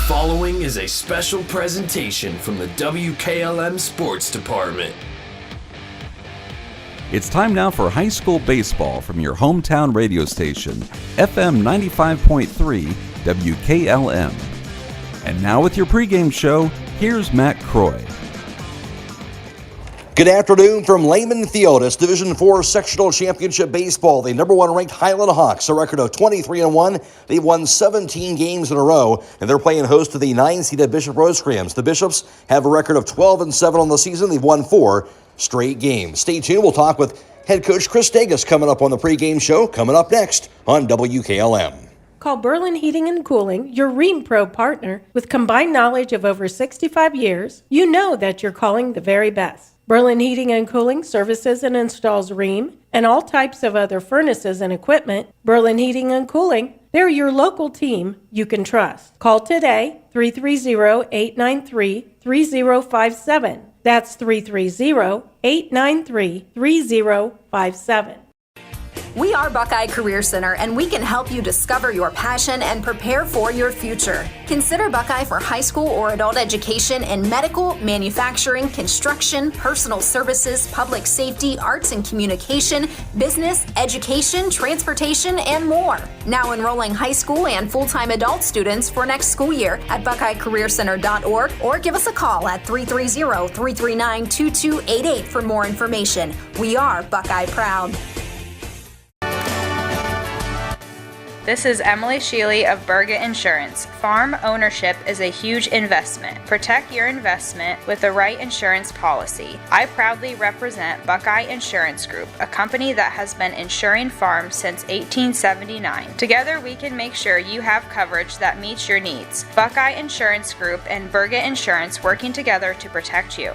Following is a special presentation from the WKLM Sports Department. It's time now for high school baseball from your hometown radio station, FM 95.3 WKLM. And now with your pregame show, here's Matt Croy. Good afternoon from Lehman Theodis, Division IV Sectional Championship Baseball. The number one ranked Hiland Hawks, a record of 23-1. They've won 17 games in a row, and they're playing host to the 9-seeded Bishop Rosecrans. The Bishops have a record of 12-7 on the season. They've won 4 straight games. Stay tuned. We'll talk with head coach Chris Dagus coming up on the pregame show, coming up next on WKLM. Call Berlin Heating and Cooling, your Rheem Pro partner. With combined knowledge of over 65 years, you know that you're calling the very best. Berlin Heating and Cooling services and installs Rheem and all types of other furnaces and equipment. Berlin Heating and Cooling, they're your local team you can trust. Call today, 330-893-3057. That's 330-893-3057. We are Buckeye Career Center, and we can help you discover your passion and prepare for your future. Consider Buckeye for high school or adult education in medical, manufacturing, construction, personal services, public safety, arts and communication, business, education, transportation, and more. Now enrolling high school and full-time adult students for next school year at BuckeyeCareerCenter.org or give us a call at 330-339-2288 for more information. We are Buckeye Proud. This is Emily Sheely of Burgett Insurance. Farm ownership is a huge investment. Protect your investment with the right insurance policy. I proudly represent Buckeye Insurance Group, a company that has been insuring farms since 1879. Together we can make sure you have coverage that meets your needs. Buckeye Insurance Group and Burgett Insurance working together to protect you.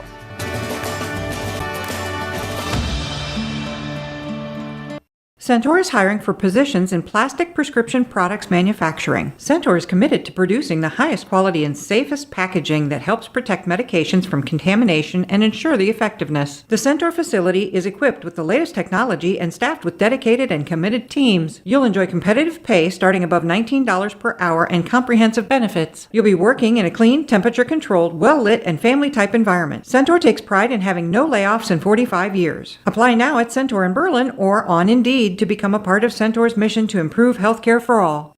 Centaur is hiring for positions in plastic prescription products manufacturing. Centaur is committed to producing the highest quality and safest packaging that helps protect medications from contamination and ensure the effectiveness. The Centaur facility is equipped with the latest technology and staffed with dedicated and committed teams. You'll enjoy competitive pay starting above $19 per hour and comprehensive benefits. You'll be working in a clean, temperature-controlled, well-lit, and family-type environment. Centaur takes pride in having no layoffs in 45 years. Apply now at Centaur in Berlin or on Indeed to become a part of Centaur's mission to improve healthcare for all.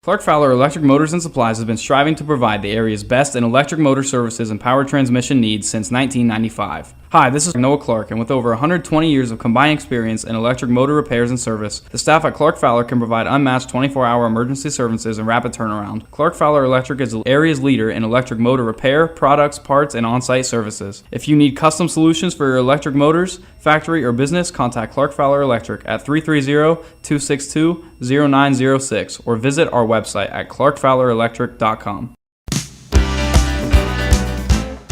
Clark Fowler Electric Motors and Supplies has been striving to provide the area's best in electric motor services and power transmission needs since 1995. Hi, this is Noah Clark, and with over 120 years of combined experience in electric motor repairs and service, the staff at Clark Fowler can provide unmatched 24-hour emergency services and rapid turnaround. Clark Fowler Electric is the area's leader in electric motor repair, products, parts, and on-site services. If you need custom solutions for your electric motors, factory, or business, contact Clark Fowler Electric at 330-262-0906 or visit our website at clarkfowlerelectric.com.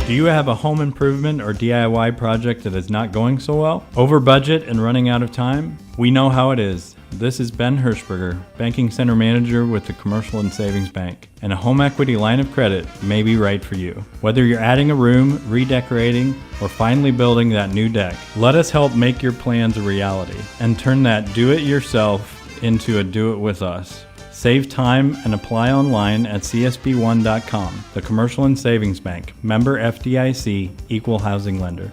Do you have a home improvement or DIY project that is not going so well? Over budget and running out of time? We know how it is. This is Ben Hirschberger, Banking Center Manager with the Commercial and Savings Bank, and a home equity line of credit may be right for you. Whether you're adding a room, redecorating, or finally building that new deck, let us help make your plans a reality and turn that do-it-yourself into a do-it-with-us. Save time and apply online at csb1.com. The Commercial and Savings Bank, member FDIC, equal housing lender.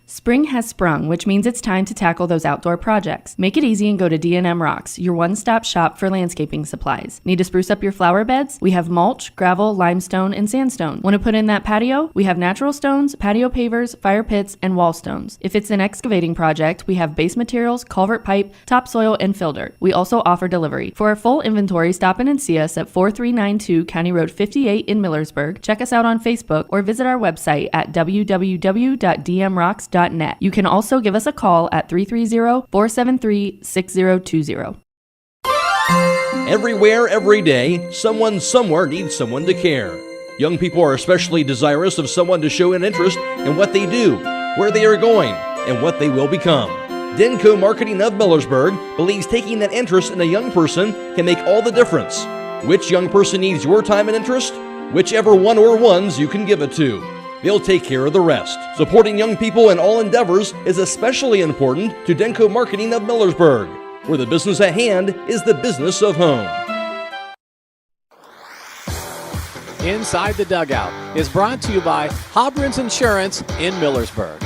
Spring has sprung, which means it's time to tackle those outdoor projects. Make it easy and go to D&M Rocks, your one-stop shop for landscaping supplies. Need to spruce up your flower beds? We have mulch, gravel, limestone, and sandstone. Want to put in that patio? We have natural stones, patio pavers, fire pits, and wall stones. If it's an excavating project, we have base materials, culvert pipe, topsoil, and fill dirt. We also offer delivery. For our full inventory, stop in and see us at 4392 County Road 58 in Millersburg. Check us out on Facebook or visit our website at www.dmrocks.net. You can also give us a call at 330-473-6020. Everywhere, every day, someone somewhere needs someone to care. Young people are especially desirous of someone to show an interest in what they do, where they are going, and what they will become. Denko Marketing of Millersburg believes taking that interest in a young person can make all the difference. Which young person needs your time and interest? Whichever one or ones you can give it to. They'll take care of the rest. Supporting young people in all endeavors is especially important to Denko Marketing of Millersburg, where the business at hand is the business of home. Inside the Dugout is brought to you by Hobrins Insurance in Millersburg.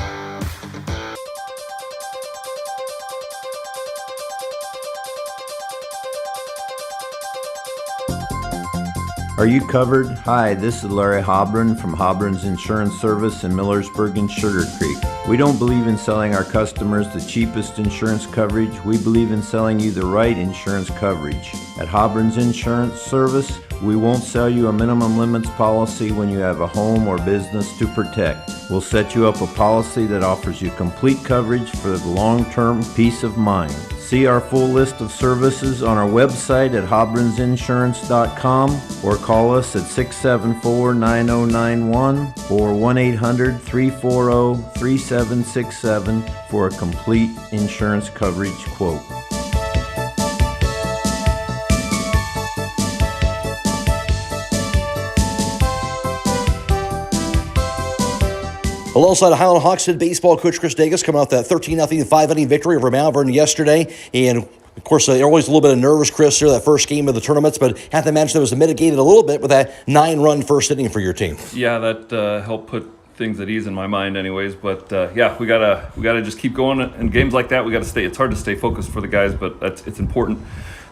Are you covered? Hi, this is Larry Hobron from Hobron's Insurance Service in Millersburg and Sugar Creek. We don't believe in selling our customers the cheapest insurance coverage. We believe in selling you the right insurance coverage. At Hobron's Insurance Service, we won't sell you a minimum limits policy when you have a home or business to protect. We'll set you up a policy that offers you complete coverage for the long-term peace of mind. See our full list of services on our website at hobronsinsurance.com or call us at 674-9091 or 1-800-340-3767 for a complete insurance coverage quote. Alongside of Hiland Hawks head baseball coach Chris Davis coming off that 13-0 5-inning victory over Malvern yesterday. And, of course, always a little bit of nerves, Chris, here, that first game of the tournaments, but have to imagine that was mitigated a little bit with that 9-run first inning for your team. Yeah, that helped put things at ease in my mind anyways. But, yeah, we gotta just keep going. In games like that, we got to stay. It's hard to stay focused for the guys, but it's important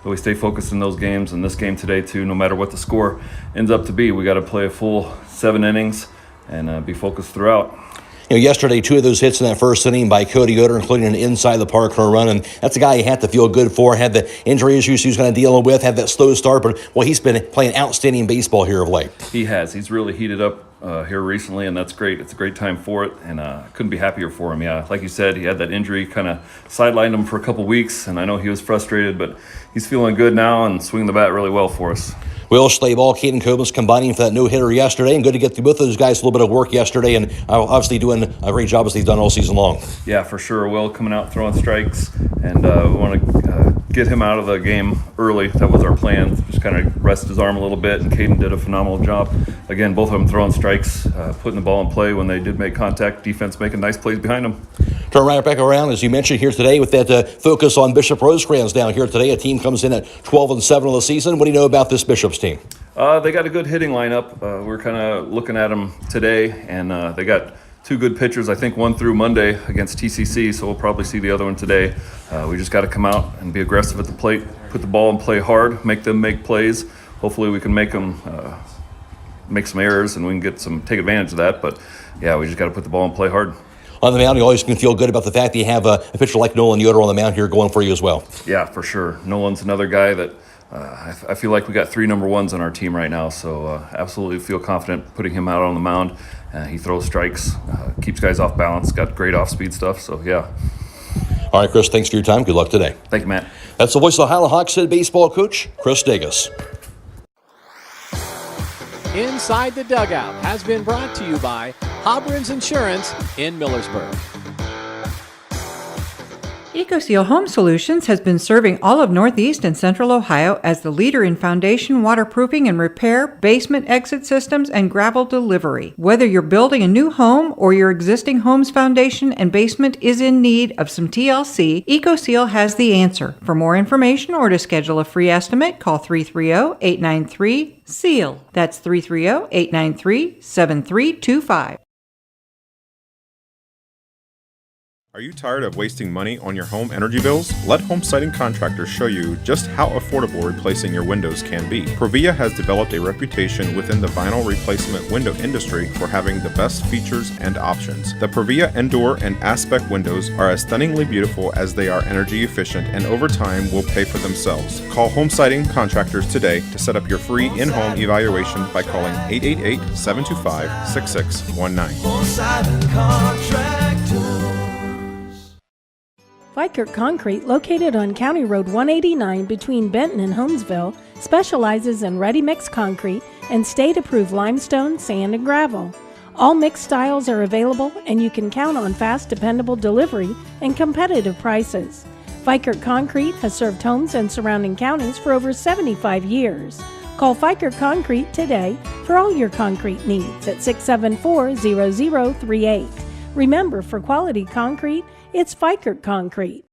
that we stay focused in those games. And this game today, too, no matter what the score ends up to be, we got to play a full 7 innings and be focused throughout. You know, yesterday, 2 of those hits in that first inning by Cody Yoder, including an inside the park run, and that's a guy you had to feel good for. Had the injury issues he was going to deal with, had that slow start, but well, he's been playing outstanding baseball here of late. He has. He's really heated up here recently, and that's great. It's a great time for it, and couldn't be happier for him. Yeah, like you said, he had that injury, kind of sidelined him for a couple weeks, and I know he was frustrated, but he's feeling good now and swinging the bat really well for us. Will Schlaball, Caden Kobus combining for that no-hitter yesterday, and good to get both of those guys a little bit of work yesterday, and obviously doing a great job as they've done all season long. Yeah, for sure. Will coming out throwing strikes, and we want to get him out of the game early. That was our plan, just kind of rest his arm a little bit, and Caden did a phenomenal job. Again, both of them throwing strikes, putting the ball in play when they did make contact, defense making nice plays behind them. Turn right back around, as you mentioned here today, with that focus on Bishop Rosecrans down here today. A team comes in at 12-7 of the season. What do you know about this Bishop's team? They got a good hitting lineup. We're kind of looking at them today, and they got 2 good pitchers. I think one through Monday against TCC, so we'll probably see the other one today. We just got to come out and be aggressive at the plate, put the ball and play hard, make them make plays. Hopefully we can make them make some errors, and we can take advantage of that. But, yeah, we just got to put the ball and play hard. On the mound, you always can feel good about the fact that you have a pitcher like Nolan Yoder on the mound here going for you as well. Yeah, for sure. Nolan's another guy that I feel like we got 3 number 1s on our team right now, so absolutely feel confident putting him out on the mound. He throws strikes, keeps guys off balance, got great off-speed stuff, so yeah. All right, Chris, thanks for your time. Good luck today. Thank you, Matt. That's the voice of the Hiland Hawks head baseball coach, Chris Davis. Inside the Dugout has been brought to you by Hobrins Insurance in Millersburg. EcoSeal Home Solutions has been serving all of Northeast and Central Ohio as the leader in foundation waterproofing and repair, basement exit systems, and gravel delivery. Whether you're building a new home or your existing home's foundation and basement is in need of some TLC, EcoSeal has the answer. For more information or to schedule a free estimate, call 330-893-SEAL. That's 330-893-7325. Are you tired of wasting money on your home energy bills? Let Home Siding Contractors show you just how affordable replacing your windows can be. Provia has developed a reputation within the vinyl replacement window industry for having the best features and options. The Provia Endure and Aspect windows are as stunningly beautiful as they are energy efficient, and over time will pay for themselves. Call Home Siding Contractors today to set up your free in-home evaluation by calling 888-725-6619. Home Siding Contractors. Vikert Concrete, located on County Road 189 between Benton and Holmesville, specializes in ready-mix concrete and state-approved limestone, sand, and gravel. All mixed styles are available, and you can count on fast, dependable delivery and competitive prices. Vikert Concrete has served homes and surrounding counties for over 75 years. Call Vikert Concrete today for all your concrete needs at 674-0038. Remember, for quality concrete, it's Vikert Concrete.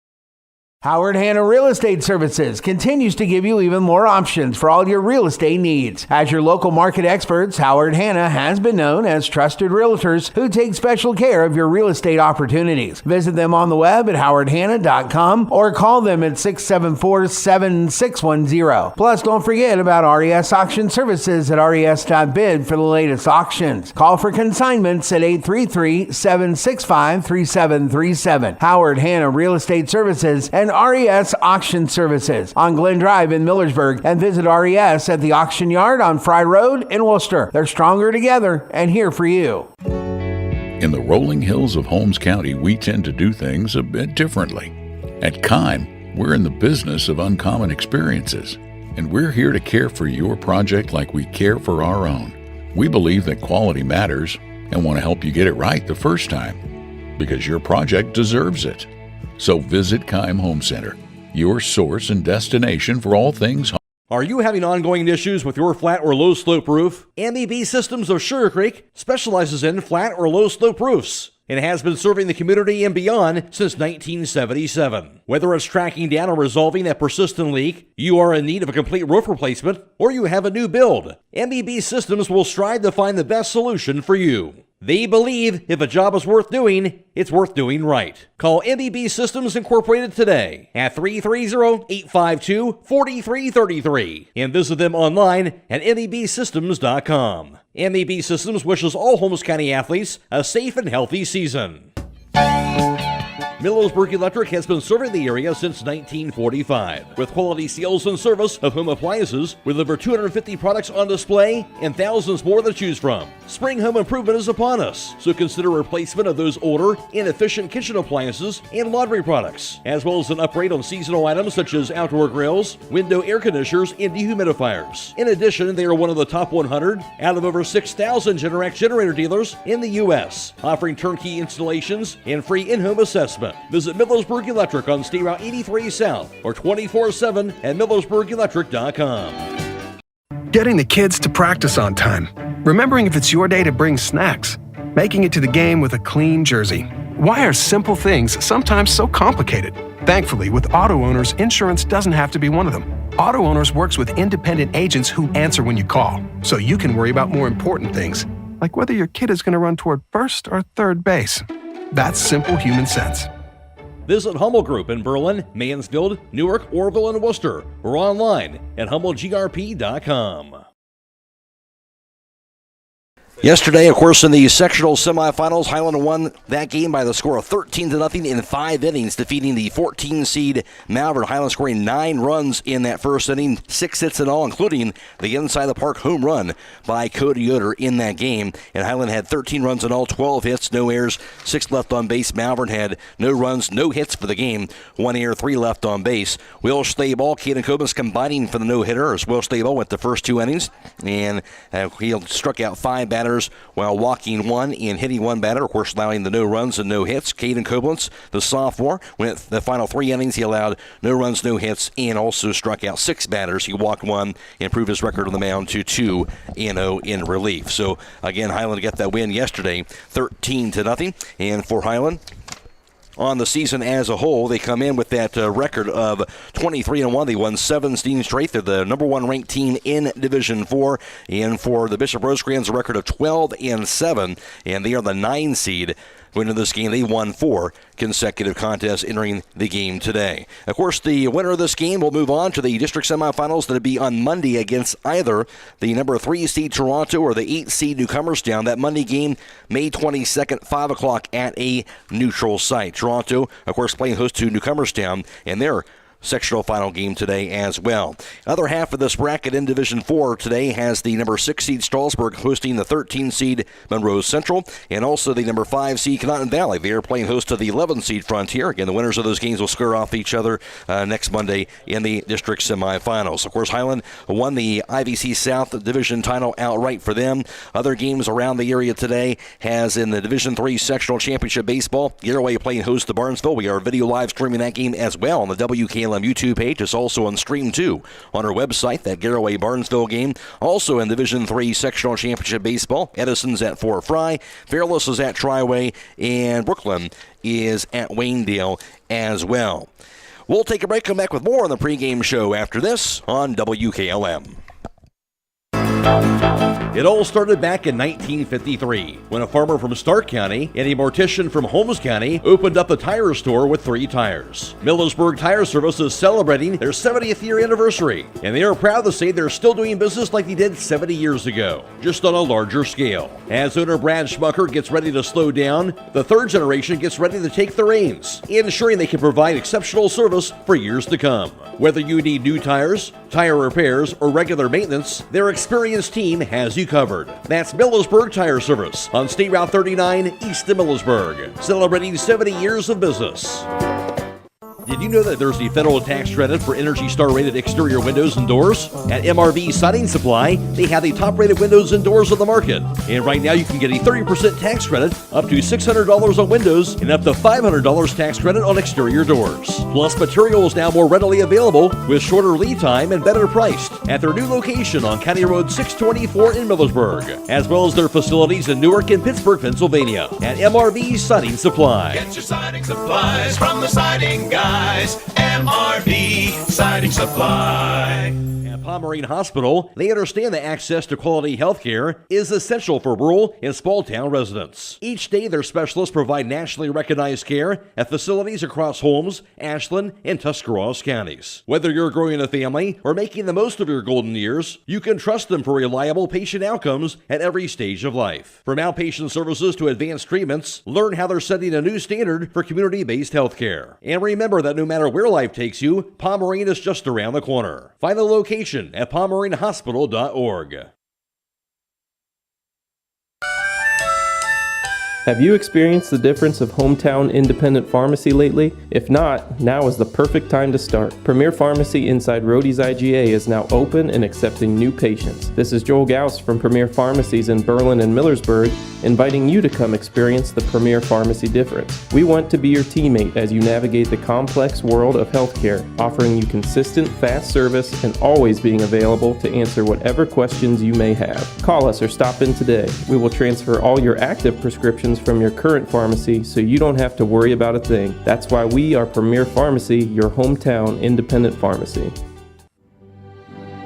Howard Hanna Real Estate Services continues to give you even more options for all your real estate needs. As your local market experts, Howard Hanna has been known as trusted realtors who take special care of your real estate opportunities. Visit them on the web at howardhanna.com or call them at 674-7610. Plus, don't forget about RES Auction Services at res.bid for the latest auctions. Call for consignments at 833-765-3737. Howard Hanna Real Estate Services and RES Auction Services on Glen Drive in Millersburg, and visit RES at the Auction Yard on Fry Road in Worcester. They're stronger together and here for you. In the rolling hills of Holmes County, we tend to do things a bit differently. At Kime, we're in the business of uncommon experiences, and we're here to care for your project like we care for our own. We believe that quality matters and want to help you get it right the first time, because your project deserves it. So visit Kime Home Center, your source and destination for all things home. Are you having ongoing issues with your flat or low slope roof? MEB Systems of Sugar Creek specializes in flat or low slope roofs and has been serving the community and beyond since 1977. Whether it's tracking down or resolving a persistent leak, you are in need of a complete roof replacement, or you have a new build, MEB Systems will strive to find the best solution for you. They believe if a job is worth doing, it's worth doing right. Call MEB Systems Incorporated today at 330-852-4333 and visit them online at mebsystems.com. MEB Systems wishes all Holmes County athletes a safe and healthy season. Millersburg Electric has been serving the area since 1945 with quality sales and service of home appliances with over 250 products on display and thousands more to choose from. Spring home improvement is upon us, so consider replacement of those older, inefficient kitchen appliances and laundry products, as well as an upgrade on seasonal items such as outdoor grills, window air conditioners, and dehumidifiers. In addition, they are one of the top 100 out of over 6,000 Generac generator dealers in the U.S., offering turnkey installations and free in-home assessment. Visit Millersburg Electric on State Route 83 South or 24/7 at millersburgelectric.com. Getting the kids to practice on time. Remembering if it's your day to bring snacks. Making it to the game with a clean jersey. Why are simple things sometimes so complicated? Thankfully, with Auto Owners, insurance doesn't have to be one of them. Auto Owners works with independent agents who answer when you call, so you can worry about more important things, like whether your kid is going to run toward first or third base. That's simple human sense. Visit Hummel Group in Berlin, Mansfield, Newark, Orville, and Worcester, or online at HummelGRP.com. Yesterday, of course, in the sectional semifinals, Hiland won that game by the score of 13-0 in 5 innings, defeating the 14-seed Malvern. Hiland scoring 9 runs in that first inning, 6 hits in all, including the inside-the-park home run by Cody Yoder in that game. And Hiland had 13 runs in all, 12 hits, no errors, 6 left on base. Malvern had no runs, no hits for the game, 1 error, 3 left on base. Will Stayball, Caden Kobus combining for the no-hitter, as Will Stayball went the first 2 innings, and he struck out 5 batters batters while walking 1 and hitting 1 batter, of course allowing the no runs and no hits. Caden Koblenz, the sophomore, went the final 3 innings. He allowed no runs, no hits, and also struck out 6 batters. He walked 1, improved his record on the mound to 2-0 in relief. So again, Hiland got that win yesterday, 13-0. And for Hiland, on the season as a whole, they come in with that record of 23-1. They won 17 straight. They're the number 1 ranked team in Division 4. And for the Bishop Rosecrans, a record of 12-7, and they are the 9 seed. Going into this game, they won 4 consecutive contests entering the game today. Of course, the winner of this game will move on to the district semifinals that'll be on Monday against either the number 3 seed Toronto or the 8 seed Newcomerstown. That Monday game, May 22nd, 5 o'clock at a neutral site. Toronto, of course, playing host to Newcomerstown, and they're sectional final game today as well. Other half of this bracket in Division 4 today has the number 6 seed Strasburg hosting the 13 seed Monroe Central, and also the number 5 seed Conotton Valley. They are playing host to the 11 seed Frontier. Again, the winners of those games will square off each other next Monday in the district semifinals. Of course, Hiland won the IVC South Division title outright for them. Other games around the area today has in the Division 3 sectional championship baseball, Garaway playing host to Barnesville. We are video live streaming that game as well on the WKLM YouTube page. It's also on stream too on our website, that Garaway Barnesville game. Also in Division 3 sectional championship baseball, Edison's at Fort Fry, Fairless is at Triway, and Brooklyn is at Waynedale as well. We'll take a break, come back with more on the pregame show after this on WKLM. It all started back in 1953 when a farmer from Stark County and a mortician from Holmes County opened up a tire store with 3 tires. Millersburg Tire Service is celebrating their 70th year anniversary, and they are proud to say they're still doing business like they did 70 years ago, just on a larger scale. As owner Brad Schmucker gets ready to slow down, the 3rd generation gets ready to take the reins, ensuring they can provide exceptional service for years to come. Whether you need new tires, tire repairs, or regular maintenance, their experienced team has you covered. That's Millersburg Tire Service on State Route 39 east of Millersburg, celebrating 70 years of business. Did you know that there's the federal tax credit for Energy Star rated exterior windows and doors? At MRV Siding Supply, they have the top rated windows and doors on the market. And right now you can get a 30% tax credit, up to $600 on windows, and up to $500 tax credit on exterior doors. Plus, material is now more readily available with shorter lead time and better priced at their new location on County Road 624 in Millersburg, as well as their facilities in Newark and Pittsburgh, Pennsylvania at MRV Siding Supply. Get your siding supplies from the siding guys. MRV Siding Supply. At Pomerene Hospital, they understand that access to quality health care is essential for rural and small town residents. Each day, their specialists provide nationally recognized care at facilities across Holmes, Ashland, and Tuscarawas counties. Whether you're growing a family or making the most of your golden years, you can trust them for reliable patient outcomes at every stage of life. From outpatient services to advanced treatments, learn how they're setting a new standard for community-based health care. And remember that no matter where life takes you, Pomerene is just around the corner. Find the location at pomerenehospital.org. Have you experienced the difference of hometown independent pharmacy lately? If not, now is the perfect time to start. Premier Pharmacy inside Rody's IGA is now open and accepting new patients. This is Joel Gauss from Premier Pharmacies in Berlin and Millersburg, inviting you to come experience the Premier Pharmacy difference. We want to be your teammate as you navigate the complex world of healthcare, offering you consistent, fast service and always being available to answer whatever questions you may have. Call us or stop in today. We will transfer all your active prescriptions from your current pharmacy so you don't have to worry about a thing. That's why we are Premier Pharmacy, your hometown independent pharmacy.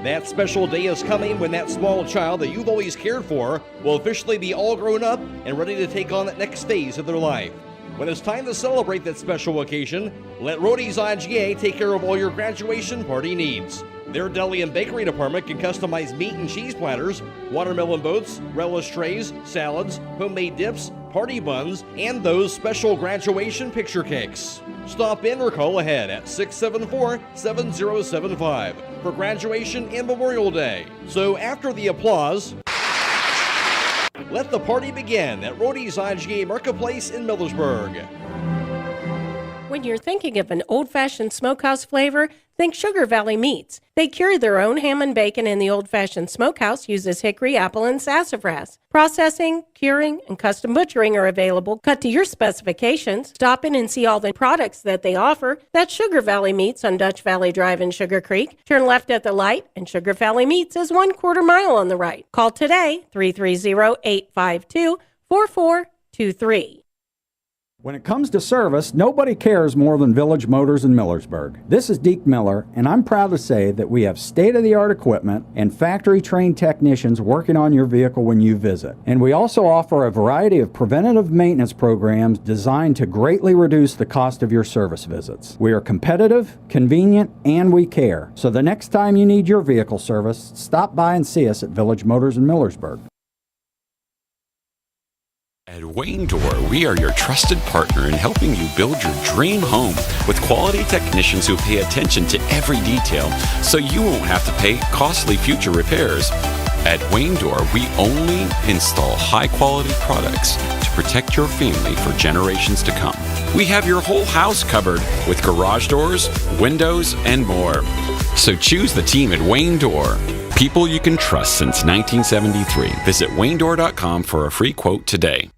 That special day is coming when that small child that you've always cared for will officially be all grown up and ready to take on that next phase of their life. When it's time to celebrate that special occasion, let Rody's IGA take care of all your graduation party needs. Their deli and bakery department can customize meat and cheese platters, watermelon boats, relish trays, salads, homemade dips, party buns, and those special graduation picture cakes. Stop in or call ahead at 674-7075 for graduation and Memorial Day. So after the applause, let the party begin at Rody's IGA Marketplace in Millersburg. When you're thinking of an old-fashioned smokehouse flavor, Think Sugar Valley Meats. They cure their own ham and bacon, and the old-fashioned smokehouse uses hickory, apple, and sassafras. Processing, curing, and custom butchering are available, cut to your specifications. Stop in and see all the products that they offer. That's Sugar Valley Meats on Dutch Valley Drive in Sugar Creek. Turn left at the light, and Sugar Valley Meats is 1/4 mile on the right. Call today, 330-852-4423. When it comes to service, nobody cares more than Village Motors in Millersburg. This is Deke Miller, and I'm proud to say that we have state-of-the-art equipment and factory-trained technicians working on your vehicle when you visit. And we also offer a variety of preventative maintenance programs designed to greatly reduce the cost of your service visits. We are competitive, convenient, and we care. So the next time you need your vehicle service, stop by and see us at Village Motors in Millersburg. At Wayne Door, we are your trusted partner in helping you build your dream home with quality technicians who pay attention to every detail so you won't have to pay costly future repairs. At Wayne Door, we only install high-quality products to protect your family for generations to come. We have your whole house covered with garage doors, windows, and more. So choose the team at Wayne Door. People you can trust since 1973. Visit waynedoor.com for a free quote today.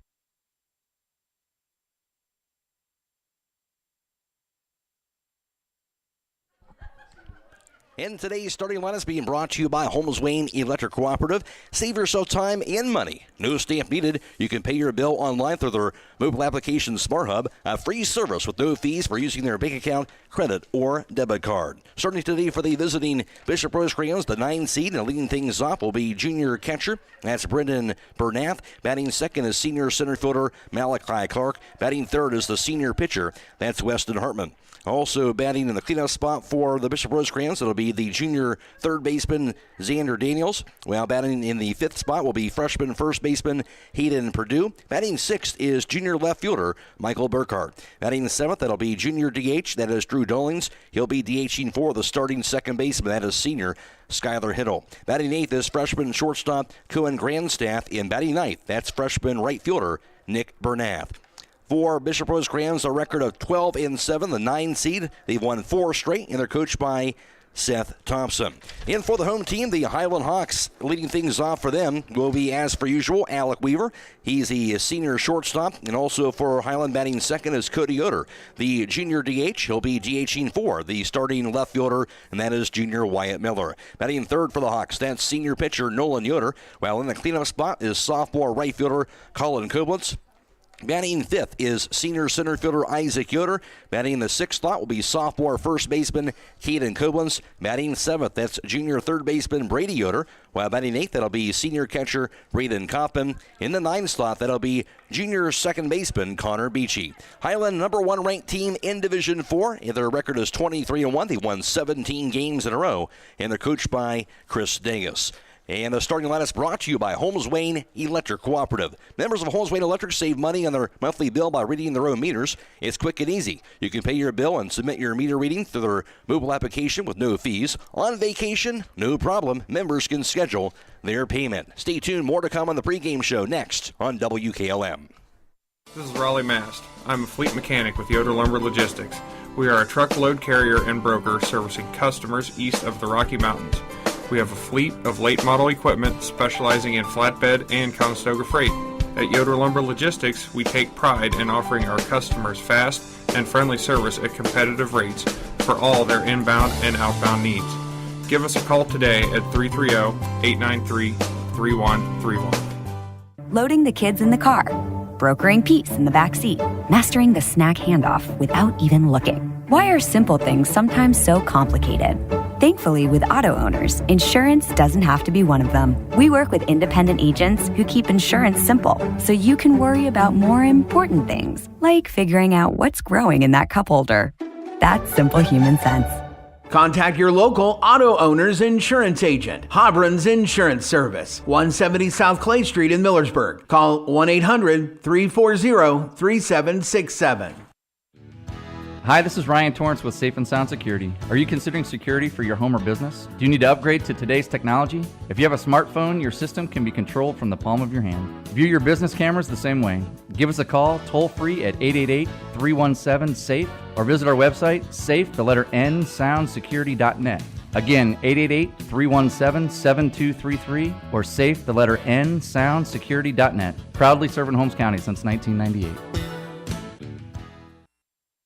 And today's starting line is being brought to you by Holmes Wayne Electric Cooperative. Save yourself time and money. No stamp needed. You can pay your bill online through their mobile application Smart Hub. A free service with no fees for using their bank account, credit, or debit card. Starting today for the visiting Bishop Rosecrans, the 9 seed, and leading things off will be junior catcher. That's Brendan Bernath. Batting second is senior center fielder Malachi Clark. Batting third is the senior pitcher. That's Weston Hartman. Also batting in the cleanup spot for the Bishop Rosecrans, it'll be the junior third baseman Xander Daniels. While batting in the fifth spot will be freshman first baseman Hayden Perdue. Batting sixth is junior left fielder Michael Burkhart. Batting seventh, that'll be junior DH, that is Drew Dolings. He'll be DHing for the starting second baseman, that is senior Skylar Hiddle. Batting eighth is freshman shortstop Cohen Grandstaff. In batting ninth, that's freshman right fielder Nick Bernath. For Bishop Rosecrans, a record of 12-7, the 9 seed. They've won 4 straight, and they're coached by Seth Thompson. And for the home team, the Hiland Hawks, leading things off for them will be, as per usual, Alec Weaver. He's the senior shortstop, and also for Hiland batting second is Cody Yoder. The junior DH, he'll be DHing for the starting left fielder, and that is junior Wyatt Miller. Batting third for the Hawks, that's senior pitcher Nolan Yoder, while in the cleanup spot is sophomore right fielder Colin Koblitz. Batting fifth is senior center fielder Isaac Yoder. Batting in the sixth slot will be sophomore first baseman Caden Koblenz. Batting seventh, that's junior third baseman Brady Yoder. While batting eighth, that'll be senior catcher Braden Coppin. In the ninth slot, that'll be junior second baseman Connor Beachy. Hiland, number 1 ranked team in Division 4. Their record is 23-1. They won 17 games in a row, and they're coached by Chris Dangus. And the starting line is brought to you by Holmes Wayne Electric Cooperative. Members of Holmes Wayne Electric save money on their monthly bill by reading their own meters. It's quick and easy. You can pay your bill and submit your meter reading through their mobile application with no fees. On vacation, no problem. Members can schedule their payment. Stay tuned. More to come on the pregame show next on WKLM. This is Raleigh Mast. I'm a fleet mechanic with Yoder Lumber Logistics. We are a truckload carrier and broker servicing customers east of the Rocky Mountains. We have a fleet of late model equipment specializing in flatbed and Conestoga freight. At Yoder Lumber Logistics, we take pride in offering our customers fast and friendly service at competitive rates for all their inbound and outbound needs. Give us a call today at 330-893-3131. Loading the kids in the car, brokering peace in the back seat, mastering the snack handoff without even looking. Why are simple things sometimes so complicated? Thankfully, with auto owners, insurance doesn't have to be one of them. We work with independent agents who keep insurance simple, so you can worry about more important things, like figuring out what's growing in that cup holder. That's simple human sense. Contact your local auto owner's insurance agent, Hobron's Insurance Service, 170 South Clay Street in Millersburg. Call 1-800-340-3767. Hi, this is Ryan Torrance with Safe and Sound Security. Are you considering security for your home or business? Do you need to upgrade to today's technology? If you have a smartphone, your system can be controlled from the palm of your hand. View your business cameras the same way. Give us a call toll-free at 888-317-SAFE or visit our website, safe, the letter N, soundsecurity.net. Again, 888-317-7233 or safe, the letter N, soundsecurity.net. Proudly serving Holmes County since 1998.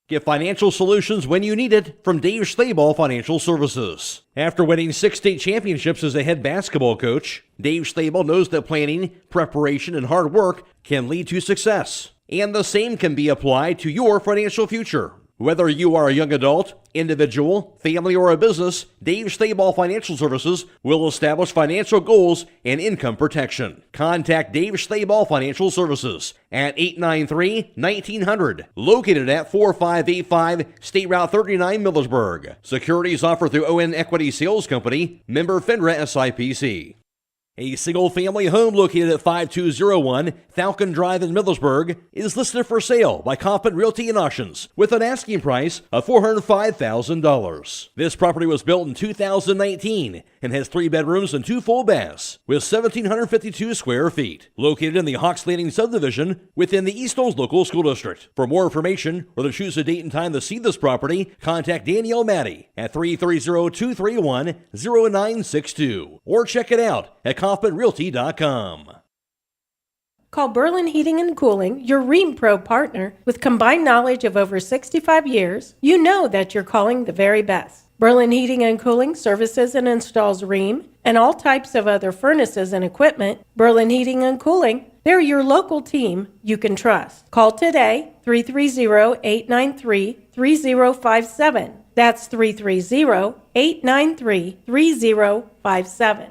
Get financial solutions when you need it from Dave Stayball Financial Services. After winning 6 state championships as a head basketball coach, Dave Stayball knows that planning, preparation, and hard work can lead to success. And the same can be applied to your financial future. Whether you are a young adult, individual, family, or a business, Dave Stayball Financial Services will establish financial goals and income protection. Contact Dave Stayball Financial Services at 893-1900, located at 4585 State Route 39, Millersburg. Securities offered through ON Equity Sales Company, member FINRA SIPC. A single-family home located at 5201 Falcon Drive in Millersburg is listed for sale by Confident Realty and Auctions with an asking price of $405,000. This property was built in 2019 and has 3 bedrooms and 2 full baths with 1,752 square feet. Located in the Hawks Landing subdivision within the East Hills Local School District. For more information or to choose a date and time to see this property, contact Danielle Maddie at 330-231-0962 or check it out at ConfidentRealty.com. Call Berlin Heating and Cooling, your Rheem Pro partner. With combined knowledge of over 65 years, you know that you're calling the very best. Berlin Heating and Cooling services and installs Rheem and all types of other furnaces and equipment. Berlin Heating and Cooling, they're your local team you can trust. Call today, 330-893-3057. That's 330-893-3057.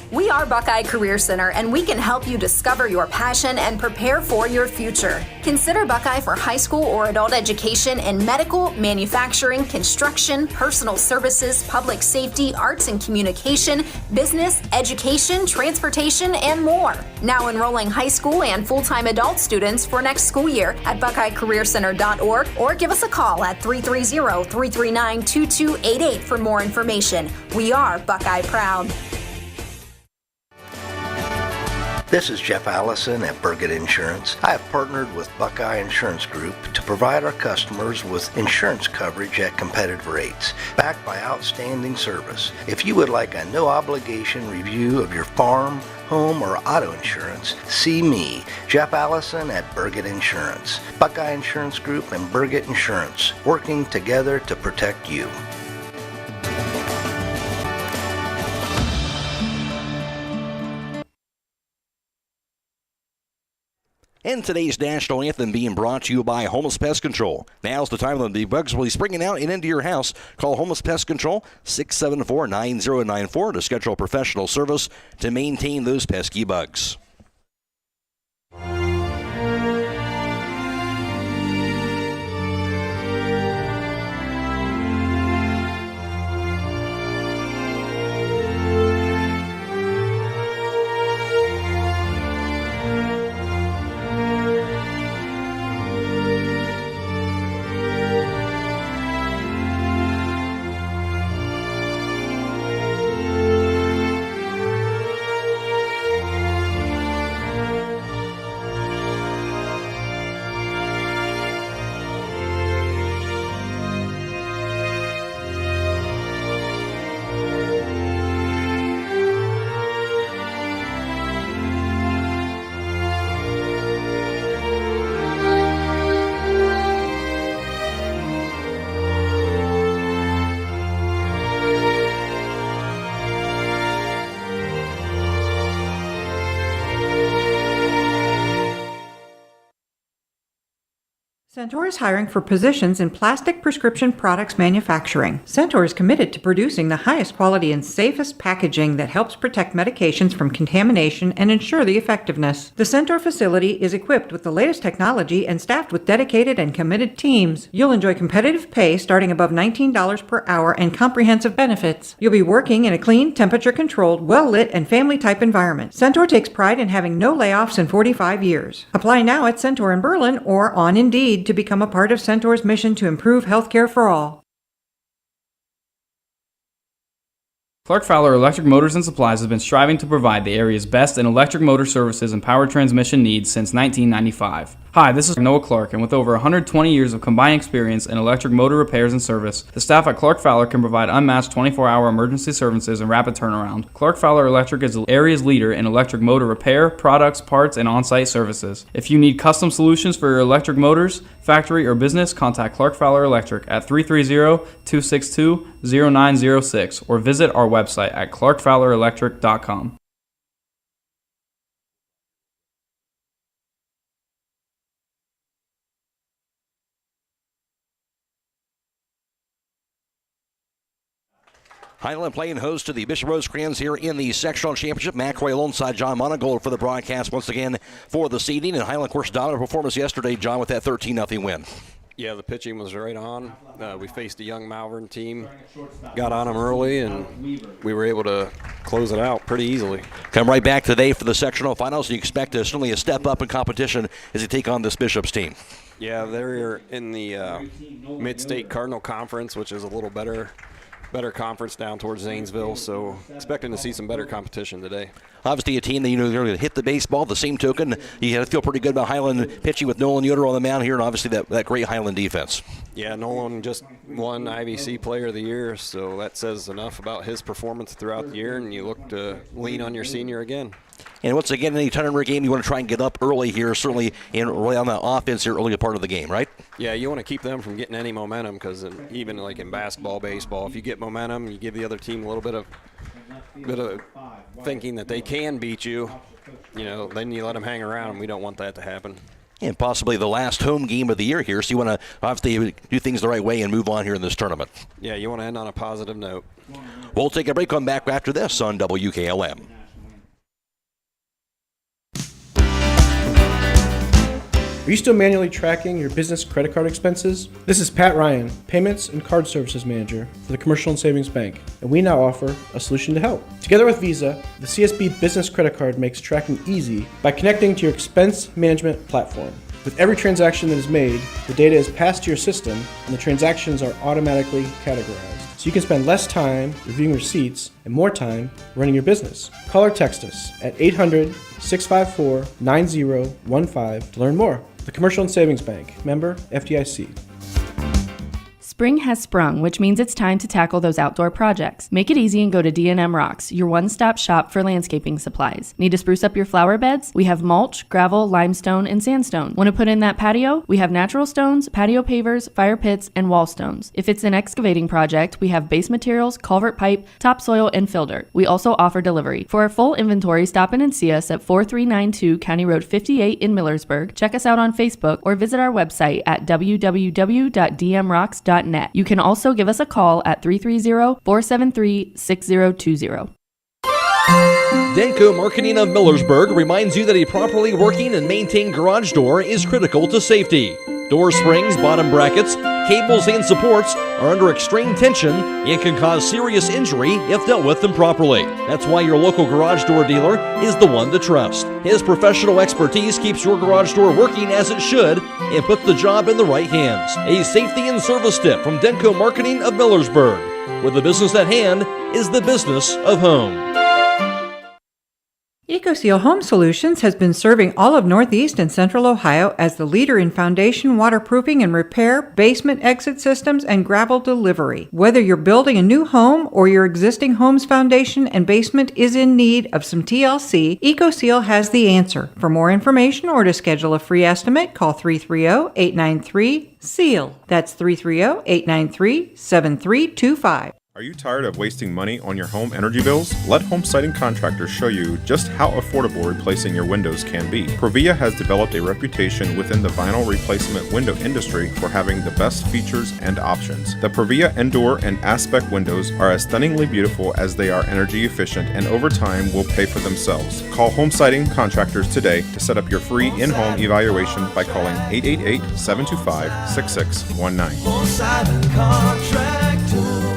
We are Buckeye Career Center, and we can help you discover your passion and prepare for your future. Consider Buckeye for high school or adult education in medical, manufacturing, construction, personal services, public safety, arts and communication, business, education, transportation, and more. Now enrolling high school and full-time adult students for next school year at BuckeyeCareerCenter.org or give us a call at 330-339-2288 for more information. We are Buckeye Proud. This is Jeff Allison at Burgett Insurance. I have partnered with Buckeye Insurance Group to provide our customers with insurance coverage at competitive rates, backed by outstanding service. If you would like a no-obligation review of your farm, home, or auto insurance, see me, Jeff Allison at Burgett Insurance. Buckeye Insurance Group and Burgett Insurance, working together to protect you. And today's national anthem being brought to you by Homeless Pest Control. Now's the time when the bugs will be springing out and into your house. Call Homeless Pest Control 674-9094 to schedule professional service to maintain those pesky bugs. Centaur is hiring for positions in plastic prescription products manufacturing. Centaur is committed to producing the highest quality and safest packaging that helps protect medications from contamination and ensure the effectiveness. The Centaur facility is equipped with the latest technology and staffed with dedicated and committed teams. You'll enjoy competitive pay starting above $19 per hour and comprehensive benefits. You'll be working in a clean, temperature-controlled, well-lit, and family-type environment. Centaur takes pride in having no layoffs in 45 years. Apply now at Centaur in Berlin or on Indeed to become a part of Centaur's mission to improve healthcare for all. Clark Fowler Electric Motors and Supplies has been striving to provide the area's best in electric motor services and power transmission needs since 1995. Hi, this is Noah Clark, and with over 120 years of combined experience in electric motor repairs and service, the staff at Clark Fowler can provide unmatched 24-hour emergency services and rapid turnaround. Clark Fowler Electric is the area's leader in electric motor repair, products, parts, and on-site services. If you need custom solutions for your electric motors, factory, or business, contact Clark Fowler Electric at 330-262-0906 or visit our website at clarkfowlerelectric.com. Hiland playing host to the Bishop Rosecrans here in the sectional championship. Matt Croy alongside John Monagold for the broadcast once again for the seeding. And Hiland, of course, dominant performance yesterday, John, with that 13-0 win. Yeah, the pitching was right on. We faced a young Malvern team, got on them early, and we were able to close it out pretty easily. Come right back today for the sectional finals. You expect certainly a step up in competition as you take on this Bishops team. Yeah, they're in the Mid-State Cardinal Conference, which is a little better conference down towards Zanesville, so expecting to see some better competition today. Obviously a team that, they're going to hit the baseball. The same token, you had to feel pretty good about Hiland pitching with Nolan Yoder on the mound here, and obviously that great Hiland defense. Yeah, Nolan just won IVC Player of the Year, so that says enough about his performance throughout the year, and you look to lean on your senior again. And once again, any tournament game, you want to try and get up early here, certainly early on the offense here, early part of the game, right? Yeah, you want to keep them from getting any momentum, because even like in basketball, baseball, if you get momentum, you give the other team a little bit of thinking that they can beat you, then you let them hang around, and we don't want that to happen. And possibly the last home game of the year here, so you want to obviously do things the right way and move on here in this tournament. Yeah, you want to end on a positive note. We'll take a break, come back after this on WKLM. Are you still manually tracking your business credit card expenses? This is Pat Ryan, Payments and Card Services Manager for the Commercial and Savings Bank, and we now offer a solution to help. Together with Visa, the CSB Business Credit Card makes tracking easy by connecting to your expense management platform. With every transaction that is made, the data is passed to your system, and the transactions are automatically categorized, so you can spend less time reviewing receipts and more time running your business. Call or text us at 800-654-9015 to learn more. The Commercial and Savings Bank, member FDIC. Spring has sprung, which means it's time to tackle those outdoor projects. Make it easy and go to D&M Rocks, your one-stop shop for landscaping supplies. Need to spruce up your flower beds? We have mulch, gravel, limestone, and sandstone. Want to put in that patio? We have natural stones, patio pavers, fire pits, and wall stones. If it's an excavating project, we have base materials, culvert pipe, topsoil, and fill dirt. We also offer delivery. For our full inventory, stop in and see us at 4392 County Road 58 in Millersburg. Check us out on Facebook or visit our website at www.dmrocks.net. You can also give us a call at 330-473-6020. Denko Marketing of Millersburg reminds you that a properly working and maintained garage door is critical to safety. Door springs, bottom brackets, cables, and supports are under extreme tension and can cause serious injury if dealt with improperly. That's why your local garage door dealer is the one to trust. His professional expertise keeps your garage door working as it should and puts the job in the right hands. A safety and service tip from Denko Marketing of Millersburg, where the business at hand is the business of home. EcoSeal Home Solutions has been serving all of Northeast and Central Ohio as the leader in foundation waterproofing and repair, basement exit systems, and gravel delivery. Whether you're building a new home or your existing home's foundation and basement is in need of some TLC, EcoSeal has the answer. For more information or to schedule a free estimate, call 330-893-SEAL. That's 330-893-7325. Are you tired of wasting money on your home energy bills? Let Home Siding Contractors show you just how affordable replacing your windows can be. Provia has developed a reputation within the vinyl replacement window industry for having the best features and options. The Provia Endure and Aspect windows are as stunningly beautiful as they are energy efficient, and over time will pay for themselves. Call Home Siding Contractors today to set up your free in-home evaluation by calling 888-725-6619. Home Siding Contractors.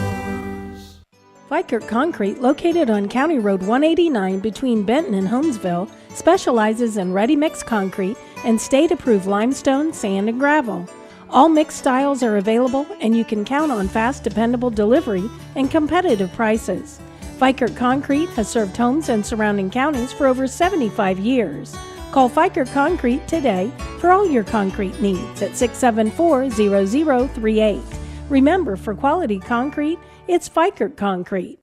Vikert Concrete, located on County Road 189 between Benton and Holmesville, specializes in ready-mix concrete and state-approved limestone, sand, and gravel. All mixed styles are available, and you can count on fast, dependable delivery and competitive prices. Vikert Concrete has served homes and surrounding counties for over 75 years. Call Fikert Concrete today for all your concrete needs at 674-0038. Remember, for quality concrete, it's Fikert Concrete.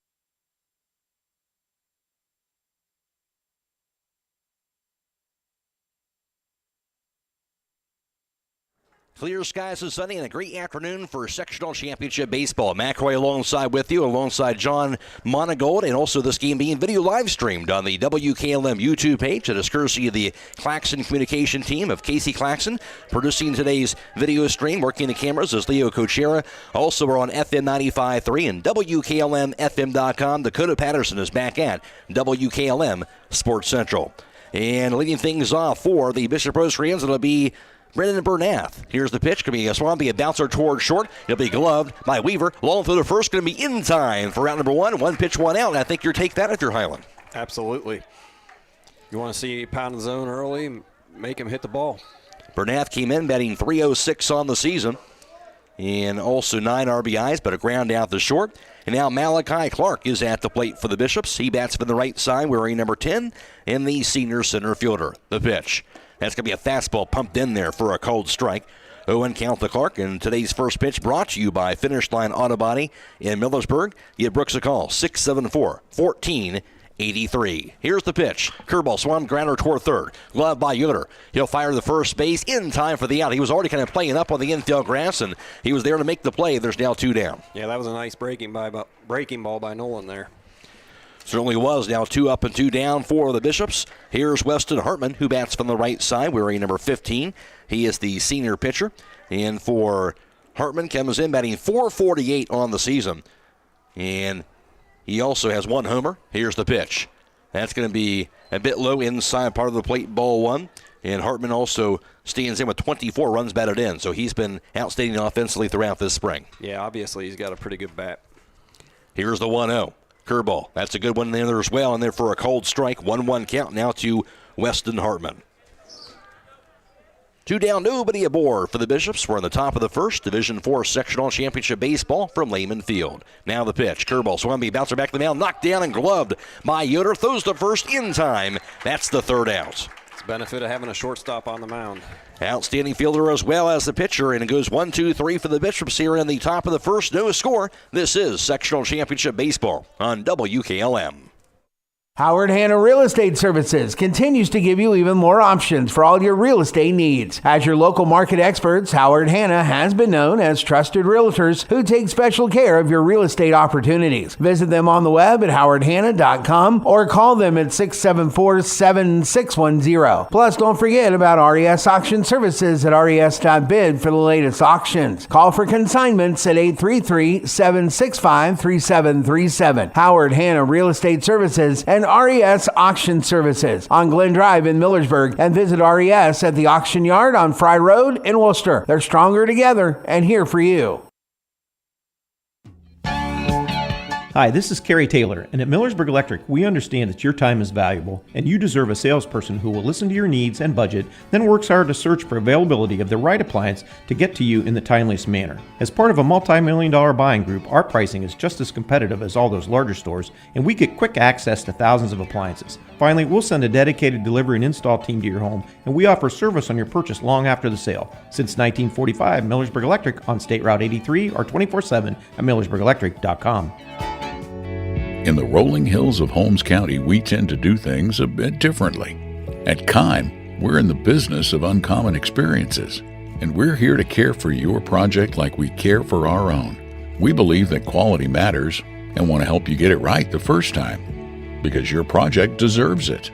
Clear skies and sunny and a great afternoon for sectional championship baseball. Matt Croy alongside with you, alongside John Monagold, and also this game being video live streamed on the WKLM YouTube page. It is courtesy of the Claxon communication team of Casey Claxon. Producing today's video stream, working the cameras is Leo Kochera. Also, we're on FM 95.3 and WKLM-FM.com. Dakota Patterson is back at WKLM Sports Central. And leading things off for the Bishop Rosecrans, it'll be Brendan Bernath. Here's the pitch. Going to be a swampy, a bouncer towards short. It'll be gloved by Weaver. Long through the first. Going to be in time for round number one. One pitch, one out. And I think you'll take that if you're Hiland. Absolutely. You want to see pound the zone early, make him hit the ball. Bernath came in batting .306 on the season. And also 9 RBIs, but a ground out the short. And now Malachi Clark is at the plate for the Bishops. He bats from the right side, wearing number 10, and the senior center fielder. The pitch. That's going to be a fastball pumped in there for a cold strike. 0-1 count to Clark, and today's first pitch brought to you by Finish Line Auto Body in Millersburg. Give Brooks a call, 674-1483. Here's the pitch. Curveball, swung grounder toward third. Glove by Yoder. He'll fire the first base in time for the out. He was already kind of playing up on the infield grass, and he was there to make the play. There's now 2 down. Yeah, that was a nice breaking ball by Nolan there. Certainly was. Now 2 up and 2 down for the Bishops. Here's Weston Hartman, who bats from the right side, wearing number 15. He is the senior pitcher. And for Hartman, comes in batting .448 on the season. And he also has 1 homer. Here's the pitch. That's going to be a bit low inside part of the plate, ball 1. And Hartman also stands in with 24 runs batted in. So he's been outstanding offensively throughout this spring. Yeah, obviously he's got a pretty good bat. Here's the 1-0. Curveball. That's a good one there as well. And there for a cold strike. 1-1 count now to Weston Hartman. 2 down, nobody aboard for the Bishops. We're on the top of the first. Division 4 Sectional Championship Baseball from Lehman Field. Now the pitch. Curveball. Swung, bouncer back to the mound. Knocked down and gloved by Yoder. Throws the first in time. That's the 3rd out. It's the benefit of having a shortstop on the mound. Outstanding fielder as well as the pitcher, and it goes 1-2-3 for the Bishops here in the top of the first. No score. This is Sectional Championship Baseball on WKLM. Howard Hanna Real Estate Services continues to give you even more options for all your real estate needs. As your local market experts, Howard Hanna has been known as trusted realtors who take special care of your real estate opportunities. Visit them on the web at howardhanna.com or call them at 674-7610. Plus, don't forget about RES Auction Services at res.bid for the latest auctions. Call for consignments at 833-765-3737. Howard Hanna Real Estate Services and RES Auction Services on Glen Drive in Millersburg, and visit RES at the Auction Yard on Fry Road in Worcester. They're stronger together and here for you. Hi, this is Kerry Taylor, and at Millersburg Electric, we understand that your time is valuable, and you deserve a salesperson who will listen to your needs and budget, then works hard to search for availability of the right appliance to get to you in the timeliest manner. As part of a multi-million-dollar buying group, our pricing is just as competitive as all those larger stores, and we get quick access to thousands of appliances. Finally, we'll send a dedicated delivery and install team to your home, and we offer service on your purchase long after the sale. Since 1945, Millersburg Electric on State Route 83 or 24/7 at millersburgelectric.com. In the rolling hills of Holmes County, we tend to do things a bit differently. At Kime, we're in the business of uncommon experiences, and we're here to care for your project like we care for our own. We believe that quality matters and want to help you get it right the first time, because your project deserves it.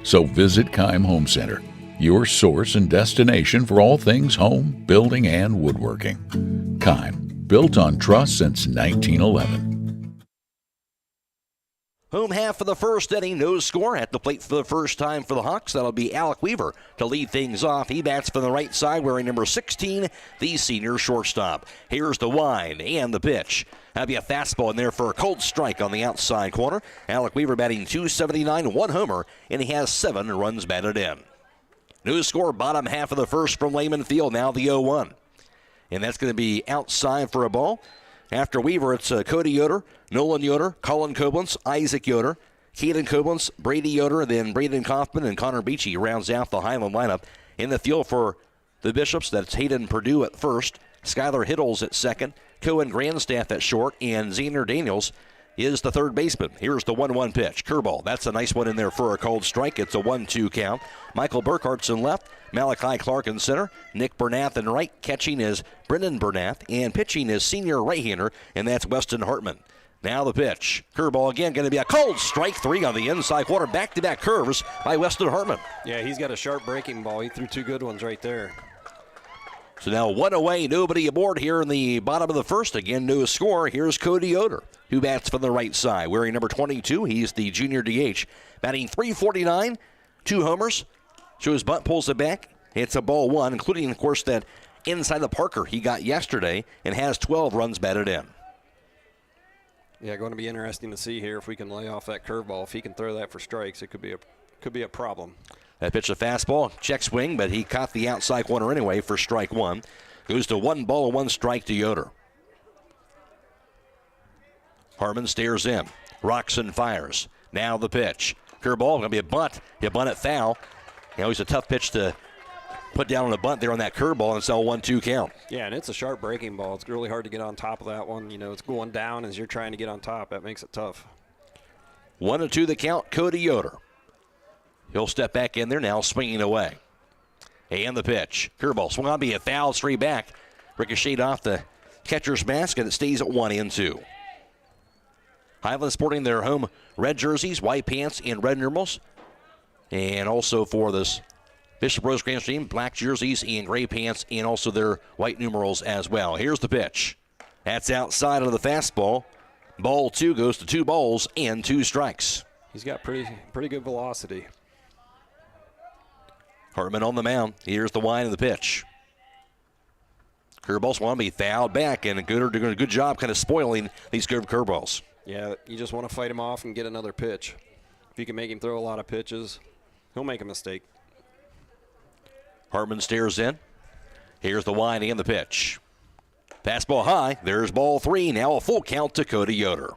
So visit Kime Home Center, your source and destination for all things home, building, and woodworking. Kime, built on trust since 1911. Home half of the first inning, no score. At the plate for the first time for the Hawks, that'll be Alec Weaver to lead things off. He bats from the right side, wearing number 16, the senior shortstop. Here's the wind and the pitch. That'll be a fastball in there for a cold strike on the outside corner. Alec Weaver batting .279, 1 homer, and he has 7 runs batted in. No score, bottom half of the first from Lehman Field, now the 0-1. And that's going to be outside for a ball. After Weaver, it's Cody Yoder, Nolan Yoder, Colin Koblenz, Isaac Yoder, Caden Koblenz, Brady Yoder, then Braden Kaufman and Connor Beachy rounds out the Hiland lineup. In the field for the Bishops, that's Hayden Purdue at first, Skylar Hiddles at second, Cohen Grandstaff at short, and Xander Daniels is the third baseman. Here's the 1-1 pitch. Curveball. That's a nice one in there for a cold strike. It's a 1-2 count. Michael Burkhart's in left. Malachi Clark in center. Nick Bernath in right. Catching is Brendan Bernath. And pitching is senior right-hander, and that's Weston Hartman. Now the pitch. Curveball again, going to be a cold strike. 3 on the inside corner. Back-to-back curves by Weston Hartman. Yeah, he's got a sharp breaking ball. He threw 2 good ones right there. So now 1 away, nobody aboard here in the bottom of the first. Again, no score. Here's Cody Yoder, who bats from the right side. Wearing number 22, he's the junior DH. Batting .349, 2 homers. So his bunt pulls it back. It's a ball 1, including, of course, that inside the Parker he got yesterday and has 12 runs batted in. Yeah, going to be interesting to see here if we can lay off that curveball. If he can throw that for strikes, it could be a problem. That pitch, a fastball, check swing, but he caught the outside corner anyway for strike 1. Goes to 1 ball and 1 strike to Yoder. Harmon stares in. Rocks and fires. Now the pitch. Curveball, going to be a bunt. You bunt it foul. You know, it's a tough pitch to put down on a bunt there on that curveball, and it's a 1-2 count. Yeah, and it's a sharp breaking ball. It's really hard to get on top of that one. You know, it's going down as you're trying to get on top. That makes it tough. 1-2 the count, Cody Yoder. He'll step back in there now, swinging away. And the pitch. Curveball swung on, be a foul, straight back. Ricocheted off the catcher's mask, and it stays at 1-2. Hiland sporting their home red jerseys, white pants, and red numerals. And also for this Bishop Rosecrans team, black jerseys and gray pants, and also their white numerals as well. Here's the pitch. That's outside of the fastball. Ball 2 goes to 2 balls and 2 strikes. He's got pretty good velocity. Hartman on the mound. Here's the wind of the pitch. Curveballs want to be fouled back, and Gooder doing a good job kind of spoiling these good curveballs. Yeah, you just want to fight him off and get another pitch. If you can make him throw a lot of pitches, he'll make a mistake. Hartman stares in. Here's the wind and the pitch. Fastball high. There's ball 3. Now a full count to Cody Yoder.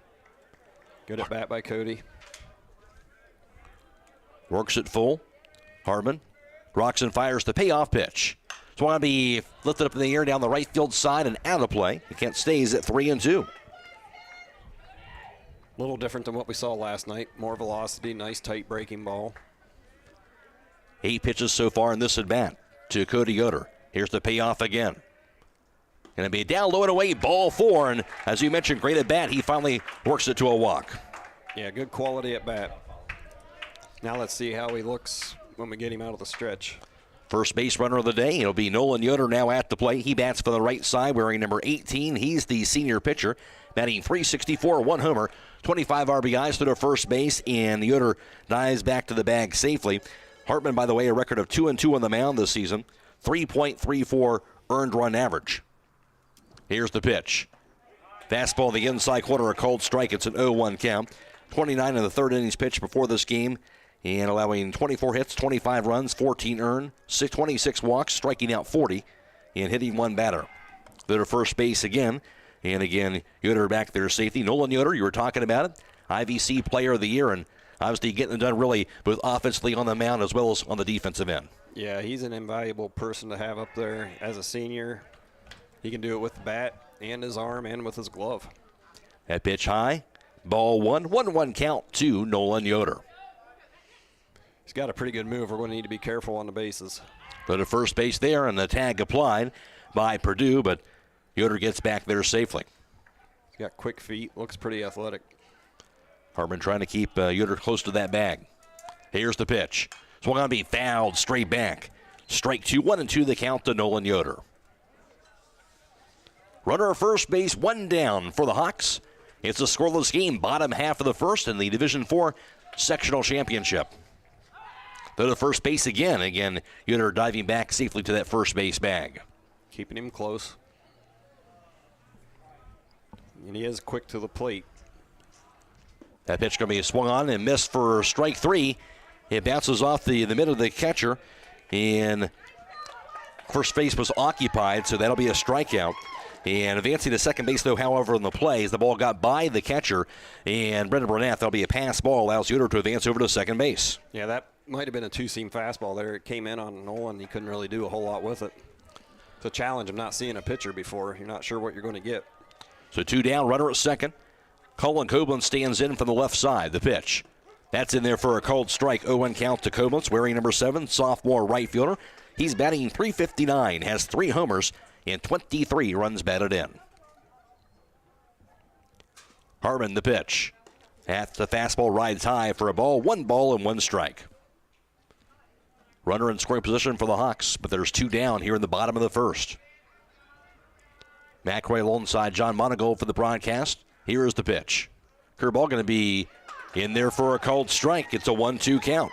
Good at bat by Cody. Works it full. Hartman rocks and fires the payoff pitch. It's want to be lifted up in the air down the right field side and out of play. It can't stays at 3-2. A little different than what we saw last night. More velocity, nice tight breaking ball. 8 pitches so far in this at bat to Cody Yoder. Here's the payoff again. Going to be down low and away, ball 4. And as you mentioned, great at bat. He finally works it to a walk. Yeah, good quality at bat. Now let's see how he looks when we get him out of the stretch. First base runner of the day. It'll be Nolan Yoder now at the plate. He bats for the right side wearing number 18. He's the senior pitcher, batting .364, 1 homer, 25 RBIs to the first base, and Yoder dives back to the bag safely. Hartman, by the way, a record of 2-2 on the mound this season, 3.34 earned run average. Here's the pitch. Fastball the inside corner, a cold strike. It's an 0-1 count. 29 in the third innings pitched before this game, and allowing 24 hits, 25 runs, 14 earned, 26 walks, striking out 40, and hitting 1 batter. They're to first base again, and again, Yoder back there safety. Nolan Yoder, you were talking about it, IVC Player of the Year, and obviously getting it done really both offensively on the mound as well as on the defensive end. Yeah, he's an invaluable person to have up there as a senior. He can do it with the bat and his arm and with his glove. That pitch high, ball 1, 1-1 count to Nolan Yoder. He's got a pretty good move. We're going to need to be careful on the bases. Go to first base there, and the tag applied by Purdue, but Yoder gets back there safely. He's got quick feet, looks pretty athletic. Hartman trying to keep Yoder close to that bag. Here's the pitch. Swung on to be fouled straight back. Strike 2, 1-2 the count to Nolan Yoder. Runner at first base, 1 down for the Hawks. It's a scoreless game, bottom half of the first in the Division IV Sectional Championship. Go to first base again. Again, Yoder diving back safely to that first base bag. Keeping him close. And he is quick to the plate. That pitch going to be swung on and missed for strike 3. It bounces off the mid of the catcher, and first base was occupied, so that'll be a strikeout. And advancing to second base, though, however, in the play, as the ball got by the catcher, and Brendan Bernath, that'll be a pass ball, allows Yoder to advance over to second base. Yeah, that might have been a two-seam fastball there. It came in on Nolan. He couldn't really do a whole lot with it. It's a challenge of not seeing a pitcher before. You're not sure what you're going to get. So 2 down, runner at second. Colin Koblenz stands in from the left side. The pitch. That's in there for a called strike. 0-1 count to Koblenz, wearing number 7, sophomore right fielder. He's batting .359, has 3 homers, and 23 runs batted in. Harmon, the pitch. At the fastball, rides high for a ball. 1 ball and 1 strike. Runner in scoring position for the Hawks, but there's 2 down here in the bottom of the first. Matt Croy alongside John Monagold for the broadcast. Here is the pitch. Curveball going to be in there for a called strike. It's a 1-2 count.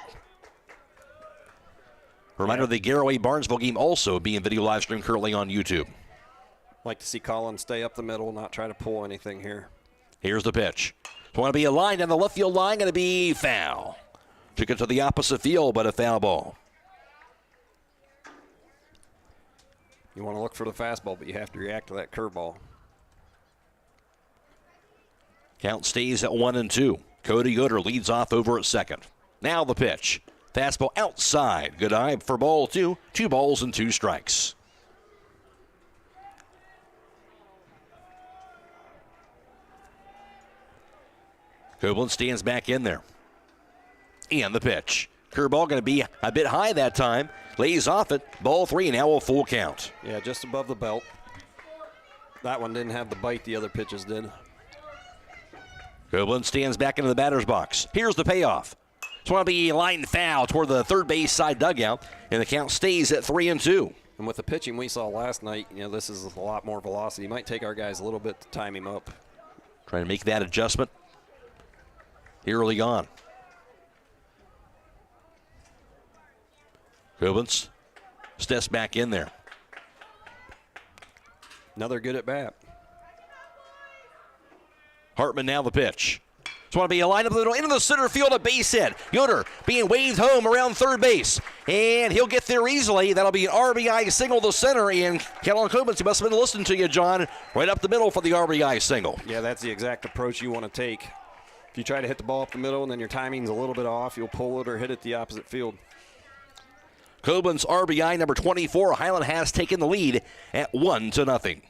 Reminder, the Garaway-Barnesville game also being video live streamed currently on YouTube. Like to see Colin stay up the middle, not try to pull anything here. Here's the pitch. It's going to be a line down the left field line, going to be foul. Took it to the opposite field, but a foul ball. You want to look for the fastball, but you have to react to that curveball. Count stays at 1-2. Cody Yoder leads off over at second. Now the pitch. Fastball outside. Good eye for ball 2. 2 balls and 2 strikes. Koblenz stands back in there. And the pitch. Curveball going to be a bit high that time. Lays off it. Ball 3, now a full count. Yeah, just above the belt. That one didn't have the bite the other pitches did. Koblenz stands back into the batter's box. Here's the payoff. It's going to be a line foul toward the third base side dugout, and the count stays at 3-2. And with the pitching we saw last night, this is a lot more velocity. Might take our guys a little bit to time him up. Trying to make that adjustment early on. Koblenz steps back in there. Another good at bat. Hartman now the pitch. It's going to be a line up the middle into the center field, a base hit. Yoder being waved home around third base. And he'll get there easily. That'll be an RBI single to center. And Colin Koblenz, he must have been listening to you, John. Right up the middle for the RBI single. Yeah, that's the exact approach you want to take. If you try to hit the ball up the middle and then your timing's a little bit off, you'll pull it or hit it the opposite field. Koblenz RBI number 24. Hiland has taken the lead at 1-0.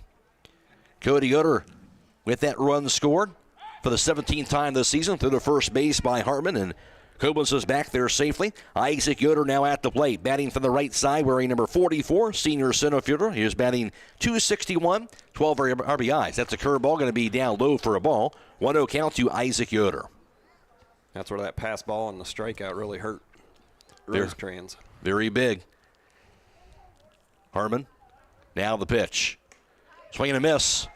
Cody Yoder with that run scored for the 17th time this season through the first base by Hartman, and Koblenz is back there safely. Isaac Yoder now at the plate, batting from the right side, wearing number 44, senior center fielder. He is batting .261, 12 RBIs. That's a curveball, going to be down low for a ball. 1-0 count to Isaac Yoder. That's where that pass ball and the strikeout really hurt Rosecrans. Very big. Hartman, now the pitch. Swing and a miss.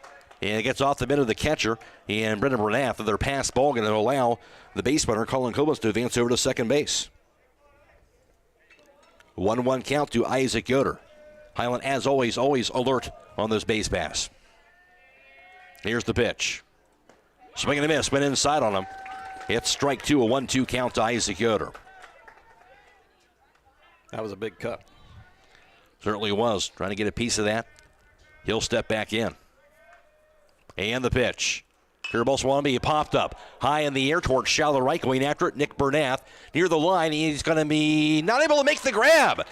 And it gets off the mitt of the catcher. And Brendan Bernath, their pass ball, going to allow the base runner, Colin Koblenz, to advance over to second base. 1-1 count to Isaac Yoder. Hiland, as always alert on this base pass. Here's the pitch. Swing and a miss, went inside on him. It's strike 2, a 1-2 count to Isaac Yoder. That was a big cut. Certainly was. Trying to get a piece of that. He'll step back in. And the pitch. Curveball Swanby popped up high in the air towards shallow right, going after it. Nick Bernath near the line. He's going to be not able to make the grab.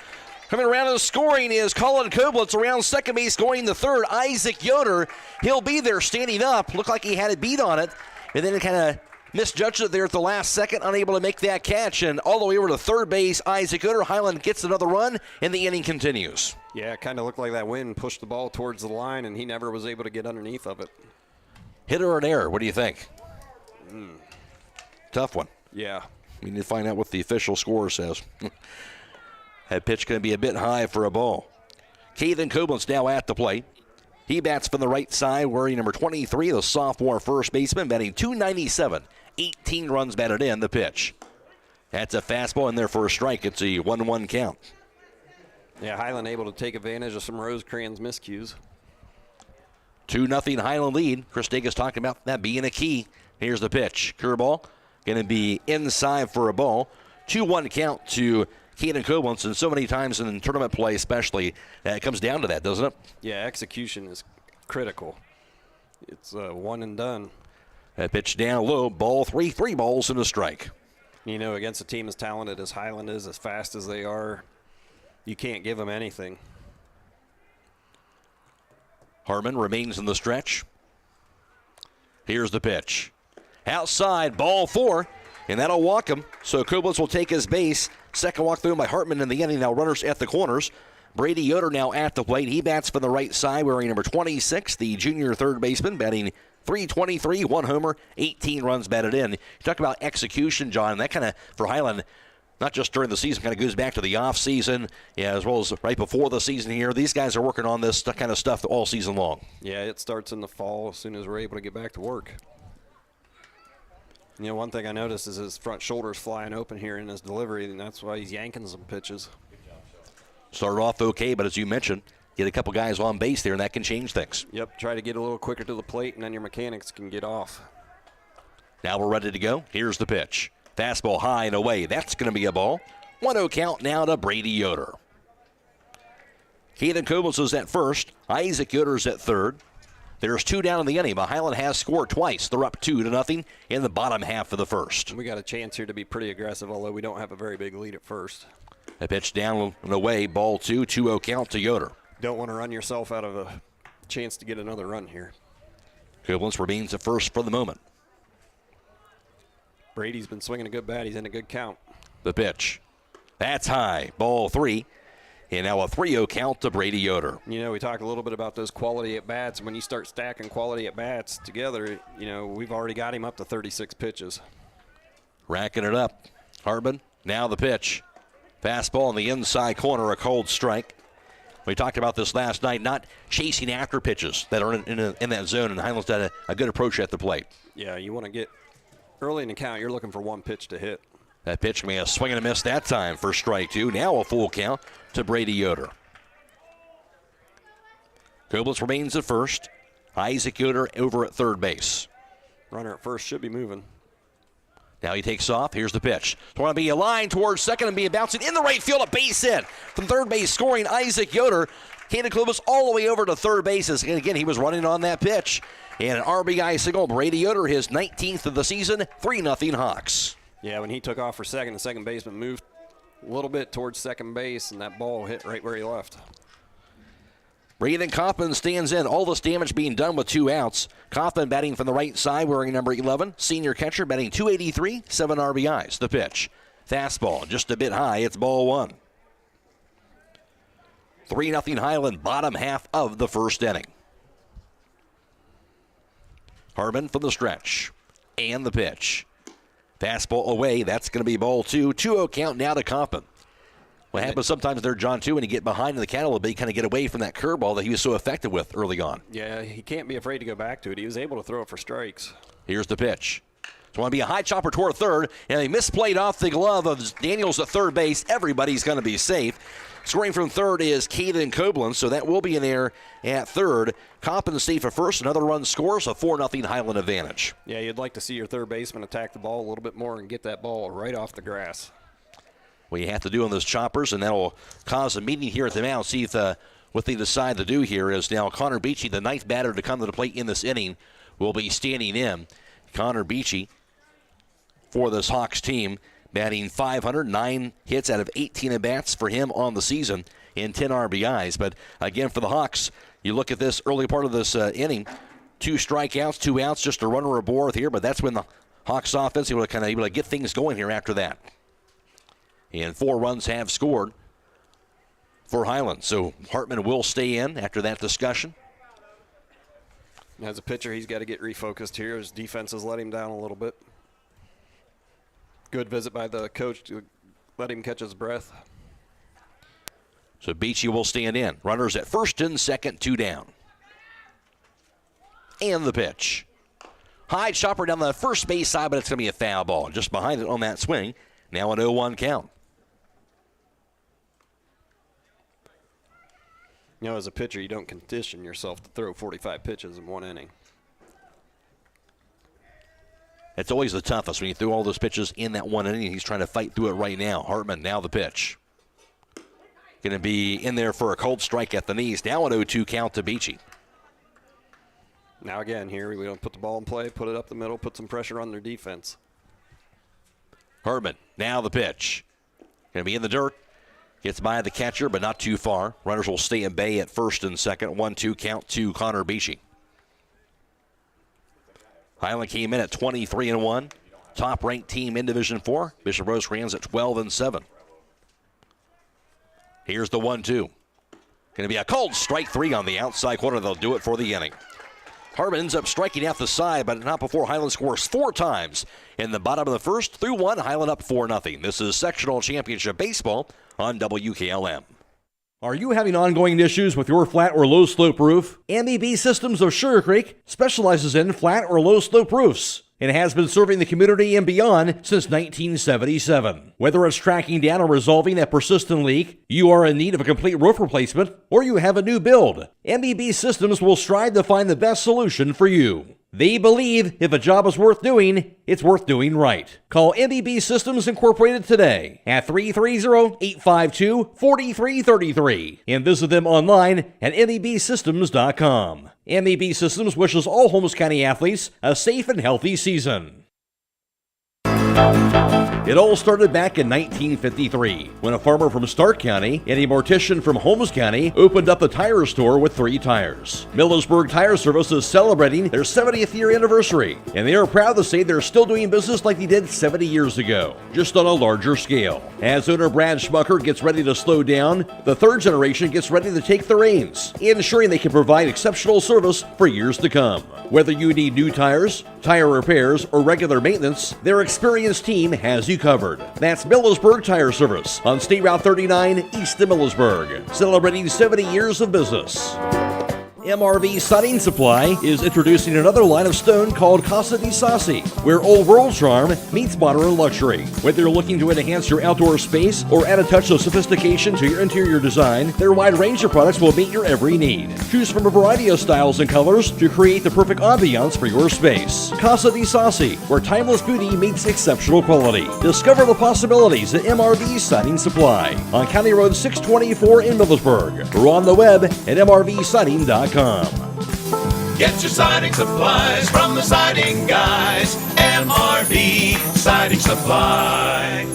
Coming around and scoring is Colin Koblenz around second base, going to third. Isaac Yoder, he'll be there standing up. Looked like he had a beat on it, and then kind of misjudged it there at the last second, unable to make that catch. And all the way over to third base, Isaac Yoder. Hiland gets another run, and the inning continues. Yeah, it kind of looked like that wind pushed the ball towards the line, and he never was able to get underneath of it. Hitter or an error? What do you think? Tough one. Yeah. We need to find out what the official score says. That pitch going to be a bit high for a ball. Caden Koblenz now at the plate. He bats from the right side, wearing number 23, the sophomore first baseman, batting .297. 18 runs batted in. The pitch. That's a fastball in there for a strike. It's a 1-1 count. Yeah, Hiland able to take advantage of some Rosecrans miscues. 2-0 Hiland lead. Chris Dagas talking about that being a key. Here's the pitch. Curveball going to be inside for a ball. 2-1 count to Caden Koblenz, and so many times in tournament play especially, it comes down to that, doesn't it? Yeah, execution is critical. It's one and done. That pitch down low, ball 3, 3 balls and a strike. You know, against a team as talented as Hiland is, as fast as they are, you can't give them anything. Harmon remains in the stretch. Here's the pitch. Outside, ball 4, and that'll walk him. So Koblenz will take his base. Second walk through by Hartman in the inning. Now runners at the corners. Brady Yoder now at the plate. He bats from the right side, wearing number 26, the junior third baseman, batting .323, 1 homer, 18 runs batted in. You talk about execution, John, and that kind of, for Hiland, not just during the season, kind of goes back to the off-season, as well as right before the season here. These guys are working on this kind of stuff all season long. Yeah, it starts in the fall as soon as we're able to get back to work. You know, one thing I noticed is his front shoulder's flying open here in his delivery, and that's why he's yanking some pitches. Started off okay, but as you mentioned, get a couple guys on base there, and that can change things. Yep, try to get a little quicker to the plate, and then your mechanics can get off. Now we're ready to go. Here's the pitch. Fastball high and away. That's going to be a ball. 1-0 count now to Brady Yoder. Hiland Koblenz is at first. Isaac Yoder's at third. There's 2 down in the inning, but Hiland has scored twice. They're up 2-0 in the bottom half of the first. We got a chance here to be pretty aggressive, although we don't have a very big lead at first. A pitch down and away, ball 2, 2-0 count to Yoder. Don't want to run yourself out of a chance to get another run here. Koblenz remains at first for the moment. Brady's been swinging a good bat. He's in a good count. The pitch. That's high, ball 3. And now a 3-0 count to Brady Yoder. You know, we talked a little bit about those quality at-bats. When you start stacking quality at-bats together, you know, we've already got him up to 36 pitches. Racking it up. Harbin, now the pitch. Fastball in the inside corner, a cold strike. We talked about this last night, not chasing after pitches that are in that zone, and Hiland's done a good approach at the plate. Yeah, you want to get early in the count, you're looking for one pitch to hit. That pitch may have swing and a miss that time for strike 2. Now a full count to Brady Yoder. Koblenz remains at first. Isaac Yoder over at third base. Runner at first should be moving. Now he takes off. Here's the pitch. It's going to be a line towards second and be bouncing in the right field, a base hit. From third base, scoring Isaac Yoder. Hiland Koblenz all the way over to third base. And again, he was running on that pitch. And an RBI single. Brady Yoder, his 19th of the season. 3-0 Hawks. Yeah, when he took off for second, the second baseman moved a little bit towards second base, and that ball hit right where he left. Braden Kaufman stands in. All this damage being done with 2 outs. Kaufman batting from the right side, wearing number 11. Senior catcher batting .283, 7 RBIs. The pitch. Fastball, just a bit high. It's ball 1. 3-0 Hiland, bottom half of the first inning. Harmon from the stretch. And the pitch. Fastball away. That's going to be ball 2. 2-0 count now to Kaufman. What happens sometimes there, John, too, when you get behind in the count a little bit, you kind of get away from that curveball that he was so effective with early on. Yeah, he can't be afraid to go back to it. He was able to throw it for strikes. Here's the pitch. It's going to be a high chopper toward third, and they misplayed off the glove of Daniels at third base. Everybody's going to be safe. Scoring from third is Hiland Koblenz, so that will be in there at third. Kaufman safe at first. Another run scores, a 4-0 Hiland advantage. Yeah, you'd like to see your third baseman attack the ball a little bit more and get that ball right off the grass. What you have to do on those choppers, and that will cause a meeting here at the mound. See if what they decide to do here is now Connor Beachy, the 9th batter to come to the plate in this inning, will be standing in. Connor Beachy for this Hawks team, batting .500, 9 hits out of 18 at-bats for him on the season and 10 RBIs. But again, for the Hawks, you look at this early part of this inning, 2 strikeouts, 2 outs, just a runner aboard here, but that's when the Hawks offense will kind of able to get things going here after that. And 4 runs have scored for Hiland. So Hartman will stay in after that discussion. As a pitcher, he's got to get refocused here. His defense has let him down a little bit. Good visit by the coach to let him catch his breath. So Beachy will stand in. Runners at first and second, 2 down. And the pitch. High chopper down the first base side, but it's going to be a foul ball. Just behind it on that swing. Now an 0-1 count. You know, as a pitcher, you don't condition yourself to throw 45 pitches in one inning. It's always the toughest when you throw all those pitches in that one inning. He's trying to fight through it right now. Hartman, now the pitch. Going to be in there for a cold strike at the knees. Now an 0-2 count to Beachy. Now again, here we don't put the ball in play, put it up the middle, put some pressure on their defense. Herman, now the pitch. Going to be in the dirt. Gets by the catcher, but not too far. Runners will stay in bay at first and second. 1-2 count to Connor Beachy. Hiland came in at 23-1. Top-ranked team in Division 4. Bishop Rosecrans at 12-7. Here's the 1-2. Going to be a called strike 3 on the outside corner. They'll do it for the inning. Harmon ends up striking out the side, but not before Hiland scores 4 times. In the bottom of the first, through 1, Hiland up 4-0. This is Sectional Championship Baseball on WKLM. Are you having ongoing issues with your flat or low slope roof? MEB Systems of Sugar Creek specializes in flat or low slope roofs and has been serving the community and beyond since 1977. Whether it's tracking down or resolving that persistent leak, you are in need of a complete roof replacement, or you have a new build, MEB Systems will strive to find the best solution for you. They believe if a job is worth doing, it's worth doing right. Call MEB Systems Incorporated today at 330-852-4333 and visit them online at mebsystems.com. MEB Systems wishes all Holmes County athletes a safe and healthy season. It all started back in 1953 when a farmer from Stark County and a mortician from Holmes County opened up a tire store with 3 tires. Millersburg Tire Service is celebrating their 70th year anniversary, and they are proud to say they're still doing business like they did 70 years ago, just on a larger scale. As owner Brad Schmucker gets ready to slow down, the 3rd generation gets ready to take the reins, ensuring they can provide exceptional service for years to come. Whether you need new tires, tire repairs, or regular maintenance, their experienced team has you covered. That's Millersburg Tire Service on State Route 39 east of Millersburg, celebrating 70 years of business. MRV Siding Supply is introducing another line of stone called Casa di Sassi, where old world charm meets modern luxury. Whether you're looking to enhance your outdoor space or add a touch of sophistication to your interior design, their wide range of products will meet your every need. Choose from a variety of styles and colors to create the perfect ambiance for your space. Casa di Sassi, where timeless beauty meets exceptional quality. Discover the possibilities at MRV Siding Supply on County Road 624 in Millersburg, or on the web at mrvsiding.com. Get your siding supplies from the siding guys. MRV Siding Supply.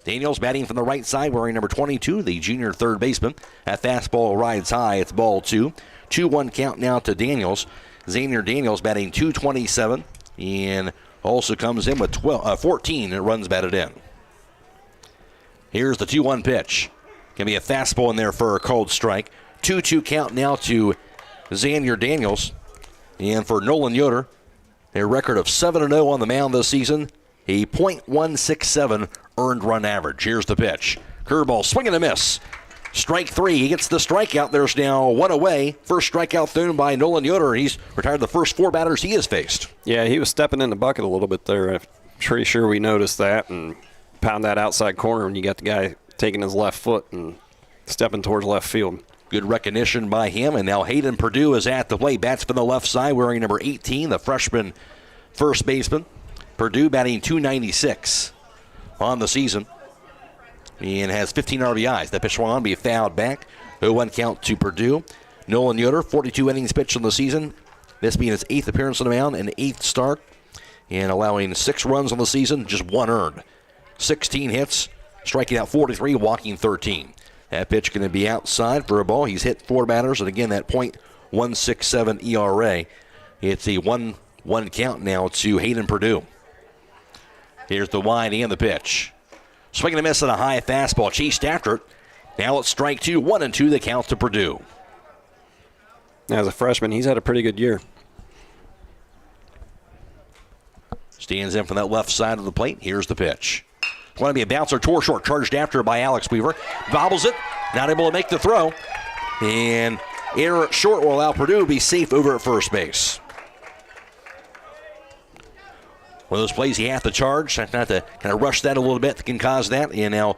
Daniels batting from the right side, wearing number 22, the junior 3rd baseman. That fastball rides high. It's ball 2. 2-1 count now to Daniels. Xavier Daniels batting .227 and also comes in with 14 runs batted in. Here's the 2-1 pitch. Going to be a fastball in there for a called strike. 2-2 count now to Xavier Daniels. And for Nolan Yoder, a record of 7-0 on the mound this season, a .167 earned run average. Here's the pitch. Curveball, swing and a miss. Strike 3. He gets the strikeout. There's now 1 away. First strikeout thrown by Nolan Yoder. He's retired the first 4 batters he has faced. Yeah, he was stepping in the bucket a little bit there. I'm pretty sure we noticed that and pound that outside corner when you got the guy taking his left foot and stepping towards left field. Good recognition by him, and now Hayden Purdue is at the plate. Bats from the left side, wearing number 18, the freshman first baseman. Purdue batting .296 on the season and has 15 RBIs. That pitch swung on, be fouled back. 0-1 count to Purdue. Nolan Yoder, 42 innings pitched in the season. This being his 8th appearance on the mound and 8th start, and allowing 6 runs on the season, just 1 earned. 16 hits, striking out 43, walking 13. That pitch going to be outside for a ball. He's hit 4 batters, and again, that .167 ERA. It's a 1-1 count now to Hayden Purdue. Here's the wind and the pitch. Swing and a miss on a high fastball. Chased after it. Now it's strike 2, 1-2, the count to Purdue. As a freshman, he's had a pretty good year. Stands in from that left side of the plate. Here's the pitch. Going to be a bouncer toward short, charged after by Alex Weaver. Bobbles it, not able to make the throw. And error at short will allow Purdue to be safe over at first base. One of those plays you have to charge, not to kind of rush that a little bit can cause that. And now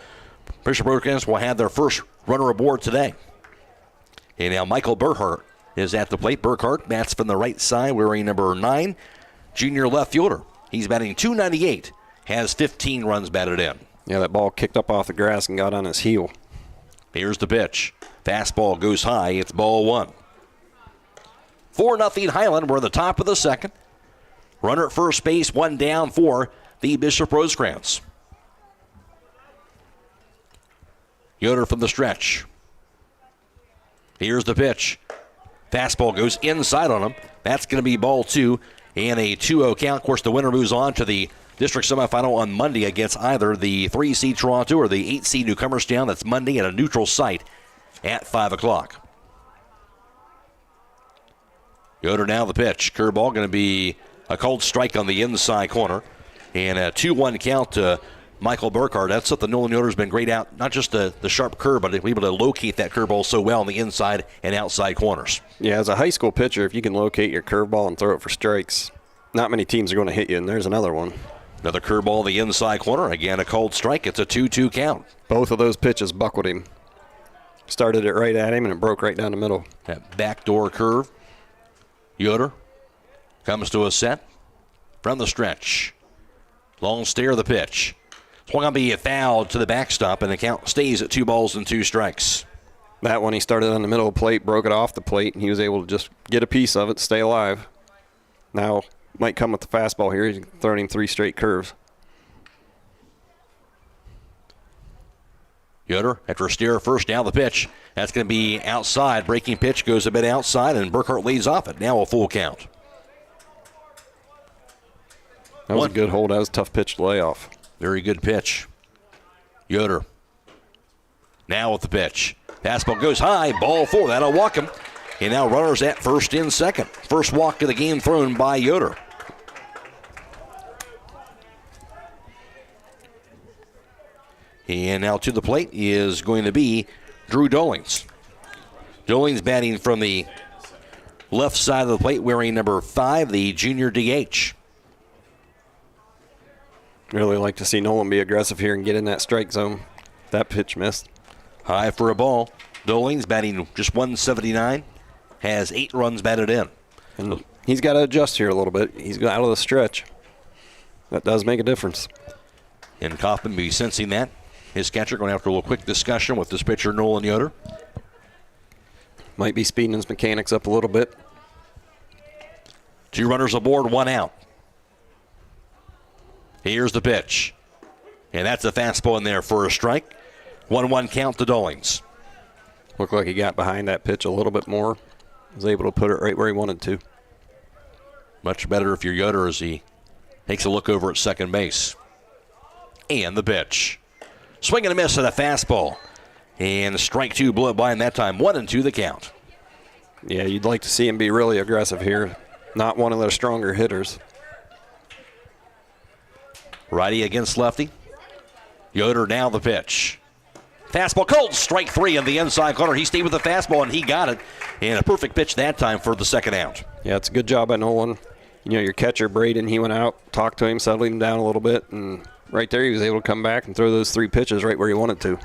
Bishop Rosecrans will have their first runner aboard today. And now Michael Burkhart is at the plate. Burkhart bats from the right side, wearing number 9, junior left fielder. He's batting .298. Has 15 runs batted in. Yeah, that ball kicked up off the grass and got on his heel. Here's the pitch. Fastball goes high. It's ball one. 4-0 Hiland. We're at the top of the second. Runner at first base, one down for the Bishop Rosecrans. Yoder from the stretch. Here's the pitch. Fastball goes inside on him. That's going to be ball two and a 2-0 count. Of course, the winner moves on to the district semifinal on Monday against either the 3-seed Toronto or the 8-seed Newcomerstown. That's Monday at a neutral site at 5 o'clock. Yoder now the pitch. Curveball going to be a called strike on the inside corner. And a 2-1 count to Michael Burkhardt. That's something Nolan Yoder's been great at. Not just the sharp curve, but able to locate that curveball so well on the inside and outside corners. Yeah, as a high school pitcher, if you can locate your curveball and throw it for strikes, not many teams are going to hit you, and there's another one. Another curveball on the inside corner. Again, a called strike. It's a 2-2 count. Both of those pitches buckled him. Started it right at him, and it broke right down the middle. That backdoor curve. Yoder comes to a set from the stretch. Long stare of the pitch. Swung on be fouled to the backstop, and the count stays at 2 balls and 2 strikes. That one he started on the middle of the plate, broke it off the plate, and he was able to just get a piece of it, stay alive. Now might come with the fastball here. He's throwing him 3 straight curves. Yoder, after a steer first, down the pitch. That's going to be outside. Breaking pitch goes a bit outside, and Burkhardt leads off it. Now a full count. That was a good hold. That was a tough pitch to lay off. Very good pitch. Yoder. Now with the pitch. Fastball goes high. Ball 4. That'll walk him. And now runners at first and second. First walk of the game thrown by Yoder. And now to the plate is going to be Drew Dolings. Dolings batting from the left side of the plate, wearing number 5, the junior DH. Really like to see Nolan be aggressive here and get in that strike zone. That pitch missed. High for a ball. Dolings batting just 179, has 8 runs batted in. And he's got to adjust here a little bit. He's out of the stretch. That does make a difference. And Kaufman be sensing that. His catcher going to have a little quick discussion with this pitcher, Nolan Yoder. Might be speeding his mechanics up a little bit. 2 runners aboard, 1 out. Here's the pitch. And that's a fastball in there for a strike. 1-1 count to Dolings. Looked like he got behind that pitch a little bit more. Was able to put it right where he wanted to. Much better if you're Yoder as he takes a look over at second base. And the pitch. Swing and a miss at a fastball. And strike 2 blew it by him that time. 1-2 the count. Yeah, you'd like to see him be really aggressive here. Not one of their stronger hitters. Righty against lefty. Yoder now the pitch. Fastball cold, strike 3 in the inside corner. He stayed with the fastball and he got it. And a perfect pitch that time for the second out. Yeah, it's a good job by Nolan. You know, your catcher, Braden, he went out, talked to him, settled him down a little bit, and right there he was able to come back and throw those 3 pitches right where he wanted to.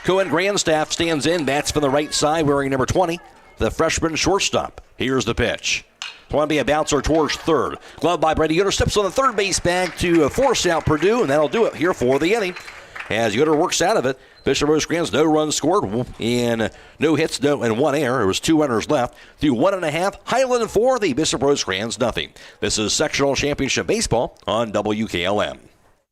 Cohen Grandstaff stands in, bats from the right side, wearing number 20, the freshman shortstop. Here's the pitch. It's going to be a bouncer towards third. Glove by Brady Yoder, steps on the third base bag to force out Purdue, and that'll do it here for the inning. As Yoder works out of it, Bishop Rosecrans, no runs scored, and no hits, and 1 error. There was 2 runners left. Through 1.5, Hiland 4, the Bishop Rosecrans nothing. This is Sectional Championship Baseball on WKLM.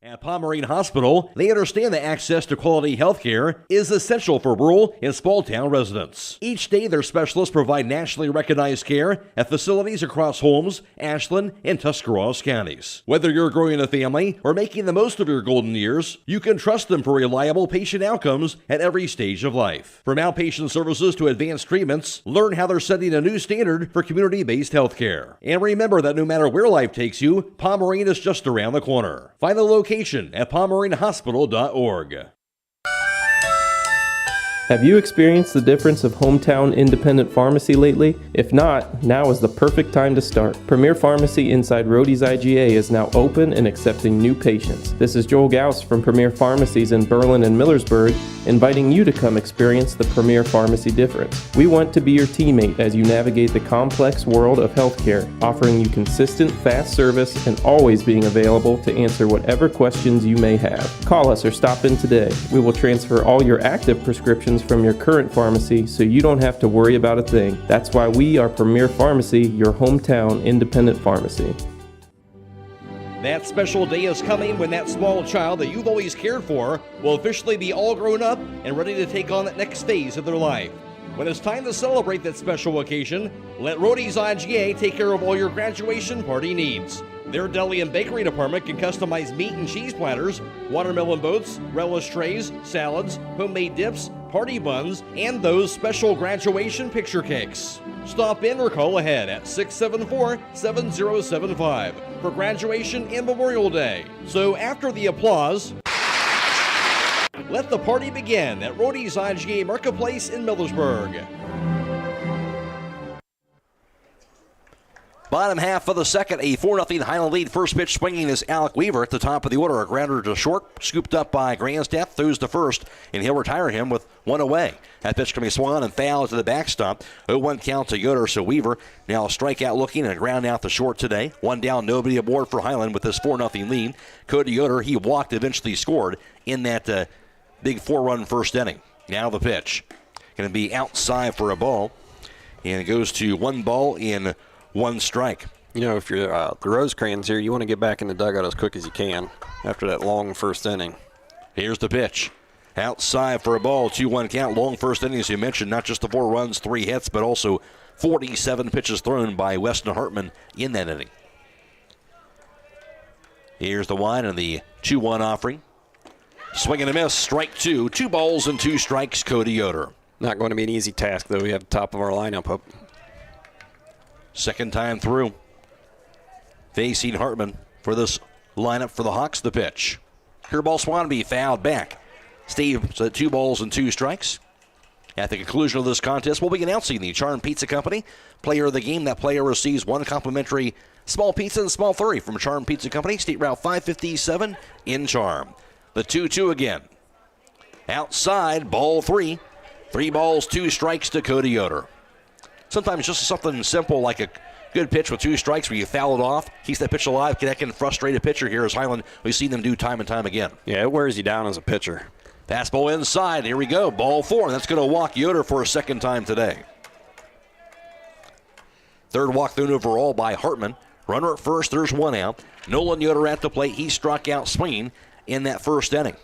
At Pomerene Hospital, they understand that access to quality health care is essential for rural and small-town residents. Each day, their specialists provide nationally recognized care at facilities across Holmes, Ashland, and Tuscarawas counties. Whether you're growing a family or making the most of your golden years, you can trust them for reliable patient outcomes at every stage of life. From outpatient services to advanced treatments, learn how they're setting a new standard for community-based health care. And remember that no matter where life takes you, Pomerene is just around the corner. Find the location at pomerenehospital.org. Have you experienced the difference of hometown independent pharmacy lately? If not, now is the perfect time to start. Premier Pharmacy inside Rhodey's IGA is now open and accepting new patients. This is Joel Gauss from Premier Pharmacies in Berlin and Millersburg, inviting you to come experience the Premier Pharmacy difference. We want to be your teammate as you navigate the complex world of healthcare, offering you consistent, fast service and always being available to answer whatever questions you may have. Call us or stop in today. We will transfer all your active prescriptions medications from your current pharmacy so you don't have to worry about a thing. That's why we are Premier Pharmacy, your hometown independent pharmacy. That special day is coming when that small child that you've always cared for will officially be all grown up and ready to take on that next phase of their life. When it's time to celebrate that special occasion, let Rody's IGA take care of all your graduation party needs. Their deli and bakery department can customize meat and cheese platters, watermelon boats, relish trays, salads, homemade dips, party buns, and those special graduation picture cakes. Stop in or call ahead at 674-7075 for graduation and Memorial Day. So after the applause, let the party begin at Rody's IGA Marketplace in Millersburg. Bottom half of the second, a 4-0 Hiland lead. First pitch swinging is Alec Weaver at the top of the order. A grounder to short, scooped up by Grandstaff, throws to first, and he'll retire him with one away. That pitch can be swung on and fouled to the backstop. 0-1 count to Yoder, so Weaver now a strikeout looking and a ground out to short today. One down, nobody aboard for Hiland with this 4-0 lead. Cody Yoder, he walked, eventually scored in that big 4-run first inning. Now the pitch. Going to be outside for a ball, and it goes to 1 ball in 1 strike. You know, if you're the Rosecrans here, you want to get back in the dugout as quick as you can after that long first inning. Here's the pitch. Outside for a ball, 2-1 count. Long first inning, as you mentioned, not just the 4 runs, 3 hits, but also 47 pitches thrown by Weston Hartman in that inning. Here's the one and the 2-1 offering. Swing and a miss, strike 2. 2 balls and 2 strikes, Cody Yoder. Not going to be an easy task, though. We have the top of our lineup up. Second time through. Facing Hartman for this lineup for the Hawks, the pitch. Curveball Swanby fouled back. Steve at 2 balls and 2 strikes. At the conclusion of this contest, we'll be announcing the Charm Pizza Company player of the game. That player receives 1 complimentary small pizza and small 30 from Charm Pizza Company, State Route 557 in Charm. The 2-2 again. Outside, ball 3. 3 balls, 2 strikes to Cody Yoder. Sometimes just something simple like a good pitch with 2 strikes where you foul it off, keeps that pitch alive, that can frustrate a pitcher here as Hiland, we've seen them do time and time again. Yeah, it wears you down as a pitcher. Fastball inside, here we go, ball 4, and that's going to walk Yoder for a second time today. Third walk thrown overall by Hartman. Runner at first, there's 1 out. Nolan Yoder at the plate, he struck out swinging in that first inning.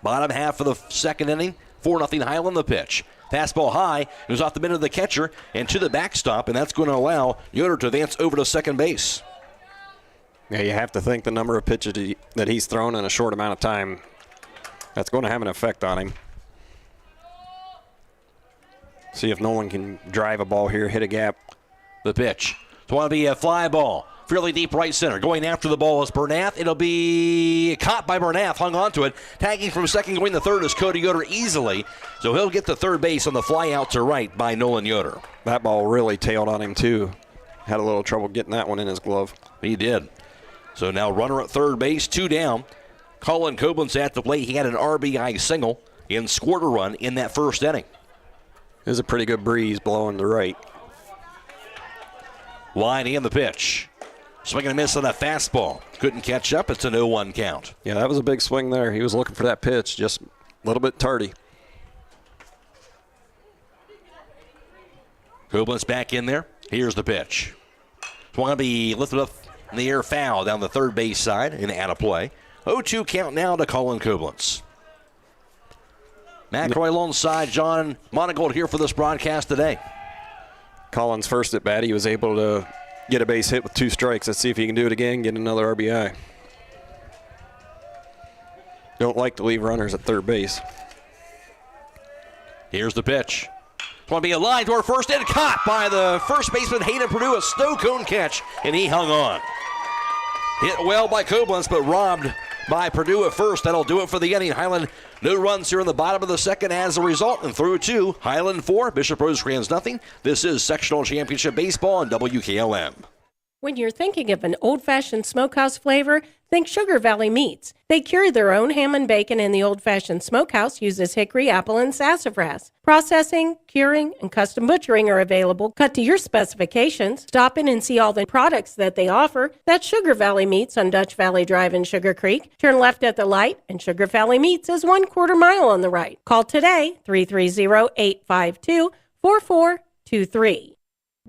Bottom half of the second inning, 4-0 Hiland the pitch. Fastball high, goes off the middle of the catcher and to the backstop, and that's going to allow Yoder to advance over to second base. Yeah, you have to think the number of pitches that he's thrown in a short amount of time, that's going to have an effect on him. See if Nolan can drive a ball here, hit a gap. The pitch. It's going to be a fly ball. Fairly deep right center. Going after the ball is Bernath. It'll be caught by Bernath. Hung on to it. Tagging from second, going to third is Cody Yoder easily. So he'll get to third base on the fly out to right by Nolan Yoder. That ball really tailed on him too. Had a little trouble getting that one in his glove. He did. So now runner at third base, 2 down. Colin Koblenz at the plate. He had an RBI single and scored a run in that first inning. There's a pretty good breeze blowing to right. Line in the pitch. Swing and a miss on a fastball. Couldn't catch up. It's an 0-1 count. Yeah, that was a big swing there. He was looking for that pitch, just a little bit tardy. Koblenz back in there. Here's the pitch. It's going to be lifted up in the air, foul down the third base side and out of play. 0-2 count now to Colin Koblenz. Matt Croy alongside John Monagold here for this broadcast today. Colin's first at bat, he was able to get a base hit with 2 strikes. Let's see if he can do it again, get another RBI. Don't like to leave runners at third base. Here's the pitch. It's going to be a line toward first and caught by the first baseman Hayden Purdue. A snow cone catch, and he hung on. Hit well by Koblenz, but robbed by Purdue at first. That'll do it for the inning. Hiland, no runs here in the bottom of the second as a result. And through 2, Hiland 4, Bishop Rosecrans nothing. This is Sectional Championship Baseball on WKLM. When you're thinking of an old-fashioned smokehouse flavor, think Sugar Valley Meats. They cure their own ham and bacon, and the old-fashioned smokehouse uses hickory, apple, and sassafras. Processing, curing, and custom butchering are available, cut to your specifications. Stop in and see all the products that they offer. That's Sugar Valley Meats on Dutch Valley Drive in Sugar Creek. Turn left at the light, and Sugar Valley Meats is 1/4 mile on the right. Call today, 330-852-4423.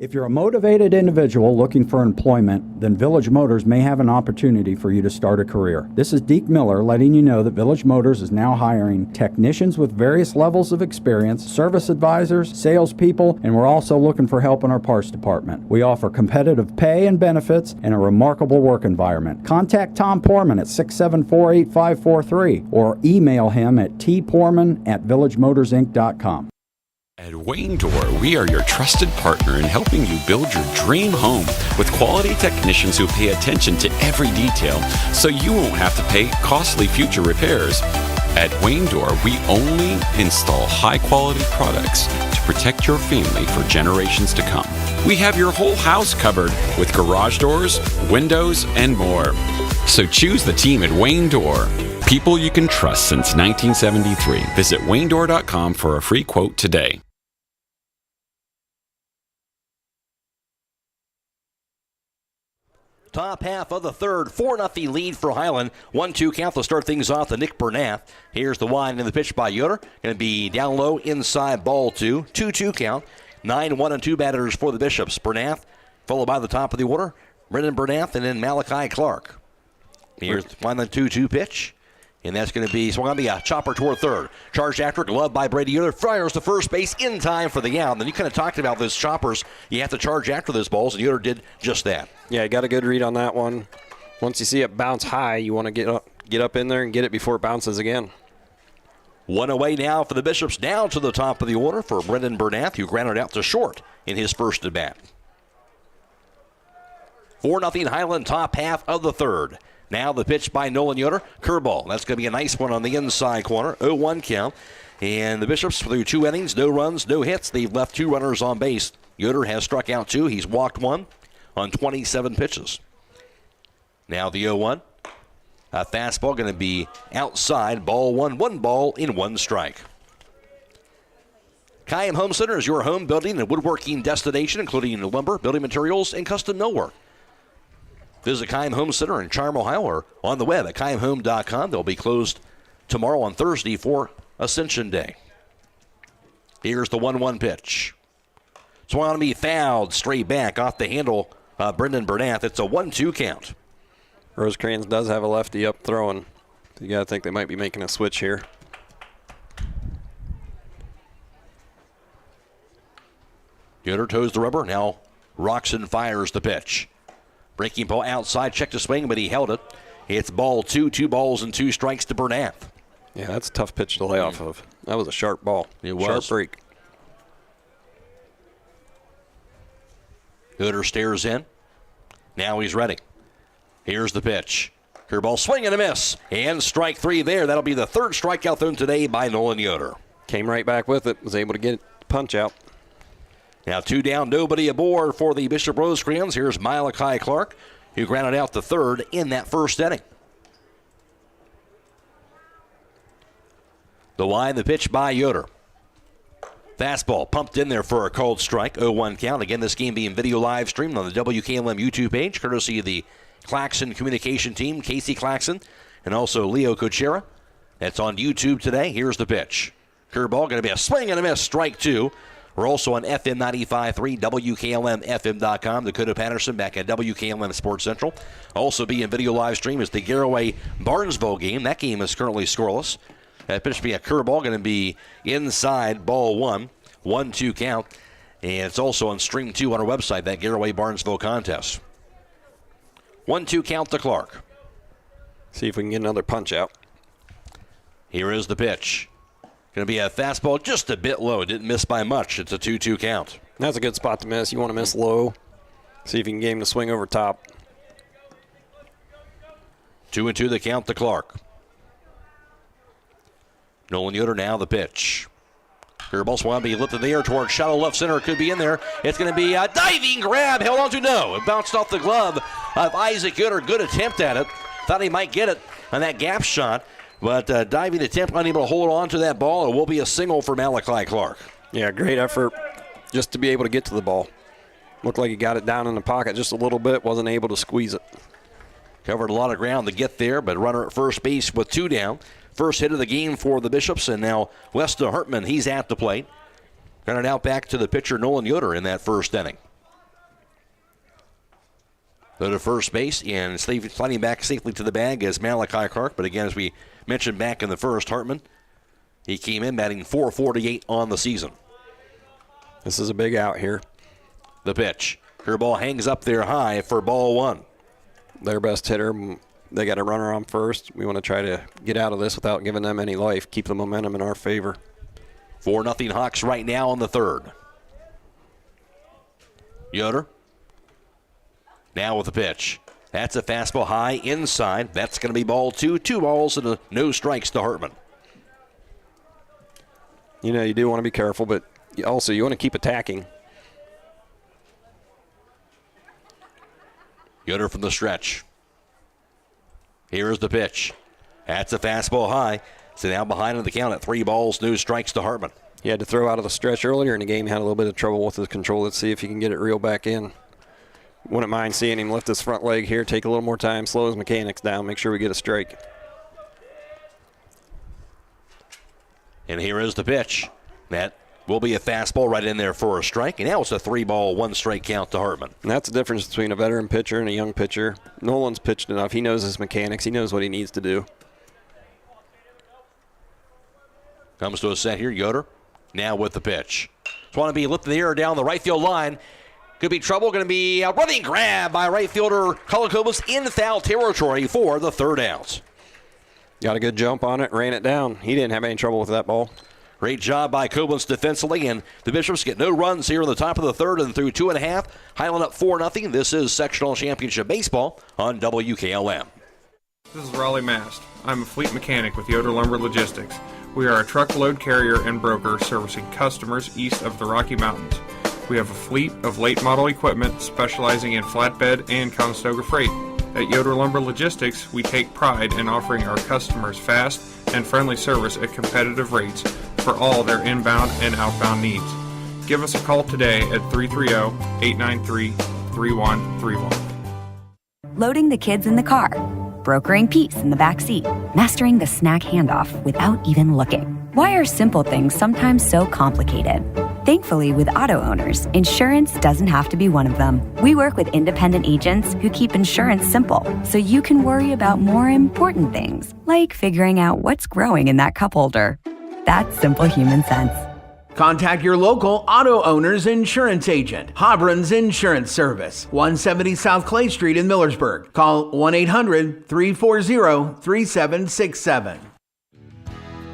If you're a motivated individual looking for employment, then Village Motors may have an opportunity for you to start a career. This is Deke Miller letting you know that Village Motors is now hiring technicians with various levels of experience, service advisors, salespeople, and we're also looking for help in our parts department. We offer competitive pay and benefits and a remarkable work environment. Contact Tom Porman at 674-8543 or email him at tporman@villagemotorsinc.com. At Wayne Door, we are your trusted partner in helping you build your dream home with quality technicians who pay attention to every detail so you won't have to pay costly future repairs. At Wayne Door, we only install high-quality products to protect your family for generations to come. We have your whole house covered with garage doors, windows, and more. So choose the team at Wayne Door. People you can trust since 1973. Visit waynedoor.com for a free quote today. Top half of the third, 4-0 lead for Hiland. 1-2 count to start things off to Nick Bernath. Here's the wind in the pitch by Yoder. Going to be down low, inside, ball 2. 2-2 count. 9-1-2 batters for the Bishops. Bernath, followed by the top of the order, Brendan Bernath, and then Malachi Clark. Here's the wind, the 2-2 pitch. And that's going to be swung on the chopper toward third. Charged after it, gloved by Brady Yoder. Fires to first base in time for the out. And then you kind of talked about those choppers. You have to charge after those balls, and Yoder did just that. Yeah, got a good read on that one. Once you see it bounce high, you want to get up in there and get it before it bounces again. One away now for the Bishops, down to the top of the order for Brendan Bernath, who grounded out to short in his first at bat. 4-0 Hiland, top half of the third. Now the pitch by Nolan Yoder. Curveball. That's going to be a nice one on the inside corner. 0-1 count. And the Bishops, through 2 innings, no runs, no hits. They've left 2 runners on base. Yoder has struck out 2. He's walked 1 on 27 pitches. Now the 0-1. A fastball going to be outside. Ball 1. 1 ball in 1 strike. Kayam Home Center is your home building and woodworking destination, including lumber, building materials, and custom millwork. Visit Kayam Home Center in Charm, Ohio, or on the web at KayamHome.com. They'll be closed tomorrow on Thursday for Ascension Day. Here's the 1-1 pitch. Swung on to be fouled straight back off the handle. Brendan Bernath. It's a 1-2 count. Rosecrans does have a lefty up throwing. You got to think they might be making a switch here. Yoder toes the rubber. Now Roxon fires the pitch. Breaking ball outside, checked to swing, but he held it. It's ball 2, 2 balls and 2 strikes to Bernath. Yeah, that's a tough pitch to lay off of. That was a sharp ball. It was. Sharp break. Yoder stares in. Now he's ready. Here's the pitch. Curveball, swing and a miss. And strike 3 there. That'll be the 3rd strikeout thrown today by Nolan Yoder. Came right back with it. Was able to get it, punch out. Now 2 down, nobody aboard for the Bishop Rosecrans. Here's Malachi Clark, who grounded out the 3rd in that first inning. The line, the pitch by Yoder. Fastball pumped in there for a called strike, 0-1 count. Again, this game being video live streamed on the WKLM YouTube page, courtesy of the Claxon communication team, Casey Claxon, and also Leo Kochera. That's on YouTube today. Here's the pitch. Curveball, going to be a swing and a miss, strike 2. We're also on FM 95.3, WKLM-FM.com. Dakota Patterson back at WKLM Sports Central. Also being video live stream is the Garraway-Barnesville game. That game is currently scoreless. That pitch be a curveball, going to be inside, ball 1. 1-2 count. And it's also on stream 2 on our website, that Garraway-Barnesville contest. 1-2 count to Clark. See if we can get another punch out. Here is the pitch. Going to be a fastball just a bit low. Didn't miss by much. It's a 2-2 count. That's a good spot to miss. You want to miss low. See if you can get him to swing over top. 2-2 the count to Clark. Nolan Yoder now the pitch. Curveball swung to be lifted in the air towards shallow left center. Could be in there. It's going to be a diving grab. Held on to no. It bounced off the glove of Isaac Yoder. Good attempt at it. Thought he might get it on that gap shot. But diving attempt, unable to hold on to that ball. It will be a single for Malachi Clark. Yeah, great effort just to be able to get to the ball. Looked like he got it down in the pocket just a little bit. Wasn't able to squeeze it. Covered a lot of ground to get there, but runner at first base with 2 down. First hit of the game for the Bishops, and now Westa Hartman, he's at the plate. Got it out back to the pitcher, Nolan Yoder, in that first inning. Go to first base, and sliding back safely to the bag is Malachi Clark. But again, as we mentioned back in the first, Hartman, he came in batting .448 on the season. This is a big out here. The pitch. Curveball hangs up there high for ball 1. Their best hitter. They got a runner on first. We want to try to get out of this without giving them any life. Keep the momentum in our favor. 4-0 Hawks right now in the third. Yoder. Now with the pitch. That's a fastball high inside. That's going to be ball 2. 2 balls and no strikes to Hartman. You know, you do want to be careful, but also you want to keep attacking. Yoder from the stretch. Here's the pitch. That's a fastball high. So now behind on the count at 3 balls, no strikes to Hartman. He had to throw out of the stretch earlier in the game. Had a little bit of trouble with his control. Let's see if he can get it reeled back in. Wouldn't mind seeing him lift his front leg here, take a little more time, slow his mechanics down, make sure we get a strike. And here is the pitch. That will be a fastball right in there for a strike. And now it's a 3-ball, 1-strike count to Hartman. And that's the difference between a veteran pitcher and a young pitcher. Nolan's pitched enough. He knows his mechanics. He knows what he needs to do. Comes to a set here, Yoder. Now with the pitch. Just want to be lifted in the air down the right field line. Could be trouble. Going to be a running grab by right fielder Kolokobus in foul territory for the third out. Got a good jump on it, ran it down. He didn't have any trouble with that ball. Great job by Koblenz defensively, and the Bishops get no runs here in the top of the third and through 2.5. Hiland up 4-0. This is Sectional Championship Baseball on WKLM. This is Raleigh Mast. I'm a fleet mechanic with Yoder Lumber Logistics. We are a truckload carrier and broker servicing customers east of the Rocky Mountains. We have a fleet of late model equipment specializing in flatbed and Conestoga freight. At Yoder Lumber Logistics, we take pride in offering our customers fast and friendly service at competitive rates for all their inbound and outbound needs. Give us a call today at 330-893-3131. Loading the kids in the car, brokering peace in the back seat, mastering the snack handoff without even looking. Why are simple things sometimes so complicated? Thankfully, with auto owners, insurance doesn't have to be one of them. We work with independent agents who keep insurance simple, so you can worry about more important things, like figuring out what's growing in that cup holder. That's simple human sense. Contact your local auto owner's insurance agent, Hobron's Insurance Service, 170 South Clay Street in Millersburg. Call 1-800-340-3767.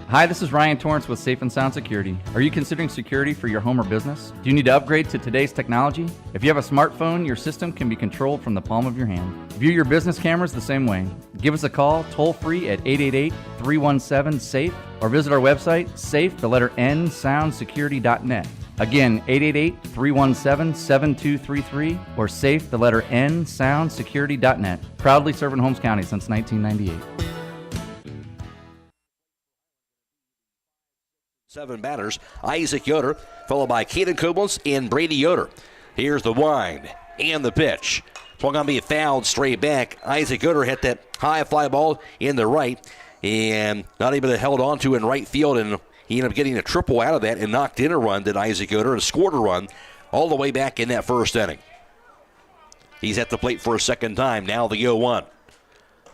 Hi, this is Ryan Torrance with Safe and Sound Security. Are you considering security for your home or business? Do you need to upgrade to today's technology? If you have a smartphone, your system can be controlled from the palm of your hand. View your business cameras the same way. Give us a call toll-free at 888-317-SAFE or visit our website, safe, the letter N, soundsecurity.net. Again, 888-317-7233 or safe, the letter N, soundsecurity.net. Proudly serving Holmes County since 1998. 7 batters, Isaac Yoder, followed by Caden Koblenz and Brady Yoder. Here's the wind and the pitch. Swung on to be fouled straight back. Isaac Yoder hit that high fly ball in the right and not able to held on to in right field, and he ended up getting a triple out of that and knocked in a run, did Isaac Yoder, and scored a run all the way back in that first inning. He's at the plate for a second time, now the 0-1.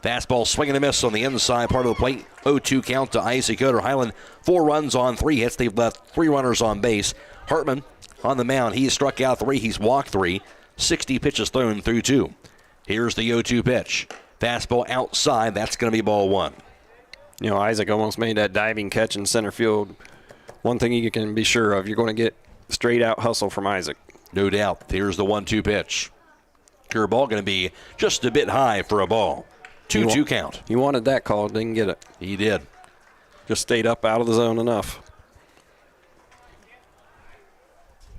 Fastball swing and a miss on the inside part of the plate. 0-2 count to Isaac Yoder. Hiland 4 runs on 3 hits. They've left 3 runners on base. Hartman on the mound. He's struck out 3. He's walked 3. 60 pitches thrown through 2. Here's the 0-2 pitch. Fastball outside. That's going to be ball 1. You know, Isaac almost made that diving catch in center field. One thing you can be sure of, you're going to get straight out hustle from Isaac. No doubt. Here's the 1-2 pitch. Curveball going to be just a bit high for a ball. 2-2 count. He wanted that call, didn't get it. He did. Just stayed up out of the zone enough.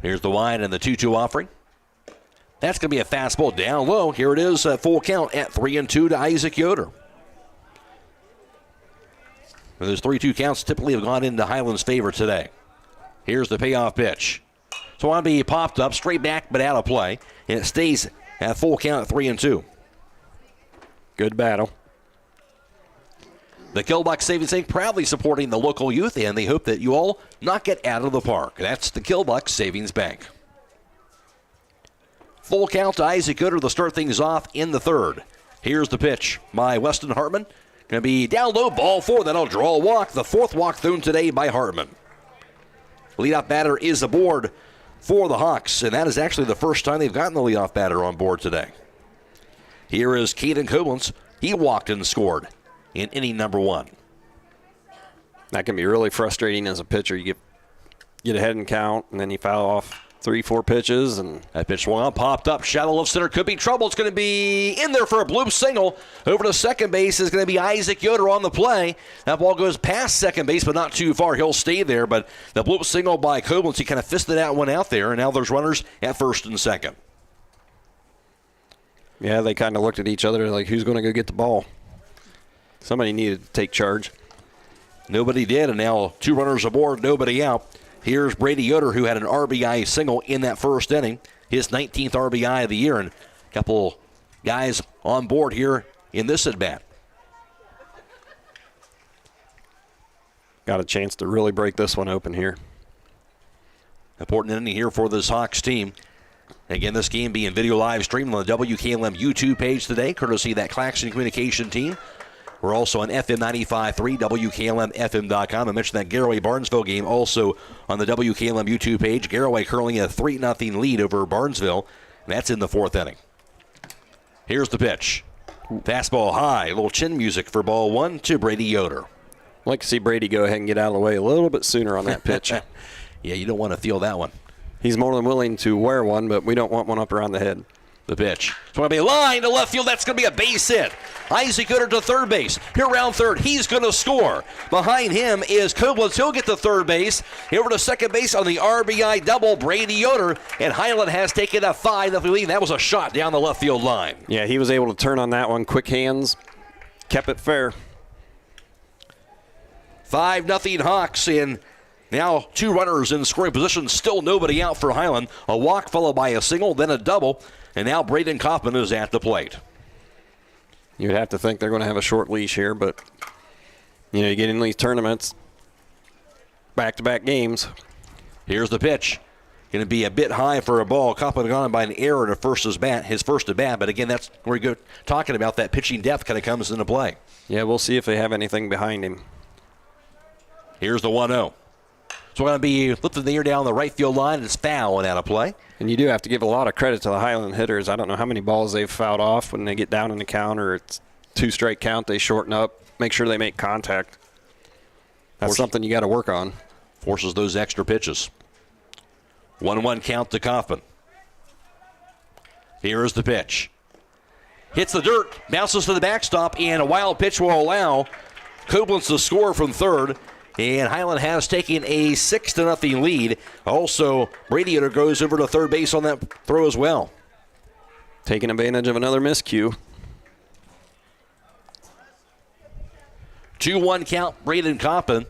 Here's the wide and the 2-2 offering. That's going to be a fastball down low. Here it is, full count at 3-2 to Isaac Yoder. Those 3-2 counts typically have gone into Hiland's favor today. Here's the payoff pitch. So on be popped up, straight back, but out of play. And it stays at full count at 3-2. Good battle. The Killbuck Savings Bank proudly supporting the local youth, and they hope that you all knock it out of the park. That's the Killbuck Savings Bank. Full count to Isaac Yoder to start things off in the third. Here's the pitch by Weston Hartman. Going to be down low, ball 4. That'll draw a walk. The 4th walk thrown today by Hartman. Leadoff batter is aboard for the Hawks, and that is actually the first time they've gotten the leadoff batter on board today. Here is Caden Koblenz. He walked and scored in inning number 1. That can be really frustrating as a pitcher. You get ahead and count, and then you foul off 3-4 pitches, and that pitch swung on, popped up, shallow left center, could be trouble. It's going to be in there for a bloop single. Over to second base is going to be Isaac Yoder on the play. That ball goes past second base, but not too far. He'll stay there, but the bloop single by Koblenz, he kind of fisted that one out there, and now there's runners at first and second. Yeah, they kind of looked at each other like, who's going to go get the ball? Somebody needed to take charge. Nobody did, and now 2 runners aboard, nobody out. Here's Brady Yoder, who had an RBI single in that first inning, his 19th RBI of the year, and a couple guys on board here in this at-bat. Got a chance to really break this one open here. Important inning here for this Hawks team. Again, this game being video live streamed on the WKLM YouTube page today, courtesy of that Claxon communication team. We're also on FM 95.3, WKLM-FM.com. I mentioned that Garraway-Barnesville game also on the WKLM YouTube page. Garraway currently a 3-0 lead over Barnesville, and that's in the 4th inning. Here's the pitch. Fastball high, a little chin music for ball 1 to Brady Yoder. I'd like to see Brady go ahead and get out of the way a little bit sooner on that pitch. Yeah, you don't want to feel that one. He's more than willing to wear one, but we don't want one up around the head. The pitch. It's going to be a line to left field. That's going to be a base hit. Isaac Yoder to third base. Here around third. He's going to score. Behind him is Koblenz. He'll get to third base. Over to second base on the RBI double, Brady Yoder. And Hiland has taken a 5-0 lead. That was a shot down the left field line. Yeah, he was able to turn on that one. Quick hands. Kept it fair. 5-0 Hawks in. Now 2 runners in scoring position. Still nobody out for Hiland. A walk followed by a single, then a double. And now Braden Kaufman is at the plate. You'd have to think they're going to have a short leash here, but you get in these tournaments, back-to-back games. Here's the pitch. Going to be a bit high for a ball. Kaufman gone by an error to his first at bat. But again, that's where you go talking about that pitching depth kind of comes into play. Yeah, we'll see if they have anything behind him. Here's the 1-0. So we're going to be lifting the air down the right field line. It's foul and out of play. And you do have to give a lot of credit to the Hiland hitters. I don't know how many balls they've fouled off when they get down in the count or it's 2-strike count. They shorten up, make sure they make contact. That's something you got to work on. Forces those extra pitches. 1-1 count to Kaufman. Here is the pitch. Hits the dirt, bounces to the backstop, and a wild pitch will allow Koblenz to score from third. And Hiland has taken a 6-0 lead. Also, Brady Yoder goes over to third base on that throw as well. Taking advantage of another miscue. 2-1 count, Braden Kaufman.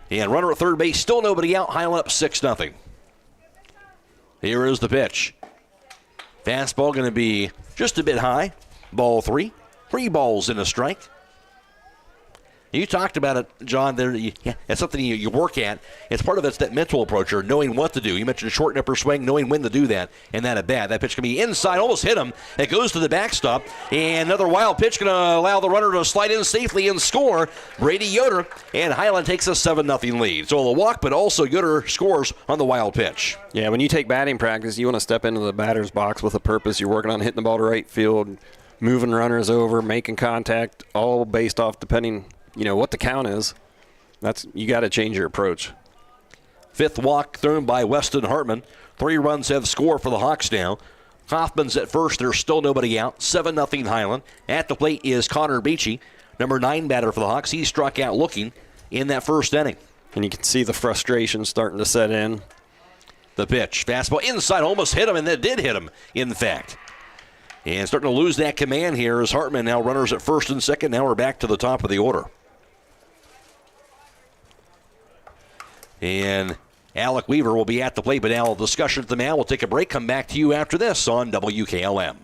And runner at third base, still nobody out. Hiland up 6-0. Here is the pitch. Fastball going to be just a bit high. Ball 3. 3 balls and a strike. You talked about it, John. It's something you work at. It's part of it's that mental approach or knowing what to do. You mentioned short and upper swing, knowing when to do that, and that at bat. That pitch can be inside, almost hit him. It goes to the backstop, and another wild pitch going to allow the runner to slide in safely and score. Brady Yoder, and Hiland takes a 7-0 lead. So a walk, but also Yoder scores on the wild pitch. Yeah, when you take batting practice, you want to step into the batter's box with a purpose. You're working on hitting the ball to right field, moving runners over, making contact, all based off depending what the count is. You got to change your approach. 5th walk thrown by Weston Hartman. 3 runs have scored for the Hawks now. Kaufman's at first. There's still nobody out. 7-0 Hiland. At the plate is Connor Beachy, number 9 batter for the Hawks. He struck out looking in that first inning. And you can see the frustration starting to set in. The pitch. Fastball inside, almost hit him, and that did hit him, in fact. And starting to lose that command here is Hartman. Now runners at first and second. Now we're back to the top of the order. And Alec Weaver will be at the plate, but now discussion at the mound. We'll take a break. Come back to you after this on WKLM.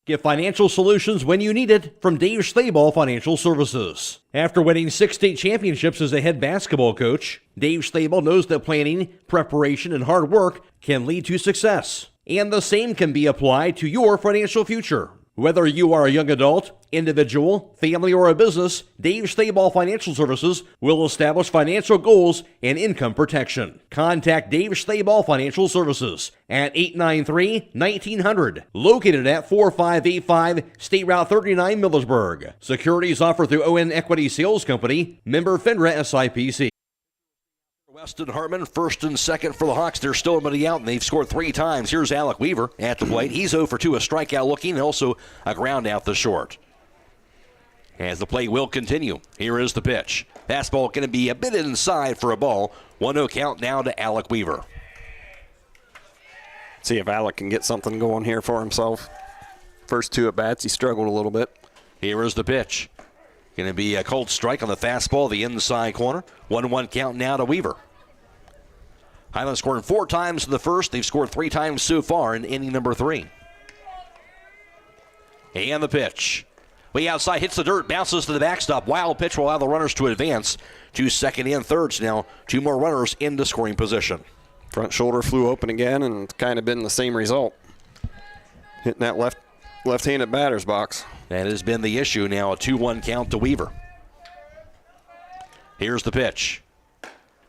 Get financial solutions when you need it from Dave Stayball Financial Services. After winning 6 state championships as a head basketball coach, Dave Stayball knows that planning, preparation, and hard work can lead to success. And the same can be applied to your financial future. Whether you are a young adult, individual, family, or a business, Dave Stayball Financial Services will establish financial goals and income protection. Contact Dave Stayball Financial Services at 893-1900, located at 4585 State Route 39, Millersburg. Securities offered through ON Equity Sales Company, member FINRA SIPC. Weston Hartman, first and second for the Hawks. There's still nobody out, and they've scored 3 times. Here's Alec Weaver at the plate. He's 0 for 2, a strikeout looking, and also a ground out the short. As the play will continue, here is the pitch. Fastball going to be a bit inside for a ball. 1-0 count now to Alec Weaver. See if Alec can get something going here for himself. First 2 at bats, he struggled a little bit. Here is the pitch. Going to be a cold strike on the fastball, the inside corner. 1-1 count now to Weaver. Hiland scoring 4 times in the first. They've scored 3 times so far in inning number 3. And the pitch. Way outside, hits the dirt, bounces to the backstop. Wild pitch will allow the runners to advance to second and third. So now 2 more runners into scoring position. Front shoulder flew open again, and it's kind of been the same result. Hitting that left-handed batter's box. That has been the issue. Now a 2-1 count to Weaver. Here's the pitch.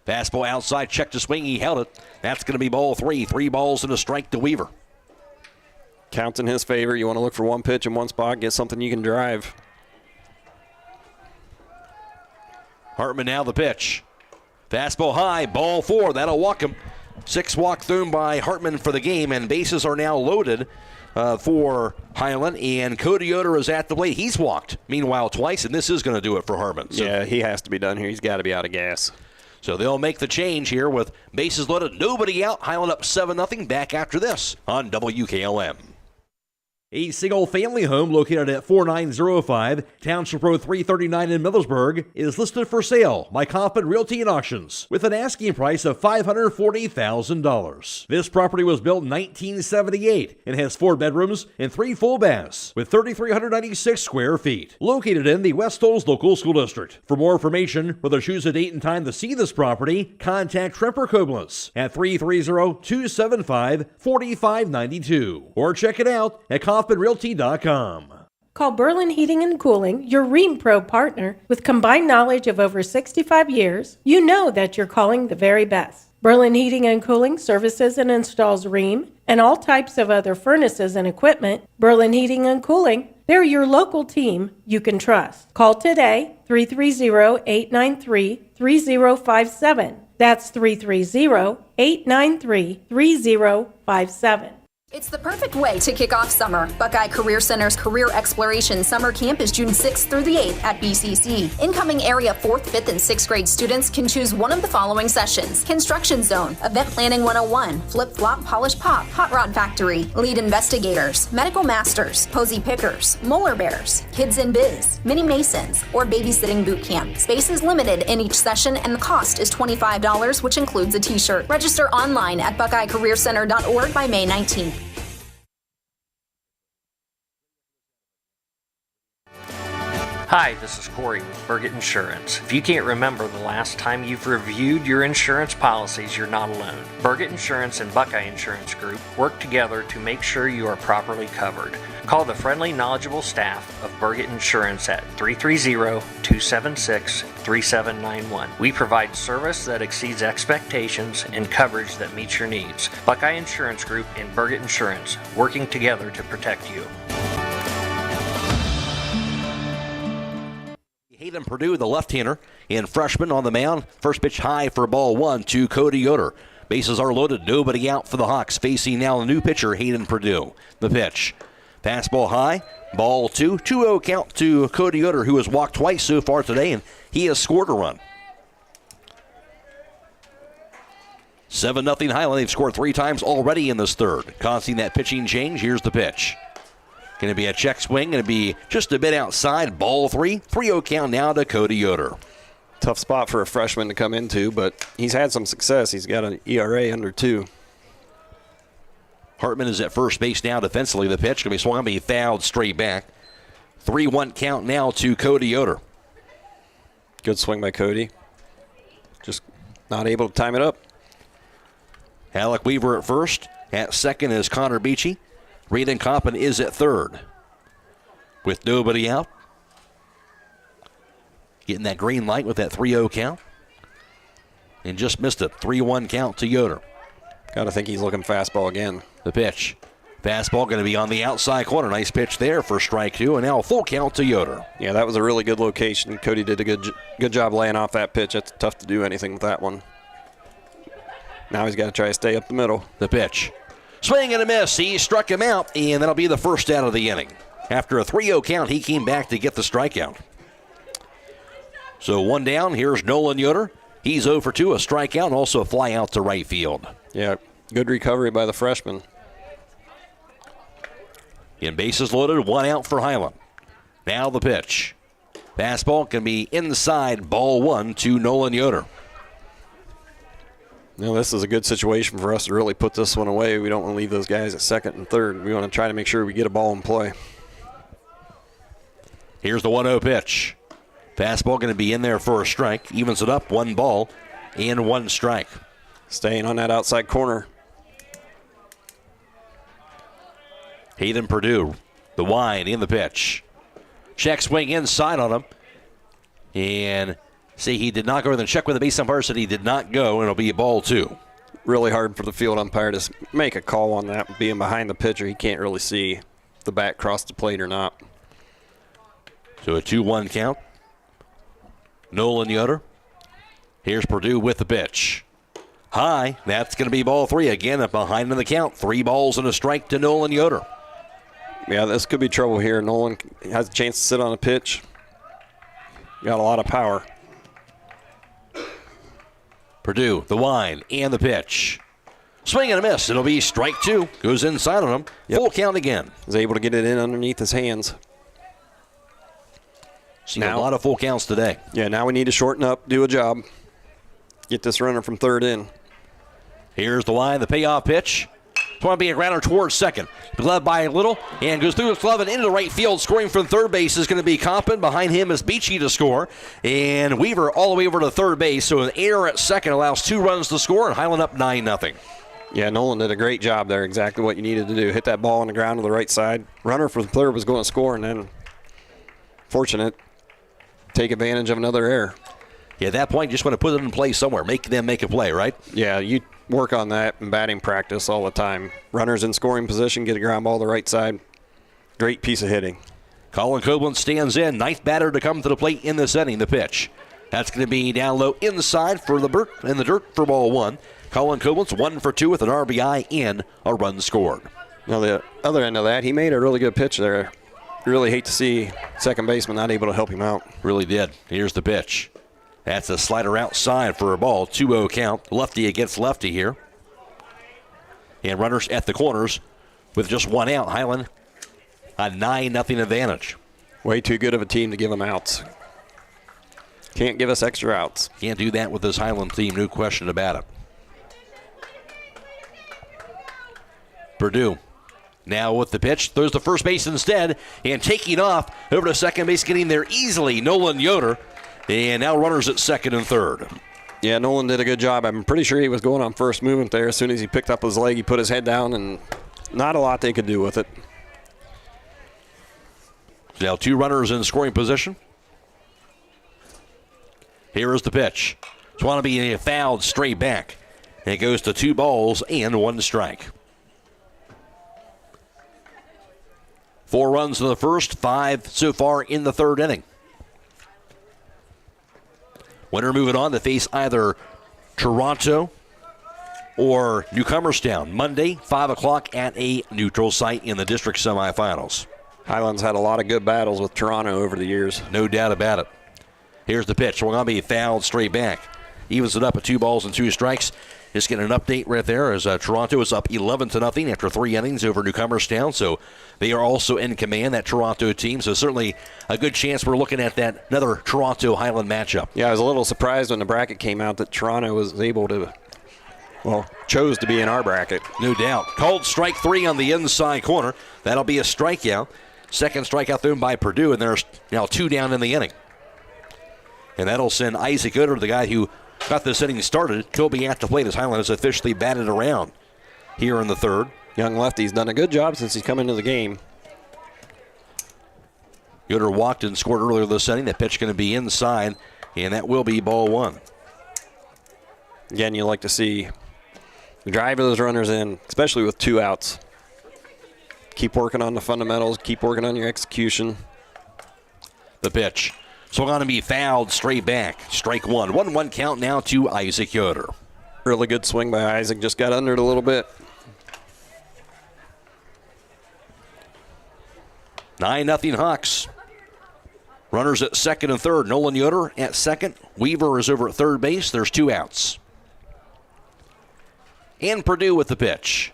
Fastball outside, check to swing, he held it. That's going to be ball 3. 3 balls and a strike to Weaver. Counts in his favor. You want to look for 1 pitch in 1 spot, get something you can drive. Hartman now the pitch. Fastball high, ball 4. That'll walk him. 6 walk thrown by Hartman for the game, and bases are now loaded for Hiland, and Cody Yoder is at the plate. He's walked, meanwhile, twice, and this is going to do it for Hartman. So, yeah, he has to be done here. He's got to be out of gas. So they'll make the change here with bases loaded, nobody out. Hiland up 7-0. Back after this on WKLM. A single-family home located at 4905 Township Road 339 in Millersburg is listed for sale by Kaufman Realty and Auctions with an asking price of $540,000. This property was built in 1978 and has 4 bedrooms and 3 full baths with 3,396 square feet. Located in the West Holmes Local School District. For more information, whether choose a date and time to see this property, contact Tremper Koblenz at 330-275-4592 or check it out at KaufmanRealty.com. Call Berlin Heating and Cooling, your Rheem Pro partner. With combined knowledge of over 65 years, you know that you're calling the very best. Berlin Heating and Cooling services and installs Rheem and all types of other furnaces and equipment. Berlin Heating and Cooling, they're your local team you can trust. Call today, 330-893-3057. That's 330-893-3057. It's the perfect way to kick off summer. Buckeye Career Center's Career Exploration Summer Camp is June 6th through the 8th at BCC. Incoming area 4th, 5th, and 6th grade students can choose one of the following sessions: Construction Zone, Event Planning 101, Flip Flop Polish Pop, Hot Rod Factory, Lead Investigators, Medical Masters, Posy Pickers, Molar Bears, Kids in Biz, Mini Masons, or Babysitting Boot Camp. Space is limited in each session and the cost is $25, which includes a t-shirt. Register online at BuckeyeCareerCenter.org by May 19th. Hi, this is Corey with Burgett Insurance. If you can't remember the last time you've reviewed your insurance policies, you're not alone. Burgett Insurance and Buckeye Insurance Group work together to make sure you are properly covered. Call the friendly, knowledgeable staff of Burgett Insurance at 330-276-3791. We provide service that exceeds expectations and coverage that meets your needs. Buckeye Insurance Group and Burgett Insurance, working together to protect you. Hayden Purdue, the left-hander, and freshman on the mound. First pitch high for ball 1 to Cody Yoder. Bases are loaded, nobody out for the Hawks. Facing now a new pitcher, Hayden Purdue. The pitch. Fastball high, ball 2. 2-0 count to Cody Yoder, who has walked twice so far today, and he has scored a run. 7-0 Hiland. They've scored 3 times already in this third. Causing that pitching change. Here's the pitch. Going to be a check swing. Going to be just a bit outside. Ball 3. 3-0 count now to Cody Yoder. Tough spot for a freshman to come into, but he's had some success. He's got an ERA under 2. Hartman is at first base now defensively. The pitch going to be swung, be fouled straight back. 3-1 count now to Cody Yoder. Good swing by Cody. Just not able to time it up. Alec Weaver at first. At second is Connor Beachy. Raiden Coppin is at third. With nobody out. Getting that green light with that 3-0 count. And just missed a 3-1 count to Yoder. Got to think he's looking fastball again. The pitch. Fastball going to be on the outside corner. Nice pitch there for strike 2. And now a full count to Yoder. Yeah, that was a really good location. Cody did a good job laying off that pitch. It's tough to do anything with that one. Now he's got to try to stay up the middle. The pitch. Swing and a miss. He struck him out, and that'll be the first out of the inning. After a 3-0 count, he came back to get the strikeout. So 1 down. Here's Nolan Yoder. He's 0 for 2, a strikeout, and also a fly out to right field. Yeah, good recovery by the freshman. In bases loaded, 1 out for Hiland. Now the pitch. Fastball can be inside, ball 1 to Nolan Yoder. Now this is a good situation for us to really put this one away. We don't want to leave those guys at second and third. We want to try to make sure we get a ball in play. Here's the 1-0 pitch. Fastball going to be in there for a strike. Evens it up, 1 ball and 1 strike. Staying on that outside corner. Hayden Purdue, the wind in the pitch. Check swing inside on him. And see, he did not go. Then check with the base umpire, said he did not go, and it'll be a ball 2. Really hard for the field umpire to make a call on that. Being behind the pitcher, he can't really see if the bat crossed the plate or not. So a 2-1 count. Nolan Yoder. Here's Purdue with the pitch. High. That's going to be ball 3 again. Up behind in the count. 3 balls and a strike to Nolan Yoder. Yeah, this could be trouble here. Nolan has a chance to sit on a pitch. Got a lot of power. Purdue, the wind, and the pitch. Swing and a miss. It'll be strike 2. Goes inside on him. Yep. Full count again. Is able to get it in underneath his hands. Seen a lot of full counts today. Yeah, now we need to shorten up, do a job. Get this runner from third in. Here's the line, the payoff pitch. It's going to be a grounder towards second. Glove by a little and goes through his glove and into right field. Scoring from third base is going to be Coppin. Behind him is Beachy to score. And Weaver all the way over to third base. So an error at second allows 2 runs to score, and Hiland up 9-0. Yeah, Nolan did a great job there. Exactly what you needed to do. Hit that ball on the ground to the right side. Runner from third was going to score, and then fortunate, take advantage of another error. Yeah, at that point, you just want to put it in play somewhere. Make them make a play, right? Yeah, you work on that in batting practice all the time. Runners in scoring position, get a ground ball to the right side. Great piece of hitting. Colin Copeland stands in. 9th batter to come to the plate in this inning. The pitch. That's going to be down low inside for the dirt for ball 1. Colin Copeland's 1 for 2 with an RBI and a run scored. Now the other end of that, he made a really good pitch there. Really hate to see second baseman not able to help him out. Really did. Here's the pitch. That's a slider outside for a ball. 2-0 count. Lefty against lefty here. And runners at the corners with just 1 out. Hiland a 9-0 advantage. Way too good of a team to give them outs. Can't give us extra outs. Can't do that with this Hiland team. No question about it. Purdue now with the pitch. Throws to first base instead. And taking off over to second base. Getting there easily. Nolan Yoder. And now runners at second and third. Yeah, Nolan did a good job. I'm pretty sure he was going on first movement there. As soon as he picked up his leg, he put his head down, and not a lot they could do with it. Now 2 runners in scoring position. Here is the pitch. Swaneby fouled straight back. And it goes to 2 balls and 1 strike. 4 runs in the first, 5 so far in the third inning. Winner moving on to face either Toronto or Newcomerstown Monday, 5 o'clock at a neutral site in the district semifinals. Hiland's had a lot of good battles with Toronto over the years. No doubt about it. Here's the pitch. We're going to be fouled straight back. Evens it up at 2 balls and 2 strikes. Just get an update right there as Toronto is up 11-0 after 3 innings over Newcomerstown. So they are also in command, that Toronto team. So certainly a good chance we're looking at that another Toronto-Hiland matchup. Yeah, I was a little surprised when the bracket came out that Toronto was able to, chose to be in our bracket. No doubt. Called strike 3 on the inside corner. That'll be a strikeout. Second strikeout thrown by Purdue, and there's now 2 down in the inning. And that'll send Isaac Utter, the guy who got this inning started. He'll be at the plate as Hiland has officially batted around here in the third. Young lefty's done a good job since he's come into the game. Yoder walked and scored earlier this inning. The pitch going to be inside, and that will be ball 1. Again, you like to see drive those runners in, especially with 2 outs. Keep working on the fundamentals. Keep working on your execution. The pitch. Swung on to be fouled straight back. Strike 1. 1-1 count now to Isaac Yoder. Really good swing by Isaac. Just got under it a little bit. 9-0 Hawks. Runners at second and third. Nolan Yoder at second. Weaver is over at third base. There's 2 outs. And Purdue with the pitch.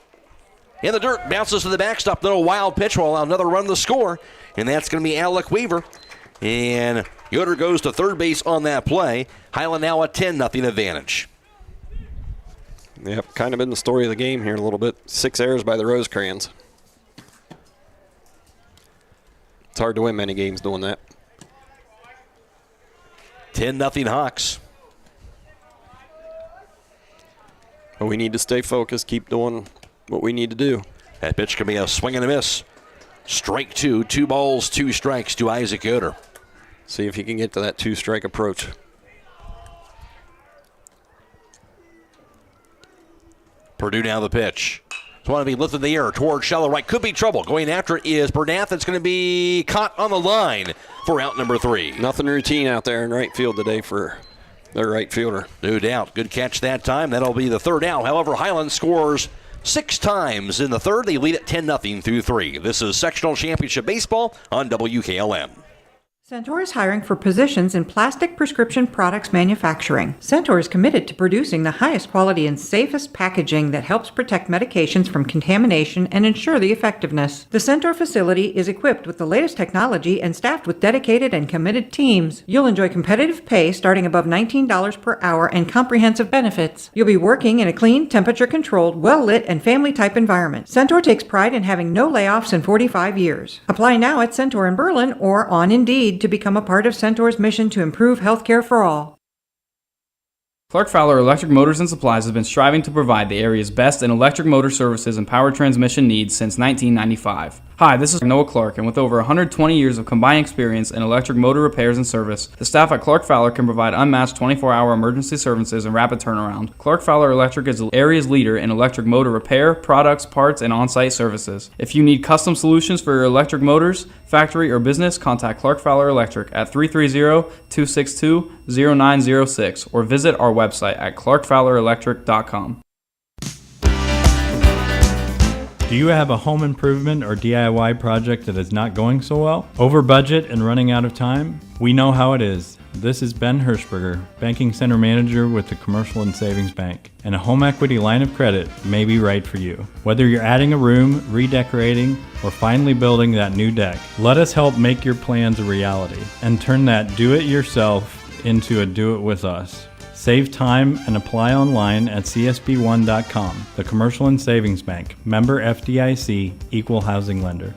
In the dirt. Bounces to the backstop. Little wild pitch will allow another run to score. And that's going to be Alec Weaver. And Yoder goes to third base on that play. Hiland now a 10-0 advantage. Yep, kind of been the story of the game here a little bit. 6 errors by the Rosecrans. It's hard to win many games doing that. 10-0 Hawks. But we need to stay focused, keep doing what we need to do. That pitch can be a swing and a miss. Strike 2, 2 balls, 2 strikes to Isaac Yoder. See if he can get to that 2-strike approach. Purdue now the pitch. It's want to be lifted in the air toward shallow right. Could be trouble. Going after it is Bernath. It's going to be caught on the line for out number 3. Nothing routine out there in right field today for their right fielder. No doubt. Good catch that time. That'll be the third out. However, Hiland scores 6 times in the third. They lead at 10-0 through 3. This is Sectional Championship Baseball on WKLM. Centaur is hiring for positions in plastic prescription products manufacturing. Centaur is committed to producing the highest quality and safest packaging that helps protect medications from contamination and ensure the effectiveness. The Centaur facility is equipped with the latest technology and staffed with dedicated and committed teams. You'll enjoy competitive pay starting above $19 per hour and comprehensive benefits. You'll be working in a clean, temperature-controlled, well-lit, and family-type environment. Centaur takes pride in having no layoffs in 45 years. Apply now at Centaur in Berlin or on Indeed to become a part of Centaur's mission to improve healthcare for all. Clark Fowler Electric Motors and Supplies has been striving to provide the area's best in electric motor services and power transmission needs since 1995. Hi, this is Noah Clark, and with over 120 years of combined experience in electric motor repairs and service, the staff at Clark Fowler can provide unmatched 24-hour emergency services and rapid turnaround. Clark Fowler Electric is the area's leader in electric motor repair, products, parts, and on-site services. If you need custom solutions for your electric motors, factory, or business, contact Clark Fowler Electric at 330-262-0906 or visit our website at clarkfowlerelectric.com. Do you have a home improvement or DIY project that is not going so well? Over budget and running out of time? We know how it is. This is Ben Hirschberger, Banking Center Manager with the Commercial and Savings Bank, and a home equity line of credit may be right for you. Whether you're adding a room, redecorating, or finally building that new deck, let us help make your plans a reality and turn that do-it-yourself into a do-it-with-us. Save time and apply online at csb1.com. The Commercial and Savings Bank. Member FDIC. Equal housing lender.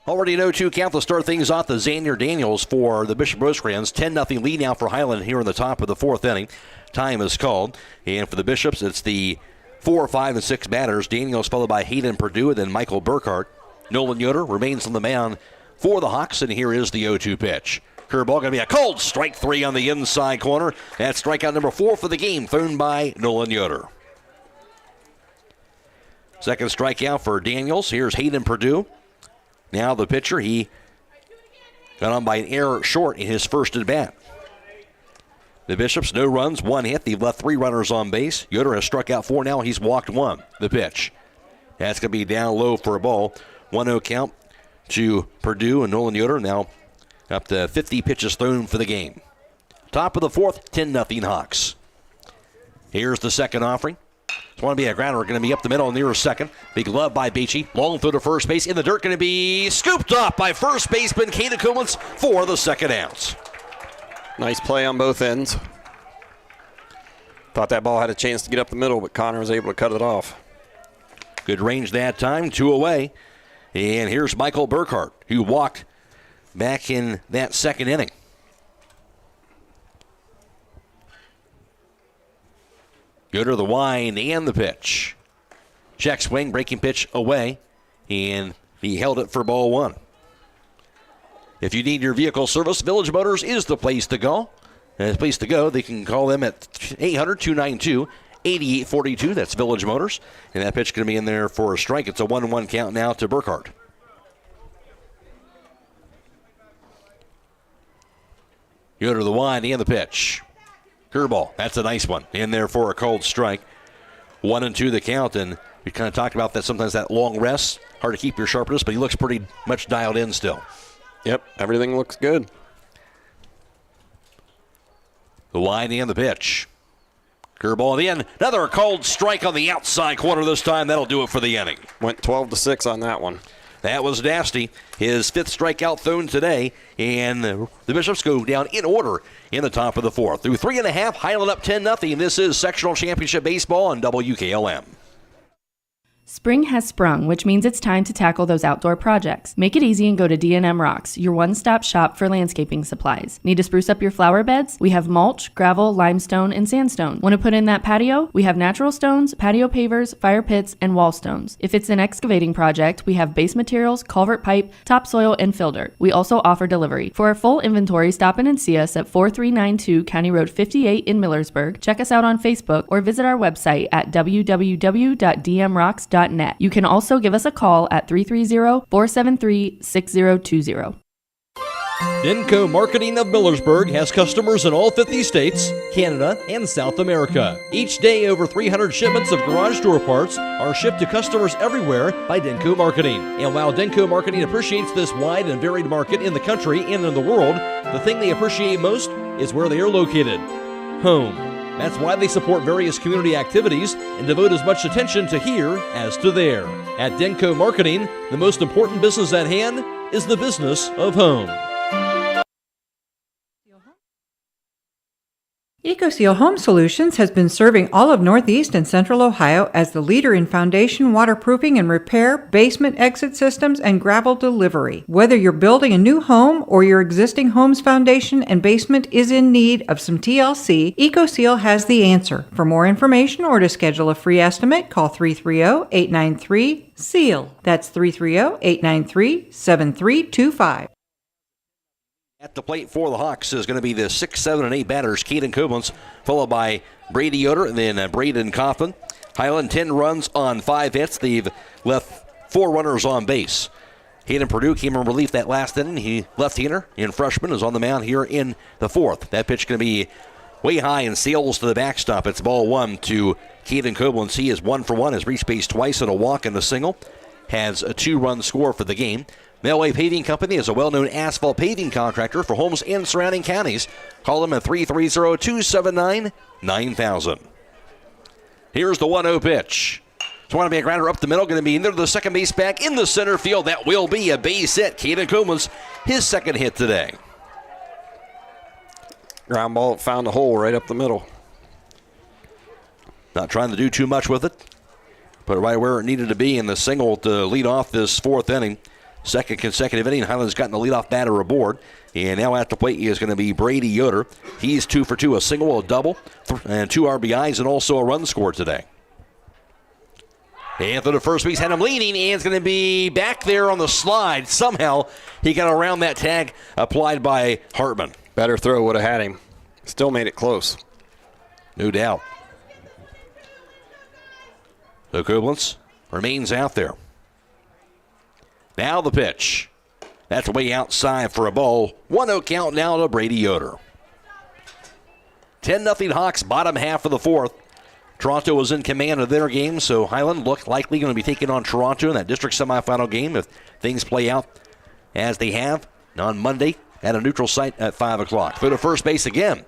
Already no 2 count to start things off the Xander Daniels for the Bishop Rosecrans. 10-0 lead now for Hiland here in the top of the 4th inning. Time is called. And for the Bishops, it's the 4, 5, and 6 batters. Daniels followed by Hayden Purdue and then Michael Burkhart. Nolan Yoder remains on the mound for the Hawks, and here is the 0-2 pitch. Curveball going to be a cold strike 3 on the inside corner. That's strikeout number 4 for the game, thrown by Nolan Yoder. Second strikeout for Daniels. Here's Hayden Purdue. Now the pitcher, he got on by an error short in his first at bat. The Bishops, no runs, 1 hit. They've left 3 runners on base. Yoder has struck out 4 now. He's walked 1. The pitch. That's going to be down low for a ball. 1-0 count to Purdue and Nolan Yoder. Now up to 50 pitches thrown for the game. Top of the 4th, 10-0 Hawks. Here's the second offering. It's going to be a grounder, going to be up the middle near second. Big glove by Beachy. Long throw to first base. In the dirt, going to be scooped up by first baseman Kaden Kumlitz for the second out. Nice play on both ends. Thought that ball had a chance to get up the middle, but Connor was able to cut it off. Good range that time, 2 away. And here's Michael Burkhart, who walked back in that second inning. Good to the wind and the pitch. Check swing, breaking pitch away, and he held it for ball 1. If you need your vehicle service, Village Motors is the place to go. And the place to go, they can call them at 800-292-8842. That's Village Motors. And that pitch going to be in there for a strike. It's a 1-1 count now to Burkhart. Good to the wind and the pitch. Curveball. That's a nice one. In there for a cold strike. 1-2 the count, and we kind of talked about that sometimes that long rest. Hard to keep your sharpness, but he looks pretty much dialed in still. Yep, everything looks good. The wind and the pitch. Curveball at the end. Another cold strike on the outside corner this time. That'll do it for the inning. Went 12-6 on that one. That was nasty. His 5th strikeout thrown today, and the Bishops go down in order in the top of the 4th. Through 3.5, Hiland up 10-0. This is sectional championship baseball on WKLM. Spring has sprung, which means it's time to tackle those outdoor projects. Make it easy and go to D&M Rocks, your one-stop shop for landscaping supplies. Need to spruce up your flower beds? We have mulch, gravel, limestone, and sandstone. Want to put in that patio? We have natural stones, patio pavers, fire pits, and wall stones. If it's an excavating project, we have base materials, culvert pipe, topsoil, and fill dirt. We also offer delivery. For our full inventory, stop in and see us at 4392 County Road 58 in Millersburg. Check us out on Facebook or visit our website at www.dmrocks.net. You can also give us a call at 330-473-6020. Denko Marketing of Millersburg has customers in all 50 states, Canada, and South America. Each day, over 300 shipments of garage door parts are shipped to customers everywhere by Denko Marketing. And while Denko Marketing appreciates this wide and varied market in the country and in the world, the thing they appreciate most is where they are located: home. That's why they support various community activities and devote as much attention to here as to there. At Denko Marketing, the most important business at hand is the business of home. EcoSeal Home Solutions has been serving all of Northeast and Central Ohio as the leader in foundation waterproofing and repair, basement exit systems, and gravel delivery. Whether you're building a new home or your existing home's foundation and basement is in need of some TLC, EcoSeal has the answer. For more information or to schedule a free estimate, call 330-893-SEAL. That's 330-893-7325. At the plate for the Hawks is going to be the 6, 7, and 8 batters. Caden Kublins, followed by Brady Yoder and then Braden Coughlin. Hiland 10 runs on 5 hits. They've left 4 runners on base. Hayden Purdue came in relief that last inning. He left-hander and freshman is on the mound here in the 4th. That pitch going to be way high and sails to the backstop. It's ball 1 to Caden Kublins. He is 1 for 1. Has reached base twice and a walk and a single. Has a 2-run score for the game. Melway Paving Company is a well-known asphalt paving contractor for homes and surrounding counties. Call them at 330-279-9000. Here's the 1-0 pitch. It's going to be a grounder up the middle. Going to be into the second base back in the center field. That will be a base hit. Caden Kuhlman's his second hit today. Ground ball found a hole right up the middle. Not trying to do too much with it. Put it right where it needed to be in the single to lead off this 4th inning. Second consecutive inning, Hiland's gotten the leadoff batter aboard. And now at the plate is going to be Brady Yoder. He's 2 for 2, a single, a double, and 2 RBIs, and also a run scored today. And for the first base, had him leaning, and it's going to be back there on the slide. Somehow he got around that tag applied by Hartman. Better throw would have had him. Still made it close. No doubt. So Kublins remains out there. Now the pitch. That's way outside for a ball. 1-0 count now to Brady Yoder. 10-0 Hawks, bottom half of the 4th. Toronto was in command of their game, so Hiland looked likely going to be taking on Toronto in that district semifinal game if things play out as they have on Monday at a neutral site at 5 o'clock. Go to first base again,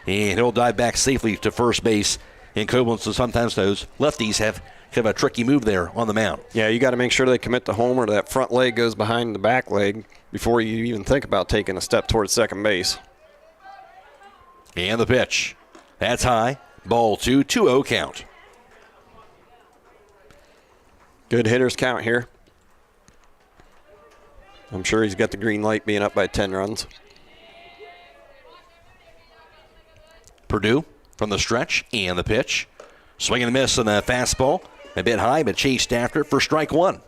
and he'll dive back safely to first base in Koblenz, so sometimes those lefties have kind of a tricky move there on the mound. Yeah, you got to make sure they commit to home or that front leg goes behind the back leg before you even think about taking a step towards second base. And the pitch. That's high. Ball 2, 2-0 count. Good hitters count here. I'm sure he's got the green light being up by 10 runs. Purdue from the stretch and the pitch. Swing and a miss on the fastball. A bit high, but chased after it for strike one.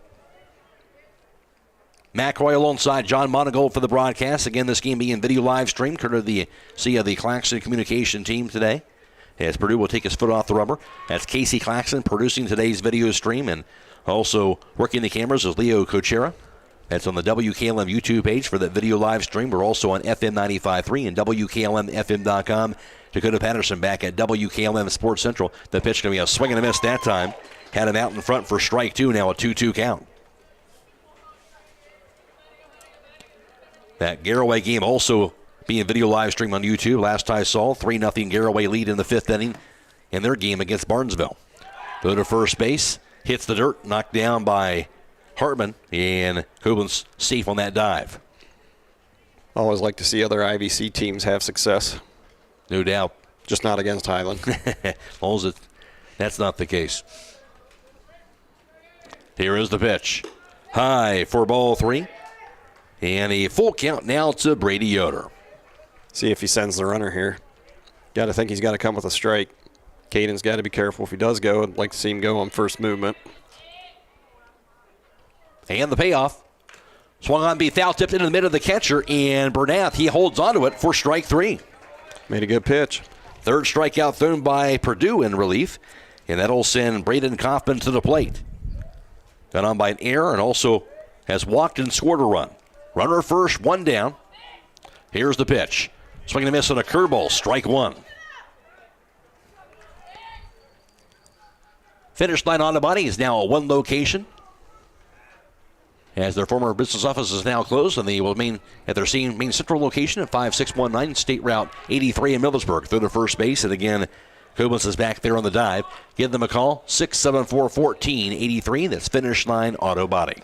Matt Croy alongside John Monagold for the broadcast. Again, this game being video live stream, courtesy of the Claxon communication team today. As Purdue will take his foot off the rubber. That's Casey Claxon producing today's video stream, and also working the cameras is Leo Kochera. That's on the WKLM YouTube page for that video live stream. We're also on FM 95.3 and WKLM-FM.com. Dakota Patterson back at WKLM Sports Central. The pitch going to be a swing and a miss that time. Had him out in front for strike two, now a 2-2 count. That Garraway game also being video live stream on YouTube. Last I saw, 3-0 Garraway lead in the fifth inning in their game against Barnesville. Go to first base, hits the dirt, knocked down by Hartman, and Koblenz safe on that dive. Always like to see other IVC teams have success. No doubt. Just not against Hiland. As long as that's not the case. Here is the pitch. High for ball 3. And a full count now to Brady Yoder. See if he sends the runner here. Got to think he's got to come with a strike. Caden's got to be careful if he does go. I'd like to see him go on first movement. And the payoff. Swung on, be foul tipped into the middle of the catcher, and Bernath, he holds onto it for strike 3. Made a good pitch. Third strikeout thrown by Purdue in relief, and that'll send Braden Kaufman to the plate. Got on by an error and also has walked and scored a run. Runner first, one down. Here's the pitch. Swing and a miss on a curveball, strike 1. Finish line on the body is now at one location, as their former business office is now closed, and they will remain at their main central location at 5619 State Route 83 in Millersburg through to first base. And again, Koblenz is back there on the dive. Give them a call, 674-1483. That's Finish Line Auto Body.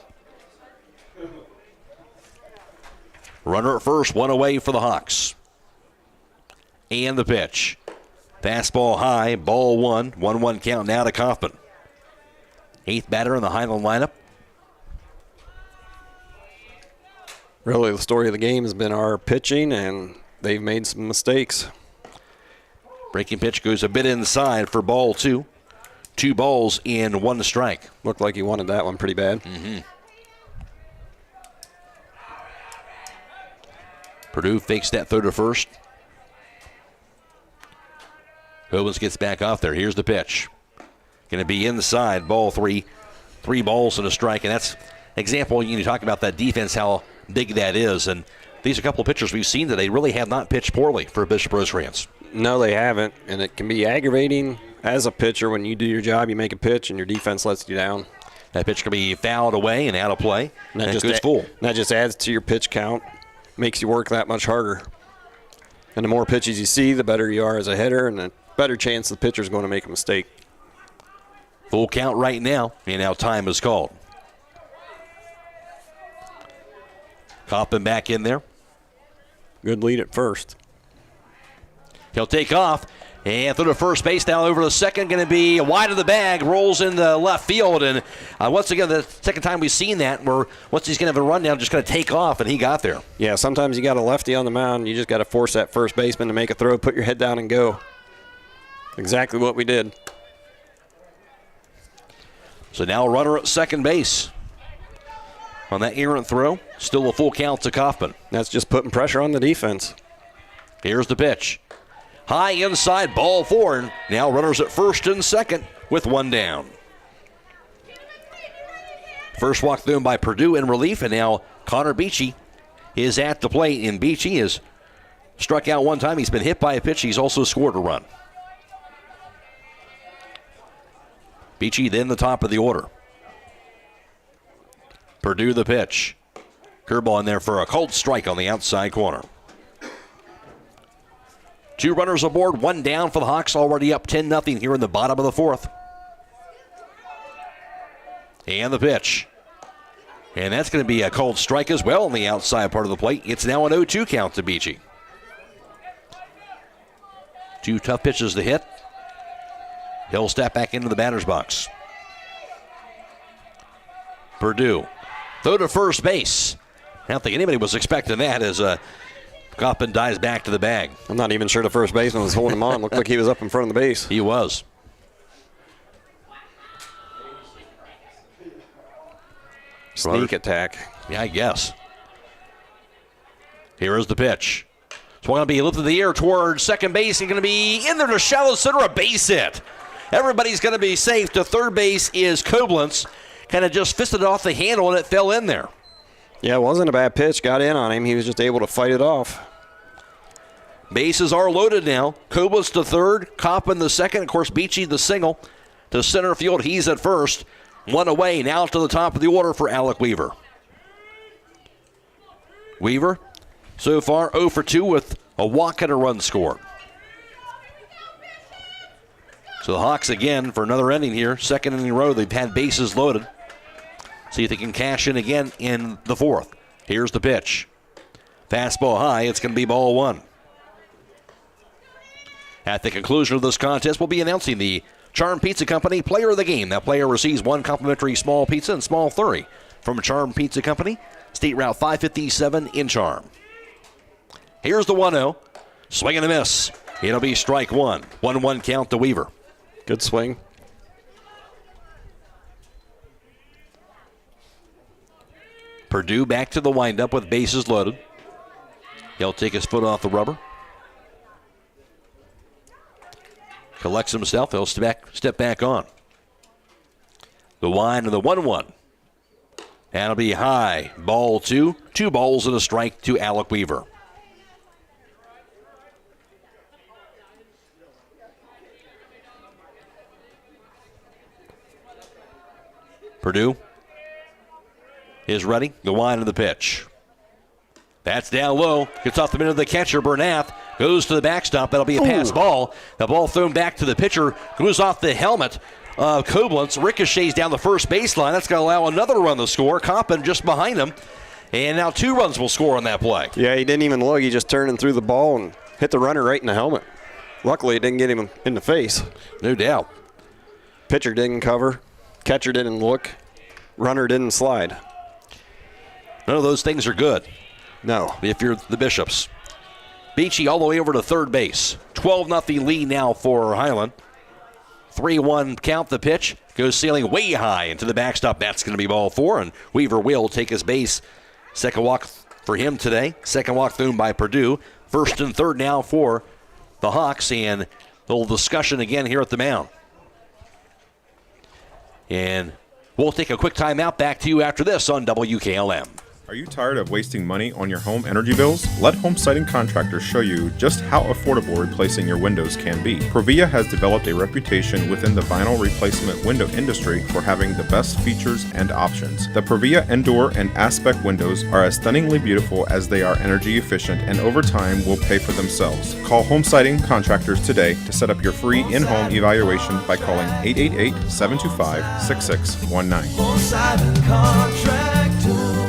Runner at first, one away for the Hawks. And the pitch. Fastball high, ball 1. 1-1 count now to Kaufman. 8th batter in the Hiland lineup. Really, the story of the game has been our pitching, and they've made some mistakes. Breaking pitch goes a bit inside for ball 2. 2 balls and 1 strike. Looked like he wanted that one pretty bad. Purdue fakes that throw to first. Koblenz gets back off there. Here's the pitch. Going to be inside, ball 3. 3 balls and a strike, and that's example, you talk about that defense, how big that is. And these are a couple of pitchers we've seen that they really have not pitched poorly for Bishop Rosecrans. No, they haven't, and it can be aggravating as a pitcher when you do your job, you make a pitch, and your defense lets you down. That pitch can be fouled away and out of play, and that goes full. That just adds to your pitch count, makes you work that much harder. And the more pitches you see, the better you are as a hitter, and the better chance the pitcher's going to make a mistake. Full count right now, and now time is called. Kaufman back in there. Good lead at first. He'll take off and through to first base. Now over to second, going to be wide of the bag, rolls into left field. And once again, the second time we've seen that, where once he's going to have a run down, just going to take off, and he got there. Yeah, sometimes you got a lefty on the mound. You just got to force that first baseman to make a throw, put your head down, and go. Exactly what we did. So now a runner at second base. On that errant throw, still a full count to Kaufman. That's just putting pressure on the defense. Here's the pitch. High inside, ball 4. Now runners at first and second with 1 down. First walk through by Purdue in relief, and now Connor Beachy is at the plate. And Beachy has struck out 1 time. He's been hit by a pitch. He's also scored a run. Beachy then the top of the order. Purdue the pitch. Curveball in there for a cold strike on the outside corner. 2 runners aboard, 1 down for the Hawks, already up 10-0 here in the bottom of the 4th. And the pitch. And that's going to be a called strike as well on the outside part of the plate. It's now an 0-2 count to Beachy. 2 tough pitches to hit. He'll step back into the batter's box. Purdue. Throw to first base. I don't think anybody was expecting that as Coppin dives back to the bag. I'm not even sure the first baseman was holding him on. Looked like he was up in front of the base. He was. Sneak attack. Yeah, I guess. Here is the pitch. It's going to be lifted in the air toward second base. He's going to be in there to shallow center, a base hit. Everybody's going to be safe. To third base is Koblenz. Kind of just fisted it off the handle, and it fell in there. Yeah, it wasn't a bad pitch. Got in on him. He was just able to fight it off. Bases are loaded now. Koblenz to third, Coppin the second. Of course, Beachy the single. To center field, he's at first. 1 away, now to the top of the order for Alec Weaver. Weaver, so far 0 for 2 with a walk and a run scored. So the Hawks again for another inning here. Second inning in a row, they've had bases loaded. See if they can cash in again in the 4th. Here's the pitch. Fastball high, it's going to be ball 1. At the conclusion of this contest, we'll be announcing the Charm Pizza Company Player of the Game. That player receives 1 complimentary small pizza and small 30 from Charm Pizza Company, State Route 557 in Charm. Here's the 1-0. Swing and a miss. It'll be strike 1. 1-1 count to Weaver. Good swing. Purdue back to the windup with bases loaded. He'll take his foot off the rubber. Collects himself. He'll step back on. The wind of the 1-1. That'll be high. Ball 2. 2 balls and a strike to Alec Weaver. Purdue is ready. The wind of the pitch. That's down low. Gets off the middle of the catcher. Bernath goes to the backstop. That'll be a pass ball. The ball thrown back to the pitcher. Goes off the helmet of Koblenz. Ricochets down the first baseline. That's going to allow another run to score. Coppin just behind him. And now 2 runs will score on that play. Yeah, he didn't even look. He just turned and threw the ball and hit the runner right in the helmet. Luckily, it didn't get him in the face. No doubt. Pitcher didn't cover. Catcher didn't look. Runner didn't slide. None of those things are good. No. If you're the Bishops. Beachy all the way over to third base. 12-0 lead now for Hiland. 3-1 count. The pitch goes sailing way high into the backstop. That's going to be ball 4, and Weaver will take his base. Second walk for him today. Second walk thrown by Purdue. First and third now for the Hawks, and a little discussion again here at the mound. And we'll take a quick timeout. Back to you after this on WKLM. Are you tired of wasting money on your home energy bills? Let Home Siding Contractors show you just how affordable replacing your windows can be. Provia has developed a reputation within the vinyl replacement window industry for having the best features and options. The Provia Endure and Aspect windows are as stunningly beautiful as they are energy efficient, and over time will pay for themselves. Call Home Siding Contractors today to set up your free in-home evaluation by calling 888-725-6619. Home Siding Contractors.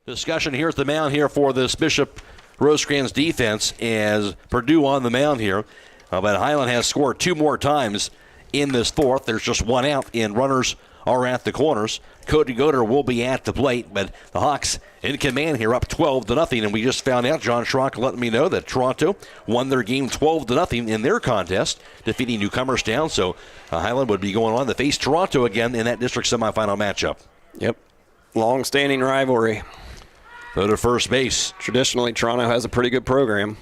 Discussion here at the mound here for this Bishop Rosecrans defense as Purdue on the mound here. But Hiland has scored 2 more times in this 4th. There's just 1 out, and runners are at the corners. Cody Goder will be at the plate, but the Hawks in command here up 12-0. And we just found out, John Schrock letting me know that Toronto won their game 12-0 in their contest, defeating newcomers down. So Hiland would be going on to face Toronto again in that district semifinal matchup. Yep. Long-standing rivalry. Go to first base. Traditionally, Toronto has a pretty good program.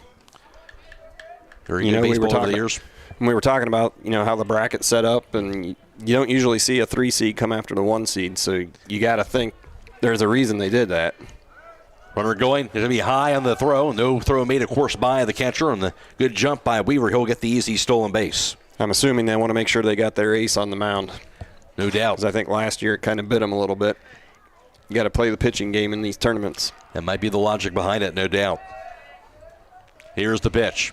Very good baseball over the years. We were talking about, how the bracket's set up, and you don't usually see a 3 seed come after the 1 seed, so you got to think there's a reason they did that. Runner going. It's going to be high on the throw. No throw made, of course, by the catcher, and the good jump by Weaver. He'll get the easy stolen base. I'm assuming they want to make sure they got their ace on the mound. No doubt. Because I think last year it kind of bit them a little bit. You got to play the pitching game in these tournaments. That might be the logic behind it, no doubt. Here's the pitch.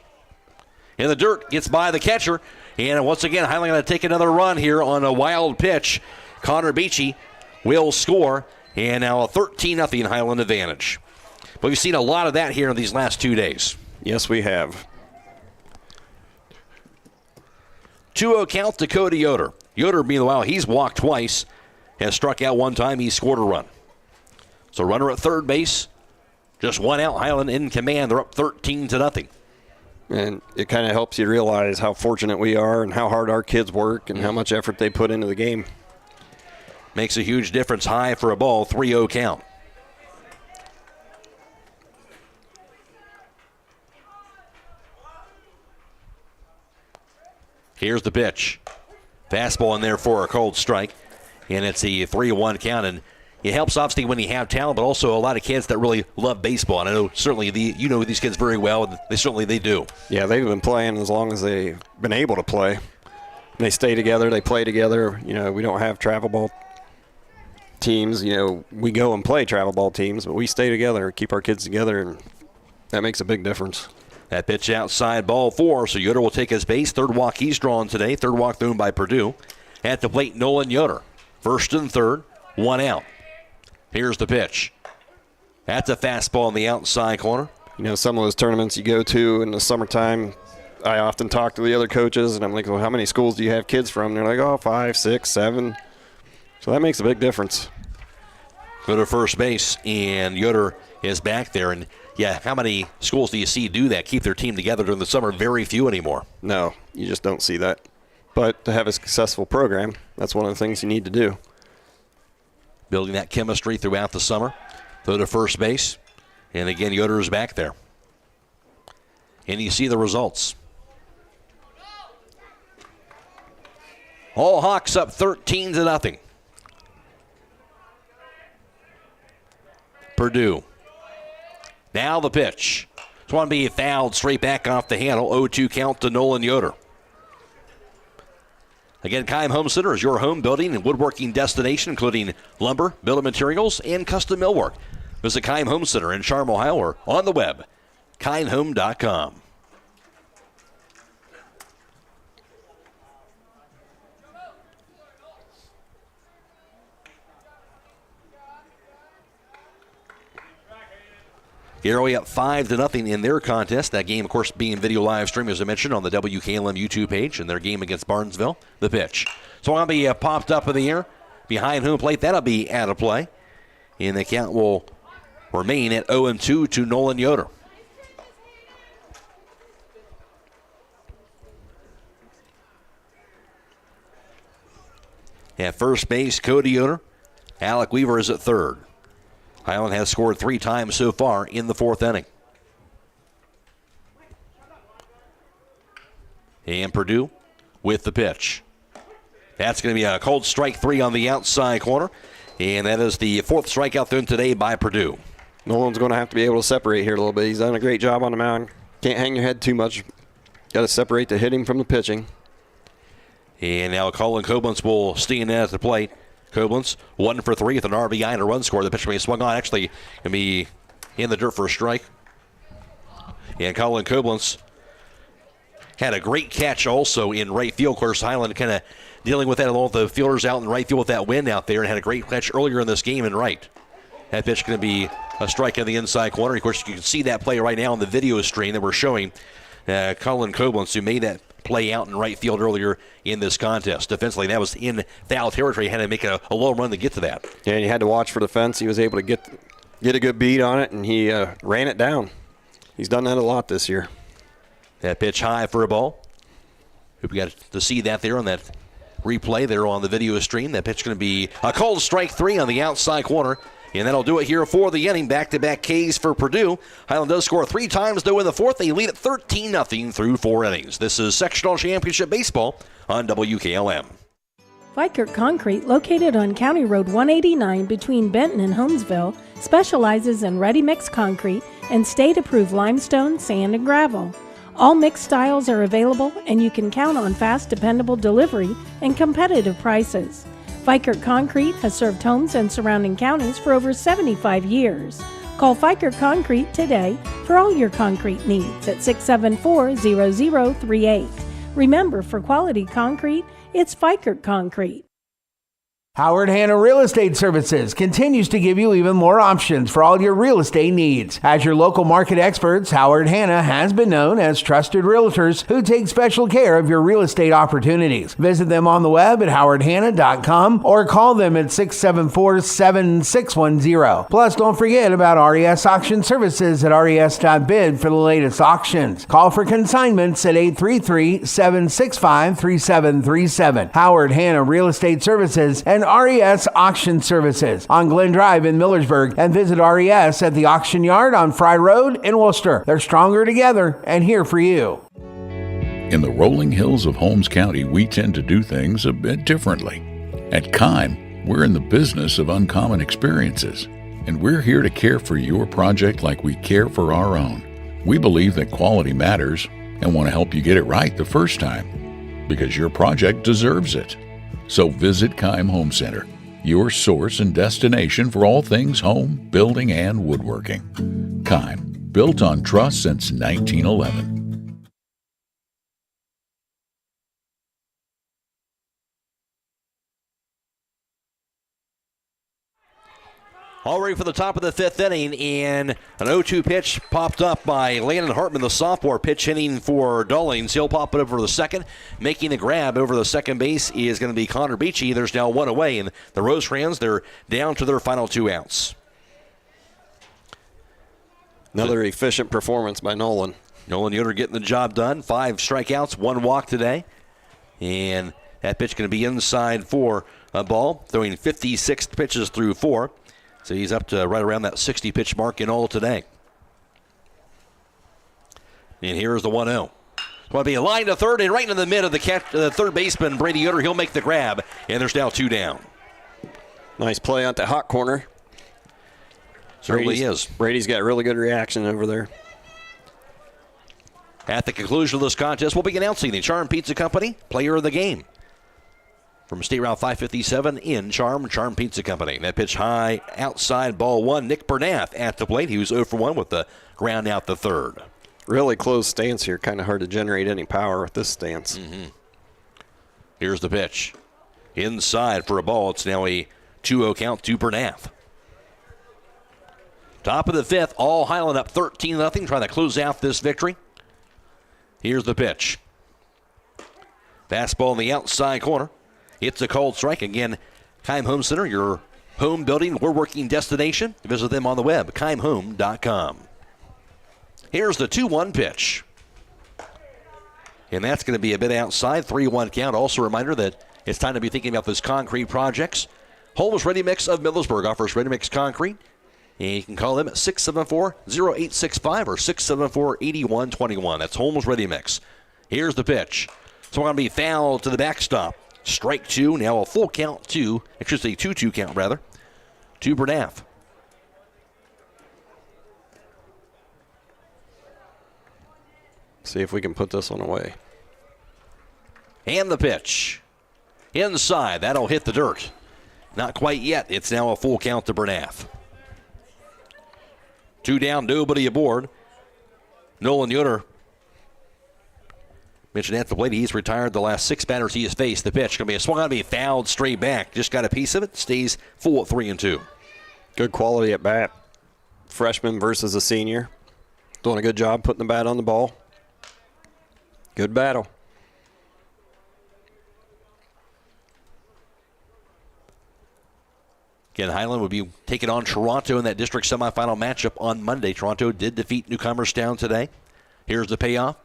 In the dirt, gets by the catcher. And once again, Hiland going to take another run here on a wild pitch. Connor Beachy will score. And now a 13-0 Hiland advantage. But we've seen a lot of that here in these last 2 days. Yes, we have. 2-0 count to Cody Yoder. Yoder, meanwhile, he's walked twice, has struck out one time, he scored a run. So runner at third base, just one out, Hiland in command. They're up 13-0. And it kind of helps you realize how fortunate we are and how hard our kids work and how much effort they put into the game. Makes a huge difference. High for a ball, 3-0 count. Here's the pitch. Fastball in there for a cold strike. And it's a 3-1 count. And it helps, obviously, when you have talent, but also a lot of kids that really love baseball. And I know certainly you know these kids very well, and they do. Yeah, they've been playing as long as they've been able to play. They stay together. They play together. You know, we don't have travel ball teams. You know, we go and play travel ball teams, but we stay together, keep our kids together, and that makes a big difference. That pitch outside, ball 4, so Yoder will take his base. Third walk he's drawn today. Third walk thrown by Purdue. At the plate, Nolan Yoder. First and third, one out. Here's the pitch. That's a fastball in the outside corner. You know, some of those tournaments you go to in the summertime, I often talk to the other coaches, and I'm like, well, how many schools do you have kids from? And they're like, oh, 5, 6, 7. So that makes a big difference. Go to first base, and Yoder is back there. And, yeah, how many schools do you see do that, keep their team together during the summer? Very few anymore. No, you just don't see that. But to have a successful program, that's one of the things you need to do. Building that chemistry throughout the summer. Throw to first base. And, again, Yoder is back there. And you see the results. All Hawks up 13-0. Purdue. Now the pitch. It's one to be fouled straight back off the handle. 0-2 count to Nolan Yoder. Again, Keim Home Center is your home building and woodworking destination, including lumber, building materials, and custom millwork. Visit Keim Home Center in Charm, Ohio, or on the web, keimhome.com. Gary up 5-0 in their contest. That game, of course, being video live stream, as I mentioned, on the WKLM YouTube page, and their game against Barnesville. The pitch. So it'll be popped up in the air behind home plate. That'll be out of play. And the count will remain at 0-2 to Nolan Yoder. At first base, Cody Yoder. Alec Weaver is at third. Hiland has scored 3 times so far in the 4th inning. And Purdue with the pitch. That's going to be a cold strike 3 on the outside corner. And that is the 4th strikeout thrown today by Purdue. Nolan's going to have to be able to separate here a little bit. He's done a great job on the mound. Can't hang your head too much. Got to separate the hitting from the pitching. And now Colin Koblenz will stand at the plate. Koblenz, 1 for 3 with an RBI and a run score. The pitcher may swung on, actually going to be in the dirt for a strike. And Colin Koblenz had a great catch also in right field. Of course, Hiland kind of dealing with that along with the fielders out in right field with that wind out there, and had a great catch earlier in this game in right. That pitch going to be a strike in the inside corner. Of course, you can see that play right now on the video stream that we're showing. Colin Koblenz, who made that play out in right field earlier in this contest. Defensively, that was in foul territory. He had to make a low run to get to that. Yeah, and he had to watch for the fence. He was able to get a good beat on it, and he ran it down. He's done that a lot this year. That pitch high for a ball. We got to see that there on that replay there on the video stream. That pitch going to be a cold strike 3 on the outside corner. And that'll do it here for the inning. Back-to-back Ks for Purdue. Hiland does score 3 times, though, in the 4th. They lead at 13-0 through 4 innings. This is Sectional Championship Baseball on WKLM. Vikert Concrete, located on County Road 189 between Benton and Holmesville, specializes in ready-mix concrete and state-approved limestone, sand, and gravel. All mixed styles are available, and you can count on fast, dependable delivery and competitive prices. Fikert Concrete has served homes and surrounding counties for over 75 years. Call Fikert Concrete today for all your concrete needs at 674-0038. Remember, for quality concrete, it's Fikert Concrete. Howard Hanna Real Estate Services continues to give you even more options for all your real estate needs. As your local market experts, Howard Hanna has been known as trusted realtors who take special care of your real estate opportunities. Visit them on the web at howardhanna.com or call them at 674-7610. Plus, don't forget about RES Auction Services at res.bid for the latest auctions. Call for consignments at 833-765-3737. Howard Hanna Real Estate Services and RES Auction Services on Glen Drive in Millersburg, and visit RES at the Auction Yard on Fry Road in Worcester. They're stronger together and here for you. In the rolling hills of Holmes County, we tend to do things a bit differently. At Kime, we're in the business of uncommon experiences, and we're here to care for your project like we care for our own. We believe that quality matters and want to help you get it right the first time, because your project deserves it. So visit Kime Home Center, your source and destination for all things home, building, and woodworking. Kime, built on trust since 1911. All ready for the top of the fifth inning, and an 0-2 pitch popped up by Landon Hartman, the sophomore, pitch hitting for Dullings. He'll pop it over the second. Making the grab over the second base is going to be Connor Beachy. There's now one away, and the Rosecrans, they're down to their final 2 outs. Another efficient performance by Nolan. Nolan Yoder getting the job done. 5 strikeouts, 1 walk today. And that pitch going to be inside for a ball, throwing 56 pitches through 4. So he's up to right around that 60-pitch mark in all today. And here's the 1-0. It's going to be a line to third, and right in the mid of the third baseman, Brady Yoder. He'll make the grab, and there's now 2 down. Nice play out the hot corner. Certainly is. Brady's got really good reaction over there. At the conclusion of this contest, we'll be announcing the Charm Pizza Company Player of the Game. From State Route 557 in Charm Pizza Company. That pitch high outside, ball 1. Nick Bernath at the plate. He was 0 for 1 with the ground out the third. Really close stance here. Kind of hard to generate any power with this stance. Mm-hmm. Here's the pitch. Inside for a ball. It's now a 2-0 count to Bernath. Top of the fifth, all Hiland up 13-0, trying to close out this victory. Here's the pitch. Fastball in the outside corner. It's a called strike. Again, Kime Home Center, your home building woodworking destination. Visit them on the web, kimehome.com. Here's the 2-1 pitch. And that's going to be a bit outside, 3-1 count. Also a reminder that it's time to be thinking about those concrete projects. Holmes Ready Mix of Millersburg offers ready mix concrete. And you can call them at 674-0865 or 674-8121. That's Holmes Ready Mix. Here's the pitch. So we're going to be fouled to the backstop. Strike 2, now a full count to, actually 2-2 count rather, to Bernath. See if we can put this one away. And the pitch. Inside, that'll hit the dirt. Not quite yet, it's now a full count to Bernath. 2 down, nobody aboard. Nolan Yoder mentioned at the plate, he's retired the last 6 batters he has faced. The pitch going to be a swung on, to be fouled straight back. Just got a piece of it. Stays full at 3-2. Good quality at bat. Freshman versus a senior. Doing a good job putting the bat on the ball. Good battle. Again, Hiland would be taking on Toronto in that district semifinal matchup on Monday. Toronto did defeat Newcomerstown today. Here's the payoff.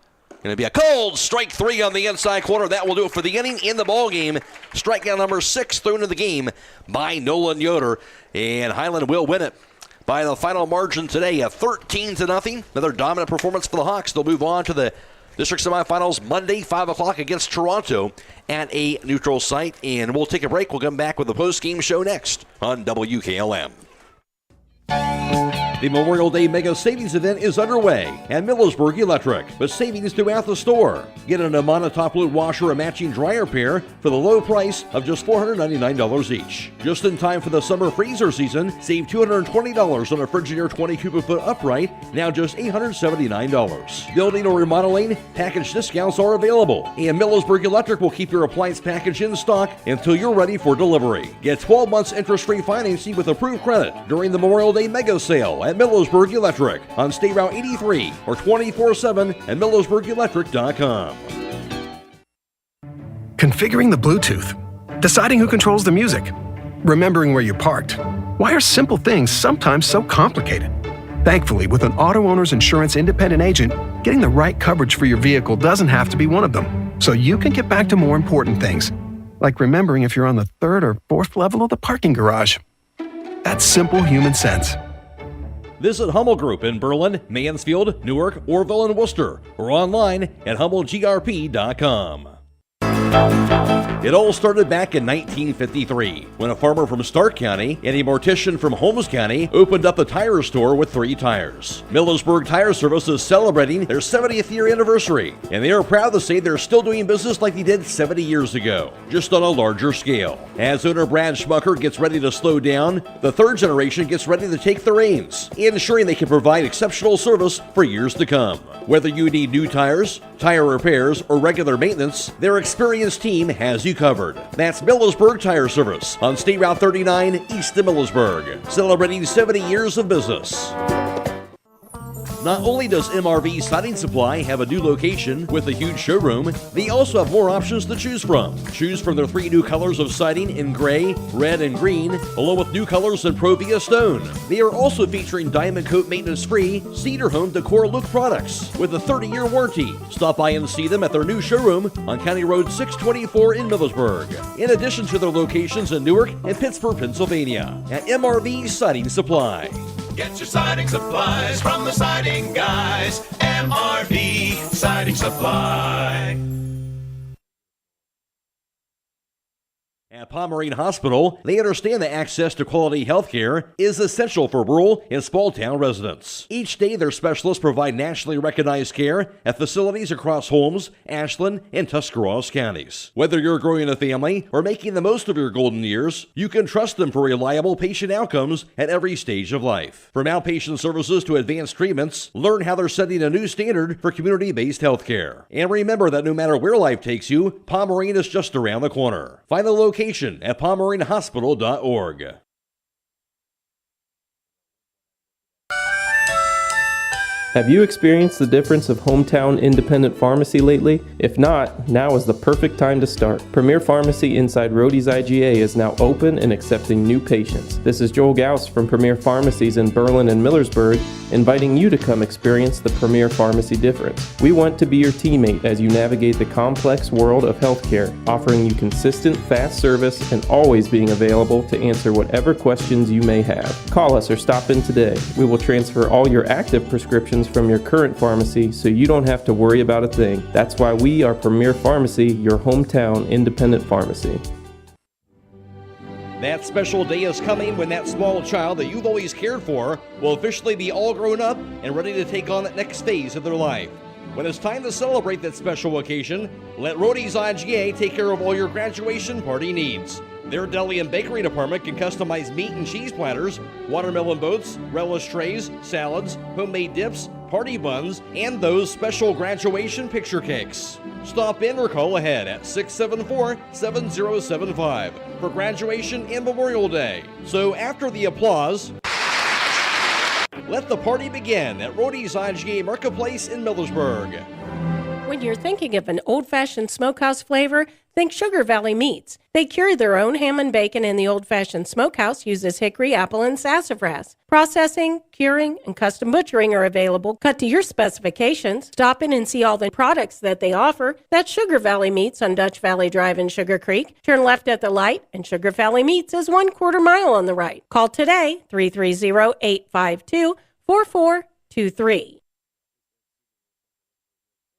Going to be a cold strike 3 on the inside corner. That will do it for the inning in the ball game. Strikeout number 6 thrown into the game by Nolan Yoder. And Hiland will win it by the final margin today of 13-0. Another dominant performance for the Hawks. They'll move on to the district semifinals Monday, 5 o'clock against Toronto at a neutral site. And we'll take a break. We'll come back with the post-game show next on WKLM. The Memorial Day Mega Savings Event is underway at Millersburg Electric, with savings throughout the store. Get an Amana top load washer and matching dryer pair for the low price of just $499 each. Just in time for the summer freezer season, save $220 on a Frigidaire 20 cubic foot upright, now just $879. Building or remodeling, package discounts are available, and Millersburg Electric will keep your appliance package in stock until you're ready for delivery. Get 12 months interest-free financing with approved credit during the Memorial Day Mega Sale at Millersburg Electric on State Route 83 or 24/7 at millersburgelectric.com. Configuring the Bluetooth, deciding who controls the music, remembering where you parked. Why are simple things sometimes so complicated? Thankfully, with an auto owner's insurance independent agent, getting the right coverage for your vehicle doesn't have to be one of them. So you can get back to more important things, like remembering if you're on the 3rd or 4th level of the parking garage. That's simple human sense. Visit Hummel Group in Berlin, Mansfield, Newark, Orville, and Worcester, or online at HummelGRP.com. It all started back in 1953 when a farmer from Stark County and a mortician from Holmes County opened up a tire store with 3 tires. Millersburg Tire Service is celebrating their 70th year anniversary, and they are proud to say they're still doing business like they did 70 years ago, just on a larger scale. As owner Brad Schmucker gets ready to slow down, the 3rd generation gets ready to take the reins, ensuring they can provide exceptional service for years to come. Whether you need new tires, tire repairs, or regular maintenance, their experienced team has you covered. That's Millersburg Tire Service on State Route 39 east of Millersburg, celebrating 70 years of business. Not only does MRV Siding Supply have a new location with a huge showroom, they also have more options to choose from. Choose from their 3 new colors of siding in gray, red, and green, along with new colors in Provia Stone. They are also featuring Diamond Coat maintenance-free Cedar Home Decor Look products with a 30-year warranty. Stop by and see them at their new showroom on County Road 624 in Millersburg, in addition to their locations in Newark and Pittsburgh, Pennsylvania, at MRV Siding Supply. Get your siding supplies from the siding guys. MRV Siding Supply. At Pomerene Hospital, they understand that access to quality health care is essential for rural and small town residents. Each day, their specialists provide nationally recognized care at facilities across Holmes, Ashland, and Tuscarawas counties. Whether you're growing a family or making the most of your golden years, you can trust them for reliable patient outcomes at every stage of life. From outpatient services to advanced treatments, learn how they're setting a new standard for community-based health care. And remember that no matter where life takes you, Pomerene is just around the corner. Find the location at pomerenehospital.org. Have you experienced the difference of hometown independent pharmacy lately? If not, now is the perfect time to start. Premier Pharmacy inside Rhodey's IGA is now open and accepting new patients. This is Joel Gauss from Premier Pharmacies in Berlin and Millersburg, inviting you to come experience the Premier Pharmacy difference. We want to be your teammate as you navigate the complex world of healthcare, offering you consistent, fast service and always being available to answer whatever questions you may have. Call us or stop in today. We will transfer all your active prescriptions from your current pharmacy so you don't have to worry about a thing. That's why we are Premier Pharmacy, your hometown independent pharmacy. That special day is coming when that small child that you've always cared for will officially be all grown up and ready to take on that next phase of their life. When it's time to celebrate that special occasion, let Rhodey's IGA take care of all your graduation party needs. Their deli and bakery department can customize meat and cheese platters, watermelon boats, relish trays, salads, homemade dips, party buns, and those special graduation picture cakes. Stop in or call ahead at 674-7075 for graduation and Memorial Day. So after the applause, let the party begin at Rhodey's IGA Marketplace in Millersburg. When you're thinking of an old-fashioned smokehouse flavor, think Sugar Valley Meats. They cure their own ham and bacon, and the old-fashioned smokehouse uses hickory, apple, and sassafras. Processing, curing, and custom butchering are available, cut to your specifications. Stop in and see all the products that they offer. That's Sugar Valley Meats on Dutch Valley Drive in Sugar Creek. Turn left at the light, and Sugar Valley Meats is 1/4 mile on the right. Call today, 330-852-4423.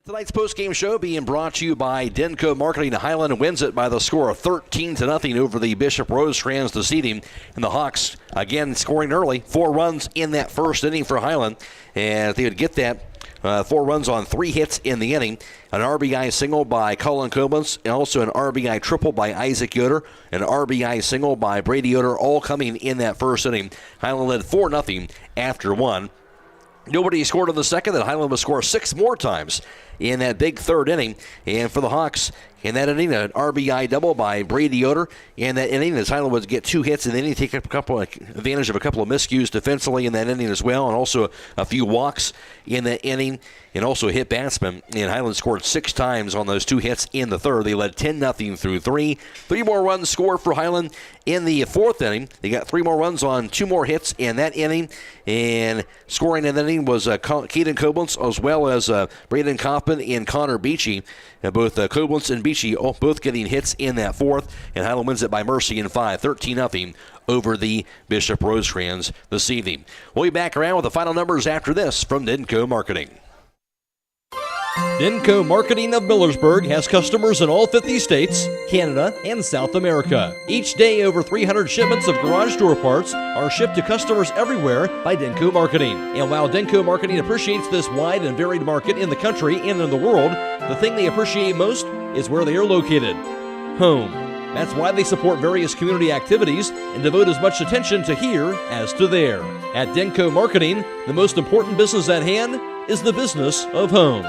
Tonight's post-game show being brought to you by Denko Marketing. Hiland wins it by the score of 13-0 over the Bishop Rosecrans this evening. And the Hawks, again, scoring early. 4 runs in that first inning for Hiland. And if they would get that, 4 runs on 3 hits in the inning. An RBI single by Colin Koblenz, and also an RBI triple by Isaac Yoder, an RBI single by Brady Yoder, all coming in that first inning. Hiland led 4-0 after 1. Nobody scored in the second, and Hiland will score 6 more times in that big third inning. And for the Hawks, in that inning, an RBI double by Brady Yoder. In that inning, as Hiland would get 2 hits, and then he take advantage of a couple of miscues defensively in that inning as well, and also a few walks in that inning, and also a hit batsman. And Hiland scored 6 times on those 2 hits in the third. They led 10-0 through 3. 3 more runs scored for Hiland in the fourth inning. They got 3 more runs on 2 more hits in that inning. And scoring in that inning was Caden Koblenz, as well as Braden Coffman and Connor Beachy. Both Koblenz and Beachy both getting hits in that fourth. And Hiland wins it by mercy in 5, 13-0 over the Bishop Rosecrans this evening. We'll be back around with the final numbers after this from Denko Marketing. Denko Marketing of Millersburg has customers in all 50 states, Canada, and South America. Each day, over 300 shipments of garage door parts are shipped to customers everywhere by Denko Marketing. And while Denko Marketing appreciates this wide and varied market in the country and in the world, the thing they appreciate most is where they are located: home. That's why they support various community activities and devote as much attention to here as to there. At Denko Marketing, the most important business at hand is the business of home.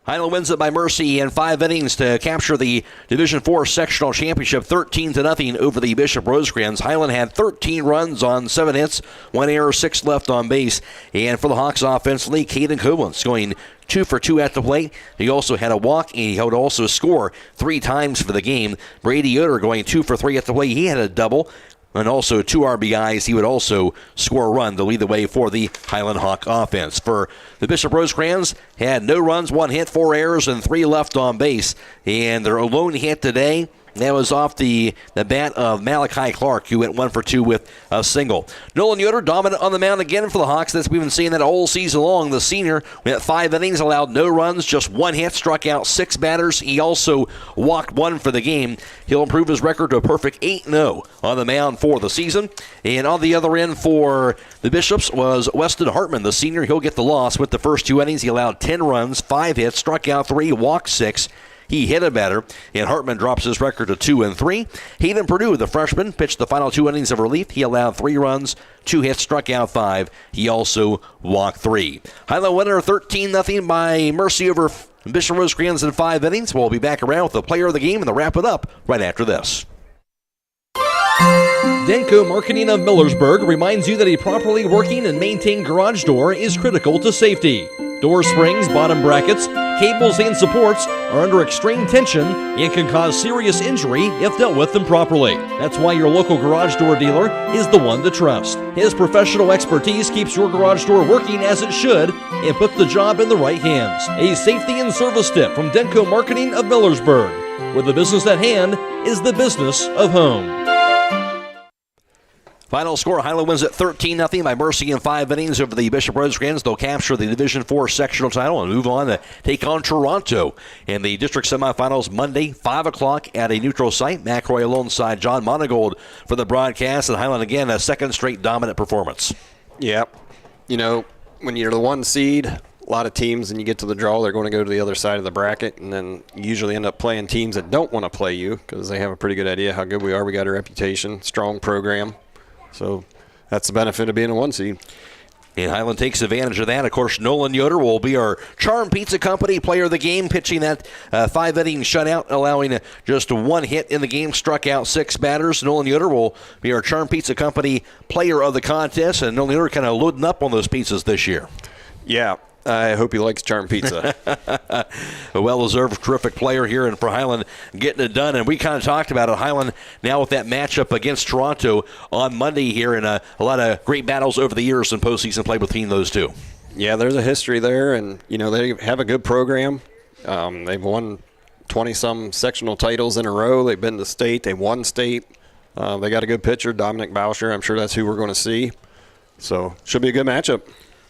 Hiland wins it by mercy in 5 innings to capture the Division IV Sectional Championship 13-0 over the Bishop Rosecrans. Hiland had 13 runs on 7 hits, 1 error, 6 left on base. And for the Hawks offensively, Caden Koblenz going 2 for 2 at the plate. He also had a walk, and he would also score 3 times for the game. Brady Yoder going 2 for 3 at the plate. He had a double, and also 2 RBIs. He would also score a run to lead the way for the Hiland Hawk offense. For the Bishop Rosecrans, had no runs, 1 hit, 4 errors, and 3 left on base. And their lone hit today, that was off the bat of Malachi Clark, who went 1 for 2 with a single. Nolan Yoder dominant on the mound again for the Hawks. We've been seeing that all season long. The senior went 5 innings, allowed no runs, just 1 hit, struck out 6 batters. He also walked 1 for the game. He'll improve his record to a perfect 8-0 on the mound for the season. And on the other end for the Bishops was Weston Hartman, the senior. He'll get the loss with the first 2 innings. He allowed 10 runs, 5 hits, struck out 3, walked 6. He hit a batter, and Hartman drops his record to 2-3. Hayden Purdue, the freshman, pitched the final 2 innings of relief. He allowed 3 runs, 2 hits, struck out 5. He also walked 3. Hiland winner 13-0 by mercy over Bishop Rosecrans in 5 innings. We'll be back around with the player of the game and the wrap it up right after this. Denko Marketing of Millersburg reminds you that a properly working and maintained garage door is critical to safety. Door springs, bottom brackets, cables, and supports are under extreme tension and can cause serious injury if dealt with improperly. That's why your local garage door dealer is the one to trust. His professional expertise keeps your garage door working as it should and puts the job in the right hands. A safety and service tip from Denko Marketing of Millersburg, where the business at hand is the business of home. Final score, Hiland wins at 13-0 by mercy in 5 innings over the Bishop Rosecrans. They'll capture the Division IV sectional title and move on to take on Toronto in the district semifinals Monday, 5 o'clock at a neutral site. Matt Croy alongside John Monagold for the broadcast, and Hiland again a second straight dominant performance. Yeah. You know, when you're the 1 seed, a lot of teams, and you get to the draw, they're going to go to the other side of the bracket, and then you usually end up playing teams that don't want to play you because they have a pretty good idea how good we are. We got a reputation, strong program. So that's the benefit of being a 1 seed. And Hiland takes advantage of that. Of course, Nolan Yoder will be our Charm Pizza Company player of the game, pitching that 5-inning shutout, allowing just 1 hit in the game, struck out 6 batters. Nolan Yoder will be our Charm Pizza Company player of the contest, and Nolan Yoder kind of loading up on those pizzas this year. Yeah. I hope he likes Charm Pizza. A well-deserved, terrific player here and for Hiland getting it done. And we kind of talked about it. Hiland now with that matchup against Toronto on Monday here, and a lot of great battles over the years in postseason play between those two. Yeah, there's a history there, and, you know, they have a good program. They've won 20-some sectional titles in a row. They've been to state. They won state. They got a good pitcher, Dominic Bauscher. I'm sure that's who we're going to see. So, should be a good matchup.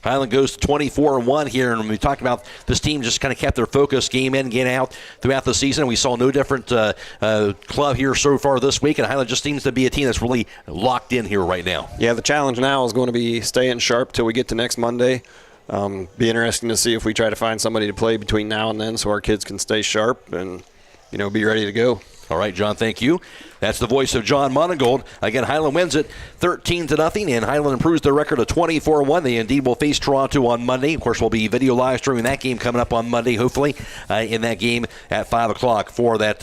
Hiland goes 24-1 here, and we talked about this team just kind of kept their focus game in, game out throughout the season. We saw no different club here so far this week, and Hiland just seems to be a team that's really locked in here right now. Yeah, the challenge now is going to be staying sharp till we get to next Monday. Be interesting to see if we try to find somebody to play between now and then so our kids can stay sharp and, be ready to go. All right, John, thank you. That's the voice of John Monagold. Again, Hiland wins it 13-0, and Hiland improves their record to 24-1. They indeed will face Toronto on Monday. Of course, we'll be video live streaming that game coming up on Monday, hopefully, in that game at 5 o'clock for that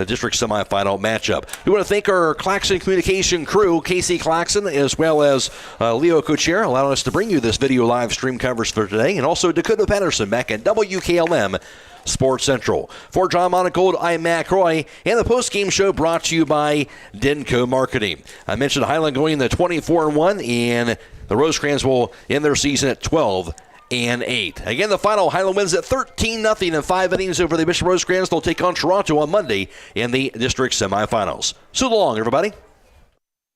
district semifinal matchup. We want to thank our Claxon communication crew, Casey Claxon, as well as Leo Kochera, allowing us to bring you this video live stream coverage for today, and also Dakota Patterson back at WKLM Sports Central. For John Monacold, I'm Matt Croy, and the post-game show brought to you by Denko Marketing. I mentioned Hiland going into 24-1, and the Rosecrans will end their season at 12-8. Again, the final, Hiland wins at 13-0 in 5 innings over the Bishop Rosecrans. They'll take on Toronto on Monday in the district semifinals. So long, everybody.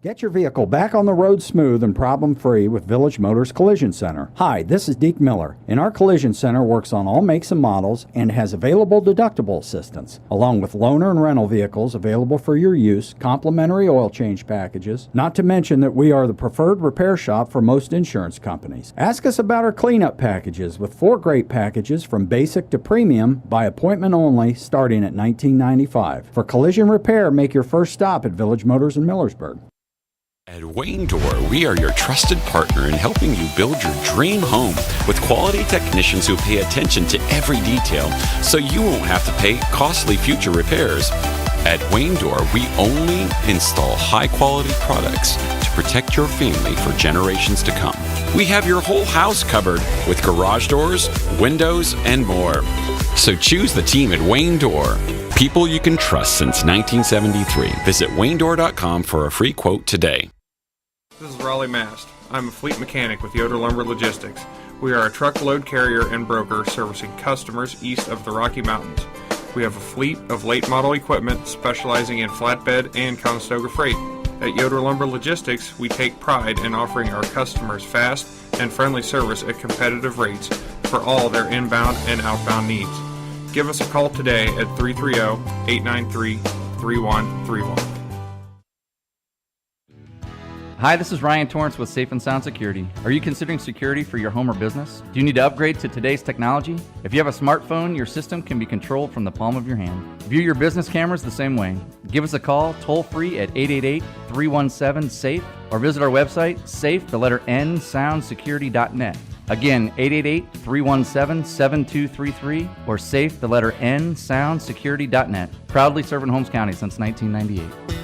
Get your vehicle back on the road smooth and problem-free with Village Motors Collision Center. Hi, this is Deke Miller, and our Collision Center works on all makes and models and has available deductible assistance, along with loaner and rental vehicles available for your use, complimentary oil change packages, not to mention that we are the preferred repair shop for most insurance companies. Ask us about our cleanup packages with 4 great packages from basic to premium by appointment only starting at $19.95. For collision repair, make your first stop at Village Motors in Millersburg. At Wayne Door, we are your trusted partner in helping you build your dream home with quality technicians who pay attention to every detail so you won't have to pay costly future repairs. At Wayne Door, we only install high-quality products to protect your family for generations to come. We have your whole house covered with garage doors, windows, and more. So choose the team at Wayne Door. People you can trust since 1973. Visit waynedoor.com for a free quote today. This is Raleigh Mast. I'm a fleet mechanic with Yoder Lumber Logistics. We are a truckload carrier and broker servicing customers east of the Rocky Mountains. We have a fleet of late model equipment specializing in flatbed and Conestoga freight. At Yoder Lumber Logistics, we take pride in offering our customers fast and friendly service at competitive rates for all their inbound and outbound needs. Give us a call today at 330-893-3131. Hi, this is Ryan Torrance with Safe and Sound Security. Are you considering security for your home or business? Do you need to upgrade to today's technology? If you have a smartphone, your system can be controlled from the palm of your hand. View your business cameras the same way. Give us a call toll-free at 888-317-SAFE or visit our website, safe, the letter N, soundsecurity.net. Again, 888-317-7233 or safe, the letter N, soundsecurity.net. Proudly serving Holmes County since 1998.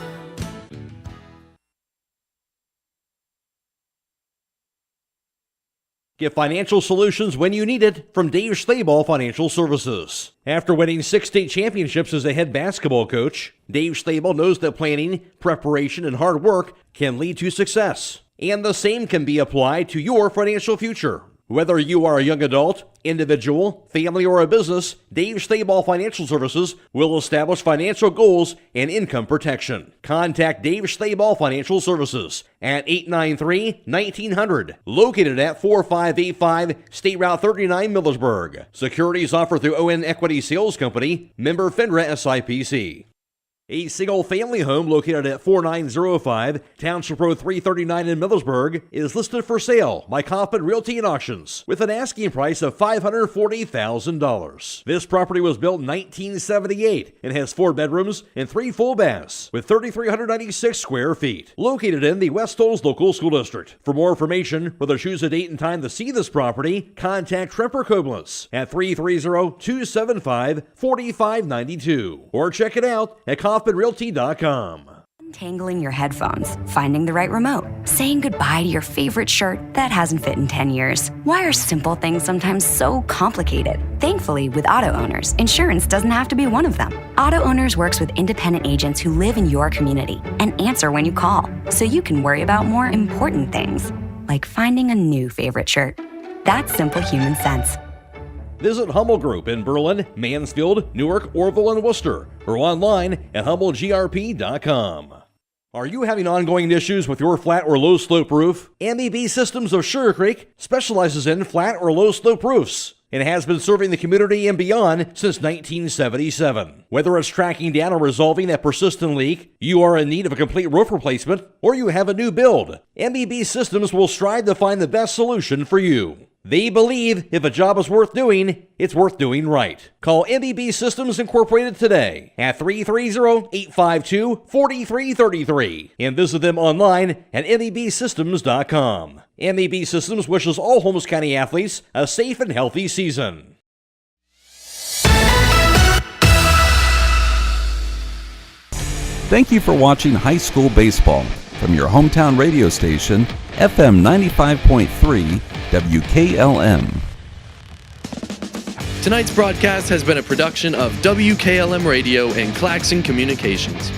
Get financial solutions when you need it from Dave Schlabel Financial Services. After winning 6 state championships as a head basketball coach, Dave Schlabel knows that planning, preparation, and hard work can lead to success. And the same can be applied to your financial future. Whether you are a young adult, individual, family, or a business, Dave Schlabel Financial Services will establish financial goals and income protection. Contact Dave Schlabel Financial Services at 893-1900, located at 4585 State Route 39, Millersburg. Securities offered through ON Equity Sales Company, member FINRA SIPC. A single-family home located at 4905 Township Road 339 in Millersburg is listed for sale by Kaufman Realty and Auctions with an asking price of $540,000. This property was built in 1978 and has 4 bedrooms and 3 full baths with 3,396 square feet. Located in the West Holmes Local School District. For more information or to choose a date and time to see this property, contact Tremper Koblenz at 330-275-4592 or check it out at KaufmanRealty.com. Untangling your headphones, finding the right remote, saying goodbye to your favorite shirt that hasn't fit in 10 years. Why are simple things sometimes so complicated? Thankfully, with auto owners, insurance doesn't have to be one of them. Auto Owners works with independent agents who live in your community and answer when you call, so you can worry about more important things, like finding a new favorite shirt. That's simple human sense. Visit Hummel Group in Berlin, Mansfield, Newark, Orville, and Worcester, or online at HummelGRP.com. Are you having ongoing issues with your flat or low slope roof? MEB Systems of Sugar Creek specializes in flat or low slope roofs and has been serving the community and beyond since 1977. Whether it's tracking down or resolving that persistent leak, you are in need of a complete roof replacement, or you have a new build, MEB Systems will strive to find the best solution for you. They believe if a job is worth doing, it's worth doing right. Call MEB Systems Incorporated today at 330-852-4333 and visit them online at mebsystems.com. MEB Systems wishes all Holmes County athletes a safe and healthy season. Thank you for watching high school baseball from your hometown radio station, FM 95.3 WKLM. Tonight's broadcast has been a production of WKLM Radio and Claxon Communications.